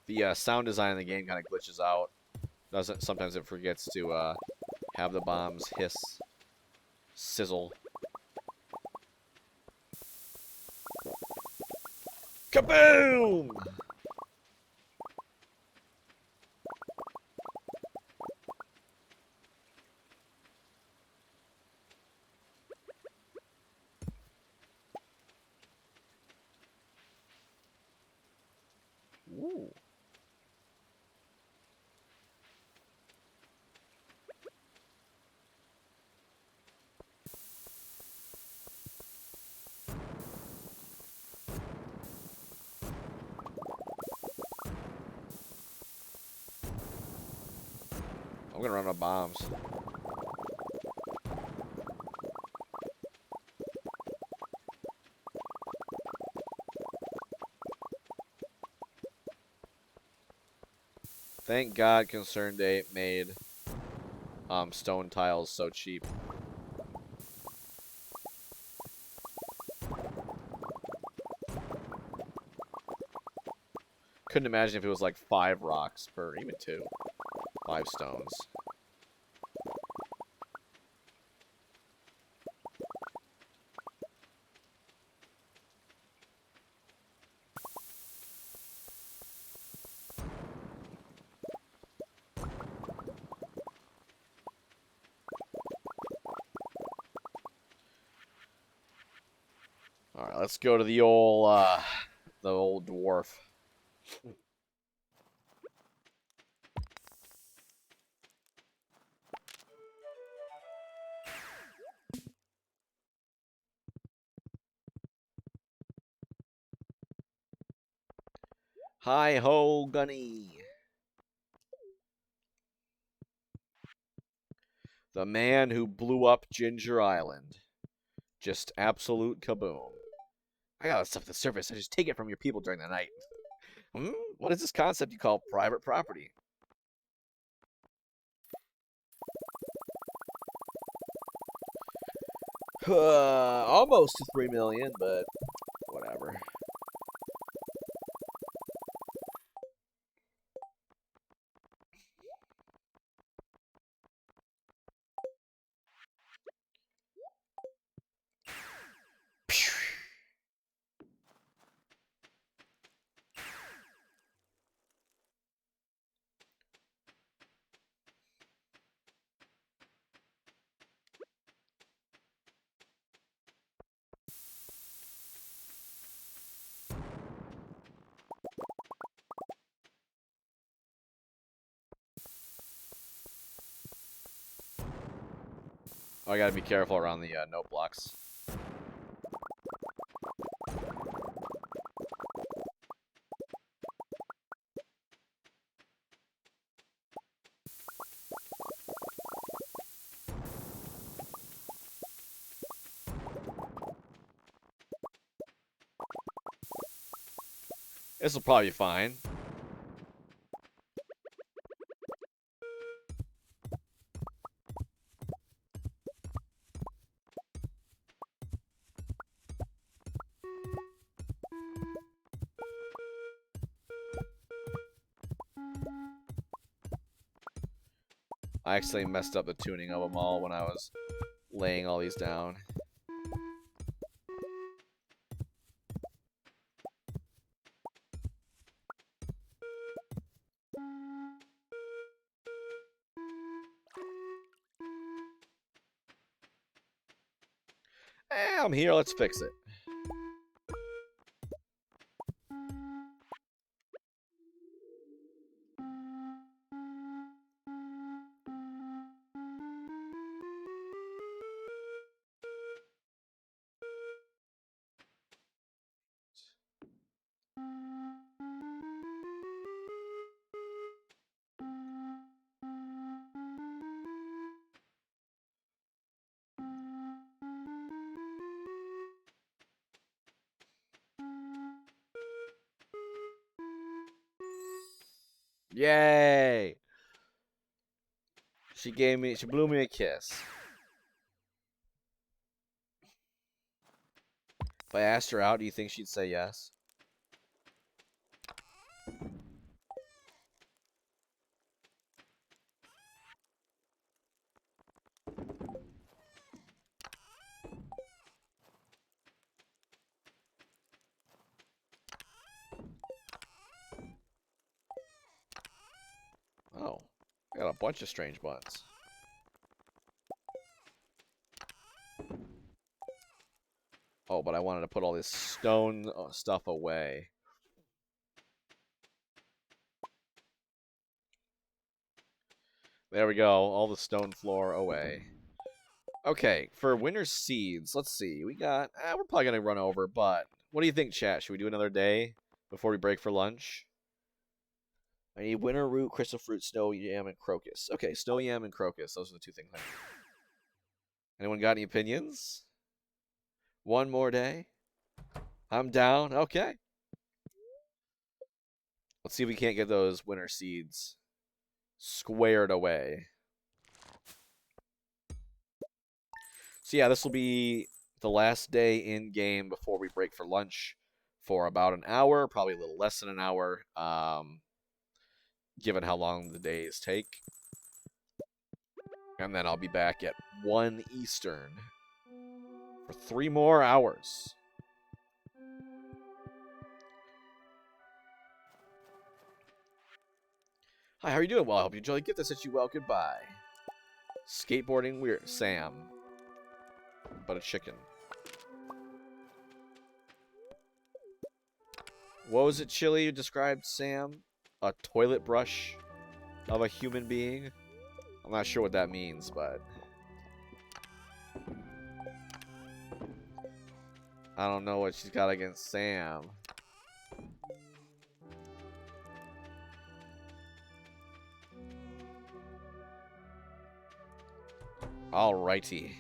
The sound design in the game kind of glitches out. Doesn't sometimes it forgets to have the bombs hiss, sizzle. Kaboom! Ooh. I'm gonna run out of bombs. Thank God Concerned Day made stone tiles so cheap. Couldn't imagine if it was like 5 rocks per, even 2. 5 stones. Alright, let's go to the old dwarf. Hi ho, Gunny. The man who blew up Ginger Island. Just absolute kaboom. I got stuff at the surface. I just take it from your people during the night. What is this concept you call private property? Almost to 3 million, but whatever. Oh, I gotta be careful around the note blocks. This will probably be fine. I actually messed up the tuning of them all when I was laying all these down. I'm here, let's fix it. Yay! She blew me a kiss. If I asked her out, do you think she'd say yes? Oh, I got a bunch of strange buttons. Oh, but I wanted to put all this stone stuff away. There we go, all the stone floor away. Okay, for winter seeds, let's see. We got, we're probably going to run over, but what do you think, chat? Should we do another day before we break for lunch? I need winter root, crystal fruit, snow yam, and crocus. Okay, snow yam and crocus. Those are the two things I need. Anyone got any opinions? One more day? I'm down. Okay. Let's see if we can't get those winter seeds squared away. So yeah, this will be the last day in game before we break for lunch for about an hour, probably a little less than an hour, given how long the days take. And then I'll be back at 1 Eastern for 3 more hours. Hi, how are you doing? Well, I hope you enjoy the gift I sent you. Well, goodbye. Skateboarding weird. Sam. But a chicken. What was it, Chili, you described Sam? A toilet brush of a human being? I'm not sure what that means, but I don't know what she's got against Sam. Alrighty.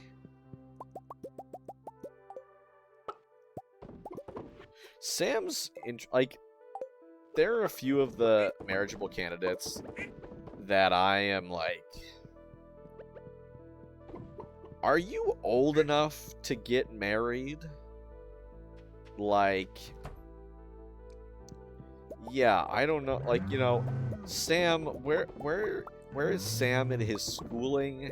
Sam's, like, there are a few of the marriageable candidates that I am like, are you old enough to get married? Like, yeah, I don't know. Like, you know, Sam, where is Sam in his schooling?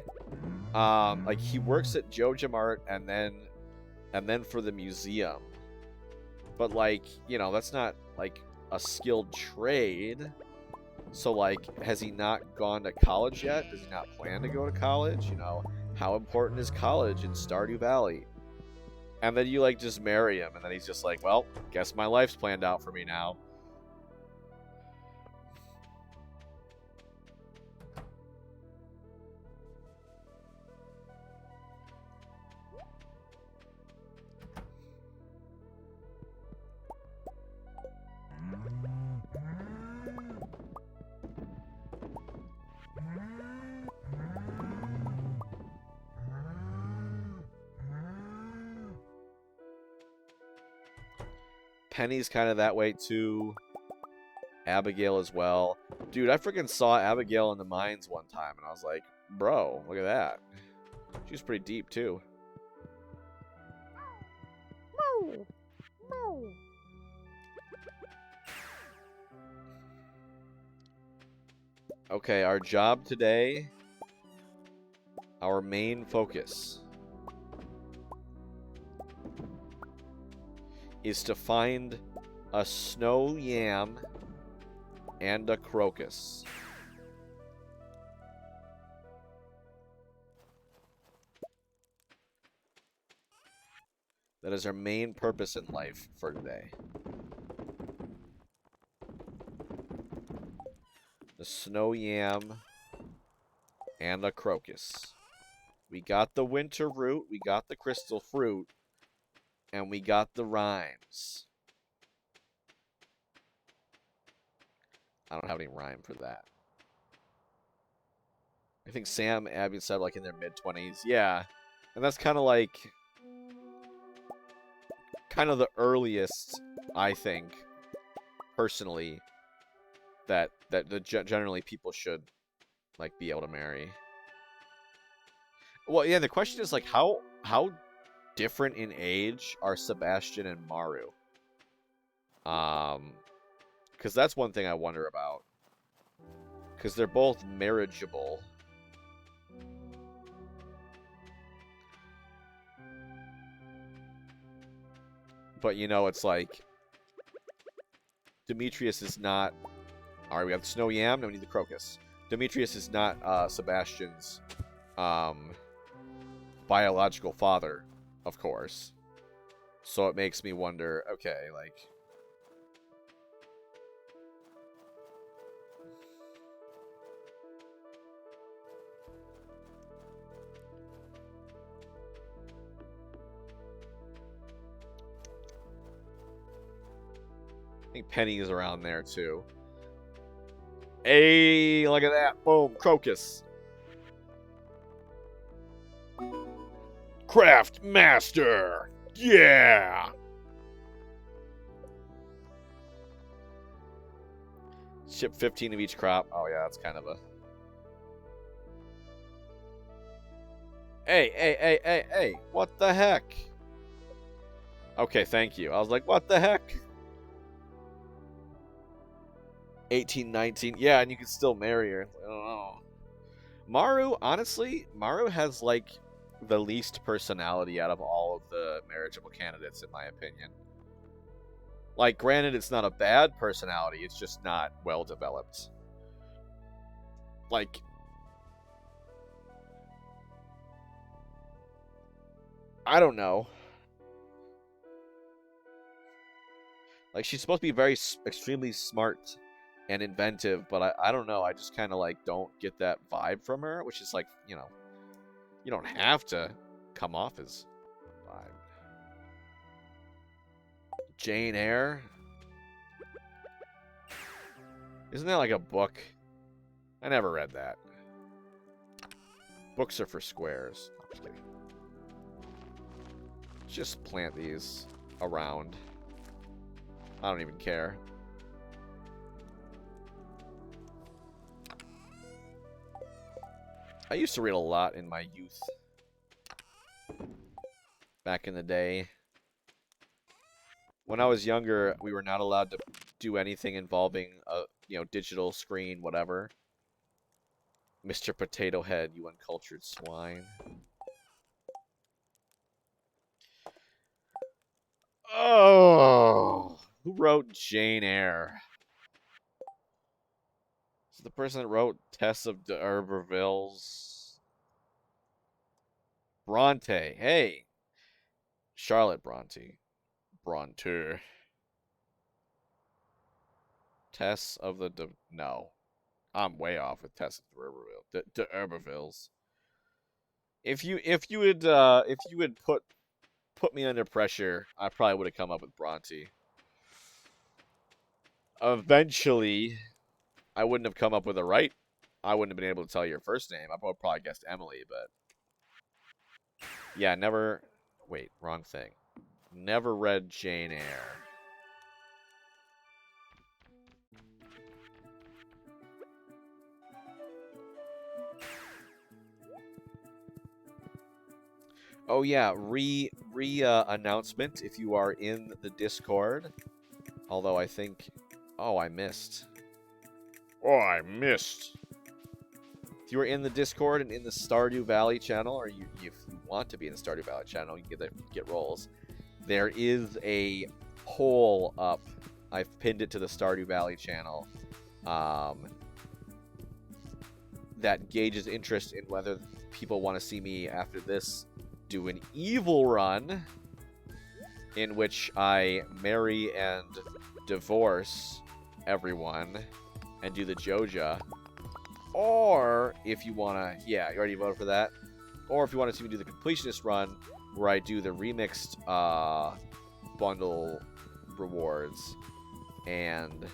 Like, he works at Joja Mart and then for the museum. But like, you know, that's not like a skilled trade. So like, has he not gone to college yet? Does he not plan to go to college? You know, how important is college in Stardew Valley? And then you like just marry him, and then he's just like, well, guess my life's planned out for me now. Penny's kind of that way too. Abigail as well. Dude, I freaking saw Abigail in the mines one time, and I was like, bro, look at that. She's pretty deep, too. Okay, our job today, our main focus, is to find a snow yam and a crocus. That is our main purpose in life for today. The snow yam and a crocus. We got the winter root, we got the crystal fruit, and we got the rhymes. I don't have any rhyme for that. I think Sam and Abby said like in their mid-20s. Yeah. And that's kind of like the earliest, I think, personally, that generally people should like be able to marry. Well, yeah, the question is like how different in age are Sebastian and Maru? Because that's one thing I wonder about. Because they're both marriageable. But, you know, it's like... Demetrius is not... Alright, we have the snow yam, now we need the crocus. Demetrius is not Sebastian's biological father, of course. So it makes me wonder, okay, like... I think Penny is around there, too. Hey, look at that. Boom, crocus. Craft Master! Yeah! Ship 15 of each crop. Oh, yeah, that's kind of a... Hey, what the heck? Okay, thank you. I was like, what the heck? 18, 19. Yeah, and you can still marry her. I don't know. Maru, honestly, Maru has, like, the least personality out of all of the marriageable candidates, in my opinion. Like, granted, it's not a bad personality. It's just not well developed. Like... I don't know. Like, she's supposed to be very extremely smart and inventive, but I don't know. I just kind of, like, don't get that vibe from her, which is, like, you know, you don't have to come off as vibe. Jane Eyre? Isn't that like a book? I never read that. Books are for squares. I'm just kidding. Just plant these around. I don't even care. I used to read a lot in my youth. Back in the day. When I was younger, we were not allowed to do anything involving a, you know, digital screen, whatever. Mr. Potato Head, you uncultured swine. Oh, who wrote Jane Eyre? Is it the person that wrote Tess of d'Urberville's? Bronte. Hey, Charlotte Bronte. Bronte. Tess of the no, I'm way off with Tess of d'Urberville's. If you would put me under pressure, I probably would have come up with Bronte. Eventually, I wouldn't have come up with a right. I wouldn't have been able to tell your first name. I would probably guessed Emily, but yeah, never. Wait, wrong thing. Never read Jane Eyre. Oh yeah, announcement if you are in the Discord. Although I think, oh, I missed. Oh, I missed. If you are in the Discord and in the Stardew Valley channel, or if you want to be in the Stardew Valley channel, you get rolls. There is a poll up. I've pinned it to the Stardew Valley channel. That gauges interest in whether people want to see me after this do an evil run in which I marry and divorce everyone and do the Joja. Or if you want to, yeah, you already voted for that. Or if you want to see me do the completionist run where I do the remixed bundle rewards and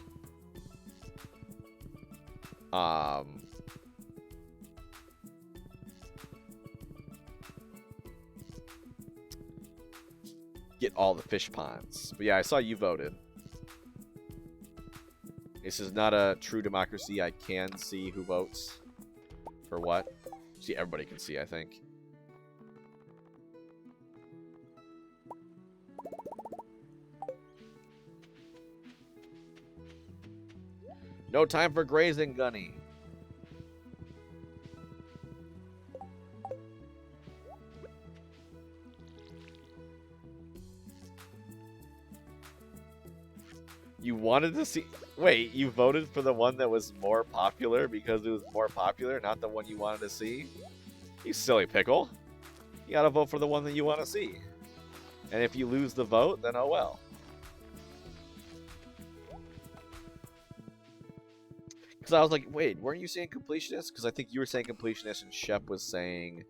get all the fish ponds. But yeah, I saw you voted. This is not a true democracy. I can see who votes for what. See, everybody can see, I think. No time for grazing, Gunny. You wanted to see... Wait, you voted for the one that was more popular because it was more popular, not the one you wanted to see? You silly pickle. You gotta vote for the one that you want to see. And if you lose the vote, then oh well. Because I was like, wait, weren't you saying completionist? Because I think you were saying completionist and Shep was saying...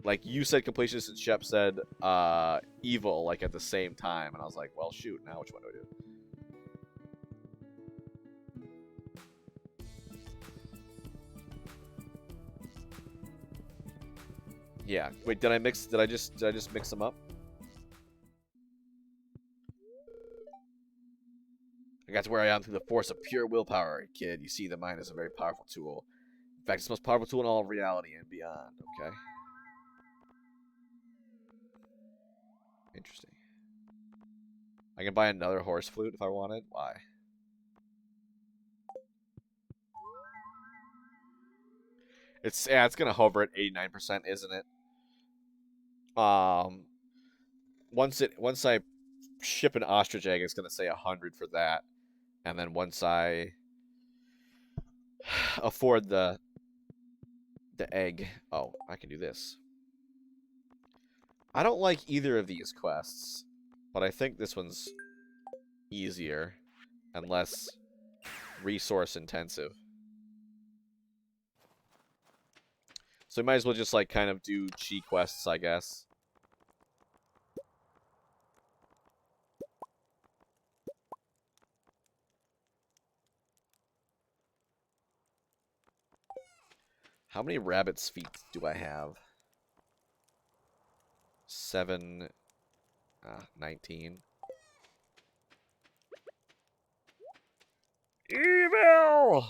Like, you said completionist and Shep said evil, like, at the same time. And I was like, well, shoot, now which one do I do? Yeah. Wait, did I just mix them up? I got to where I am through the force of pure willpower, kid. You see, the mind is a very powerful tool. In fact, it's the most powerful tool in all of reality and beyond, okay? Interesting. I can buy another horse flute if I wanted. Why? It's gonna hover at 89%, isn't it? Once I ship an ostrich egg, it's gonna say 100 for that, and then once I afford the egg, oh, I can do this. I don't like either of these quests, but I think this one's easier and less resource intensive. So we might as well just, like, kind of do chi quests, I guess. How many rabbit's feet do I have? 7... 19. Evil!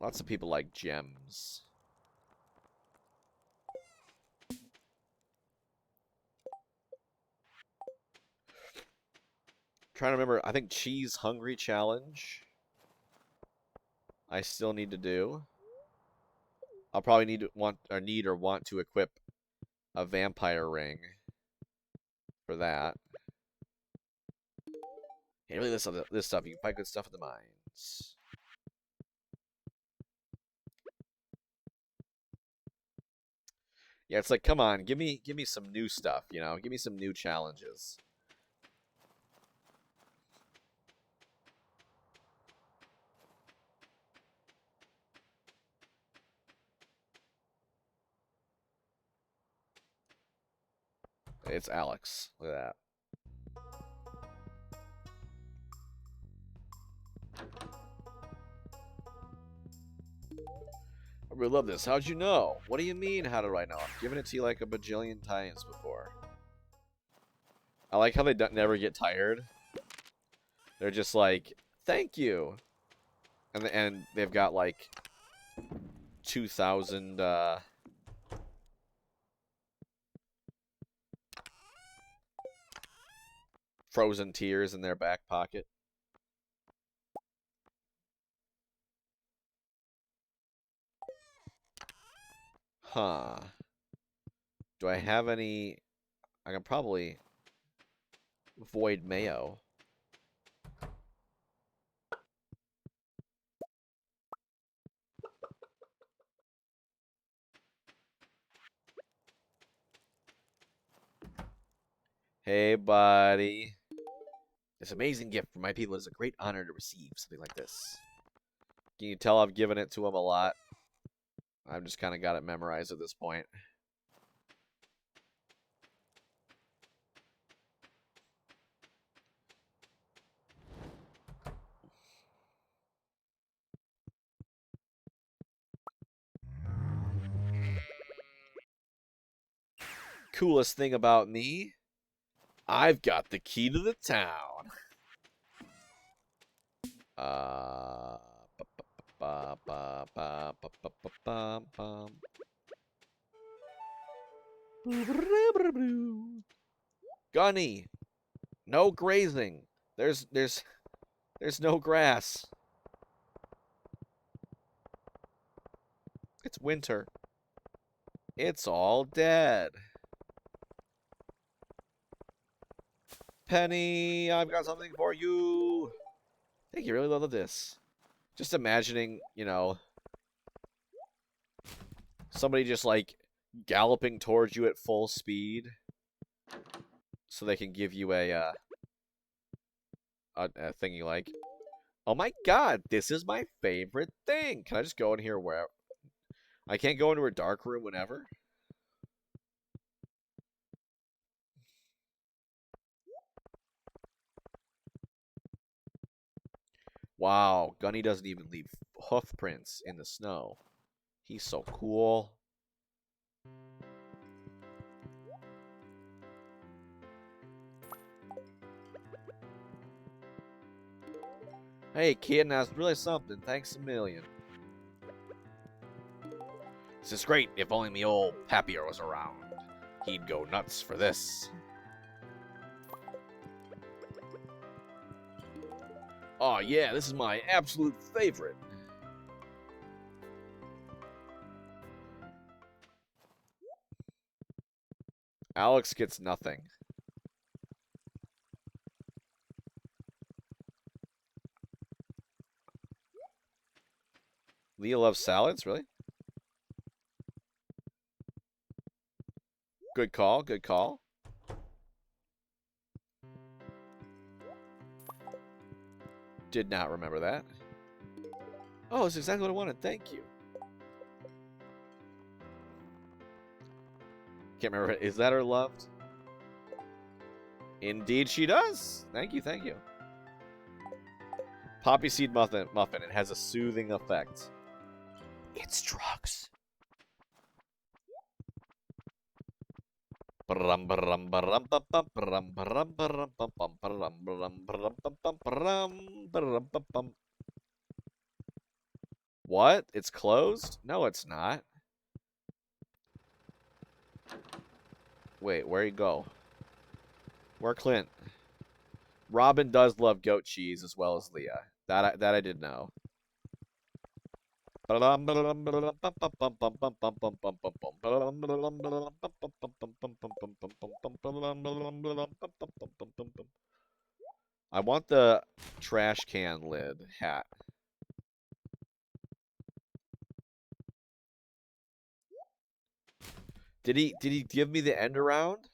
Lots of people like gems. Trying to remember, I think cheese hungry challenge I still need to do. I'll probably need to want to equip a vampire ring for that. Hey, really, this stuff, you can find good stuff in the mines. Yeah, it's like, come on, give me some new stuff, you know? Give me some new challenges. It's Alex. Look at that. I really love this. How'd you know? What do you mean, how do I know? I've given it to you like a bajillion times before. I like how they never get tired. They're just like, thank you. And they've got like 2,000 frozen tears in their back pocket. Huh. Do I have any... I can probably void mayo. Hey, buddy. This amazing gift from my people is a great honor to receive. Something like this. Can you tell I've given it to him a lot? I've just kind of got it memorized at this point. Coolest thing about me, I've got the key to the town. Gunny, no grazing. There's no grass. It's winter. It's all dead. Penny, I've got something for you. I think you really love this. Just imagining, you know, somebody just like galloping towards you at full speed, so they can give you a thing you like. Oh my god, this is my favorite thing. Can I just go in here where I can't go into a dark room whenever? Wow, Gunny doesn't even leave hoof prints in the snow. He's so cool. Hey, kid, that's really something. Thanks a million. This is great. If only me old Papier was around. He'd go nuts for this. Oh yeah, this is my absolute favorite. Alex gets nothing. Leah loves salads, really? Good call, good call. Did not remember that. Oh, it's exactly what I wanted. Thank you. Can't remember. Is that her loved? Indeed she does. Thank you, thank you. Poppy seed muffin. It has a soothing effect. It's drugs. What? It's closed? No, it's not. Wait, where you go? Where Clint? Robin does love goat cheese as well as Leah. That I did know. I want the trash can lid hat. Did he give me the end around?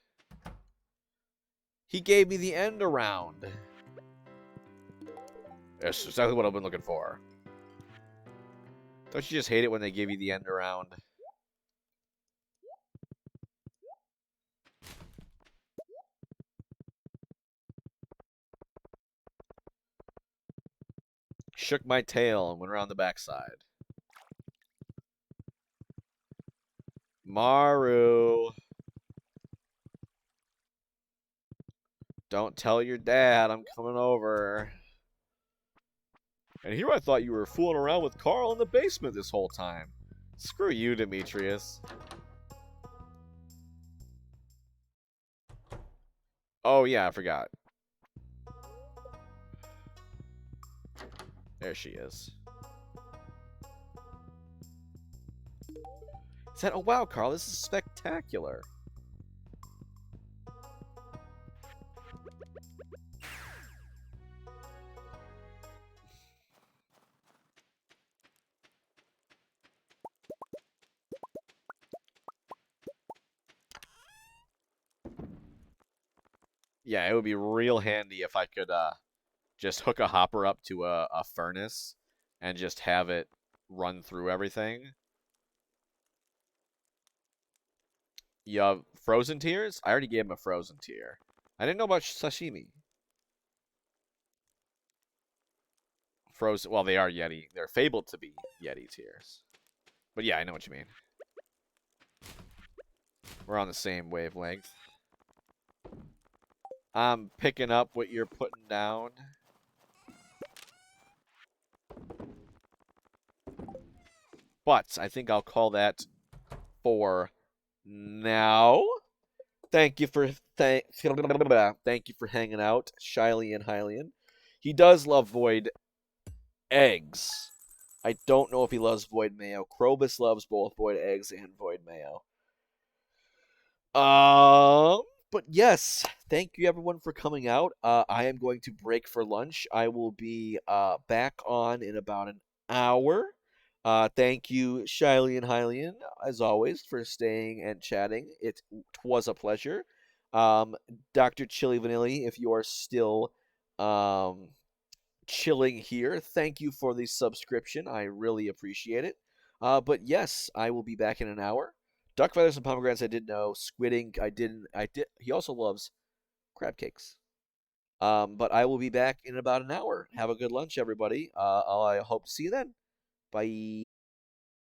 He gave me the end around. That's exactly what I've been looking for. Don't you just hate it when they give you the end around? shook my tail and went around the backside. Maru. Don't tell your dad I'm coming over. And here I thought you were fooling around with Carl in the basement this whole time. Screw you, Demetrius. Oh, yeah, I forgot. There she is. Said, oh wow, Carl, this is spectacular. Yeah, it would be real handy if I could just hook a hopper up to a furnace and just have it run through everything. You have frozen tiers? I already gave him a frozen tier. I didn't know about sashimi. Frozen, well, they are Yeti. They're fabled to be Yeti tiers. But yeah, I know what you mean. We're on the same wavelength. I'm picking up what you're putting down. But I think I'll call that for now. Thank you for thank you for hanging out, Shiley and Hylian. He does love void eggs. I don't know if he loves void mayo. Krobus loves both void eggs and void mayo. But yes, thank you everyone for coming out. I am going to break for lunch. I will be back on in about an hour. Thank you, Shiley and Hylian, as always, for staying and chatting. It was a pleasure. Dr. Chili Vanilli, if you are still chilling here, thank you for the subscription. I really appreciate it. But yes, I will be back in an hour. Duck feathers and pomegranates I did know. Squid ink I didn't. I did. He also loves crab cakes. But I will be back in about an hour. Have a good lunch, everybody. I hope to see you then. Bye.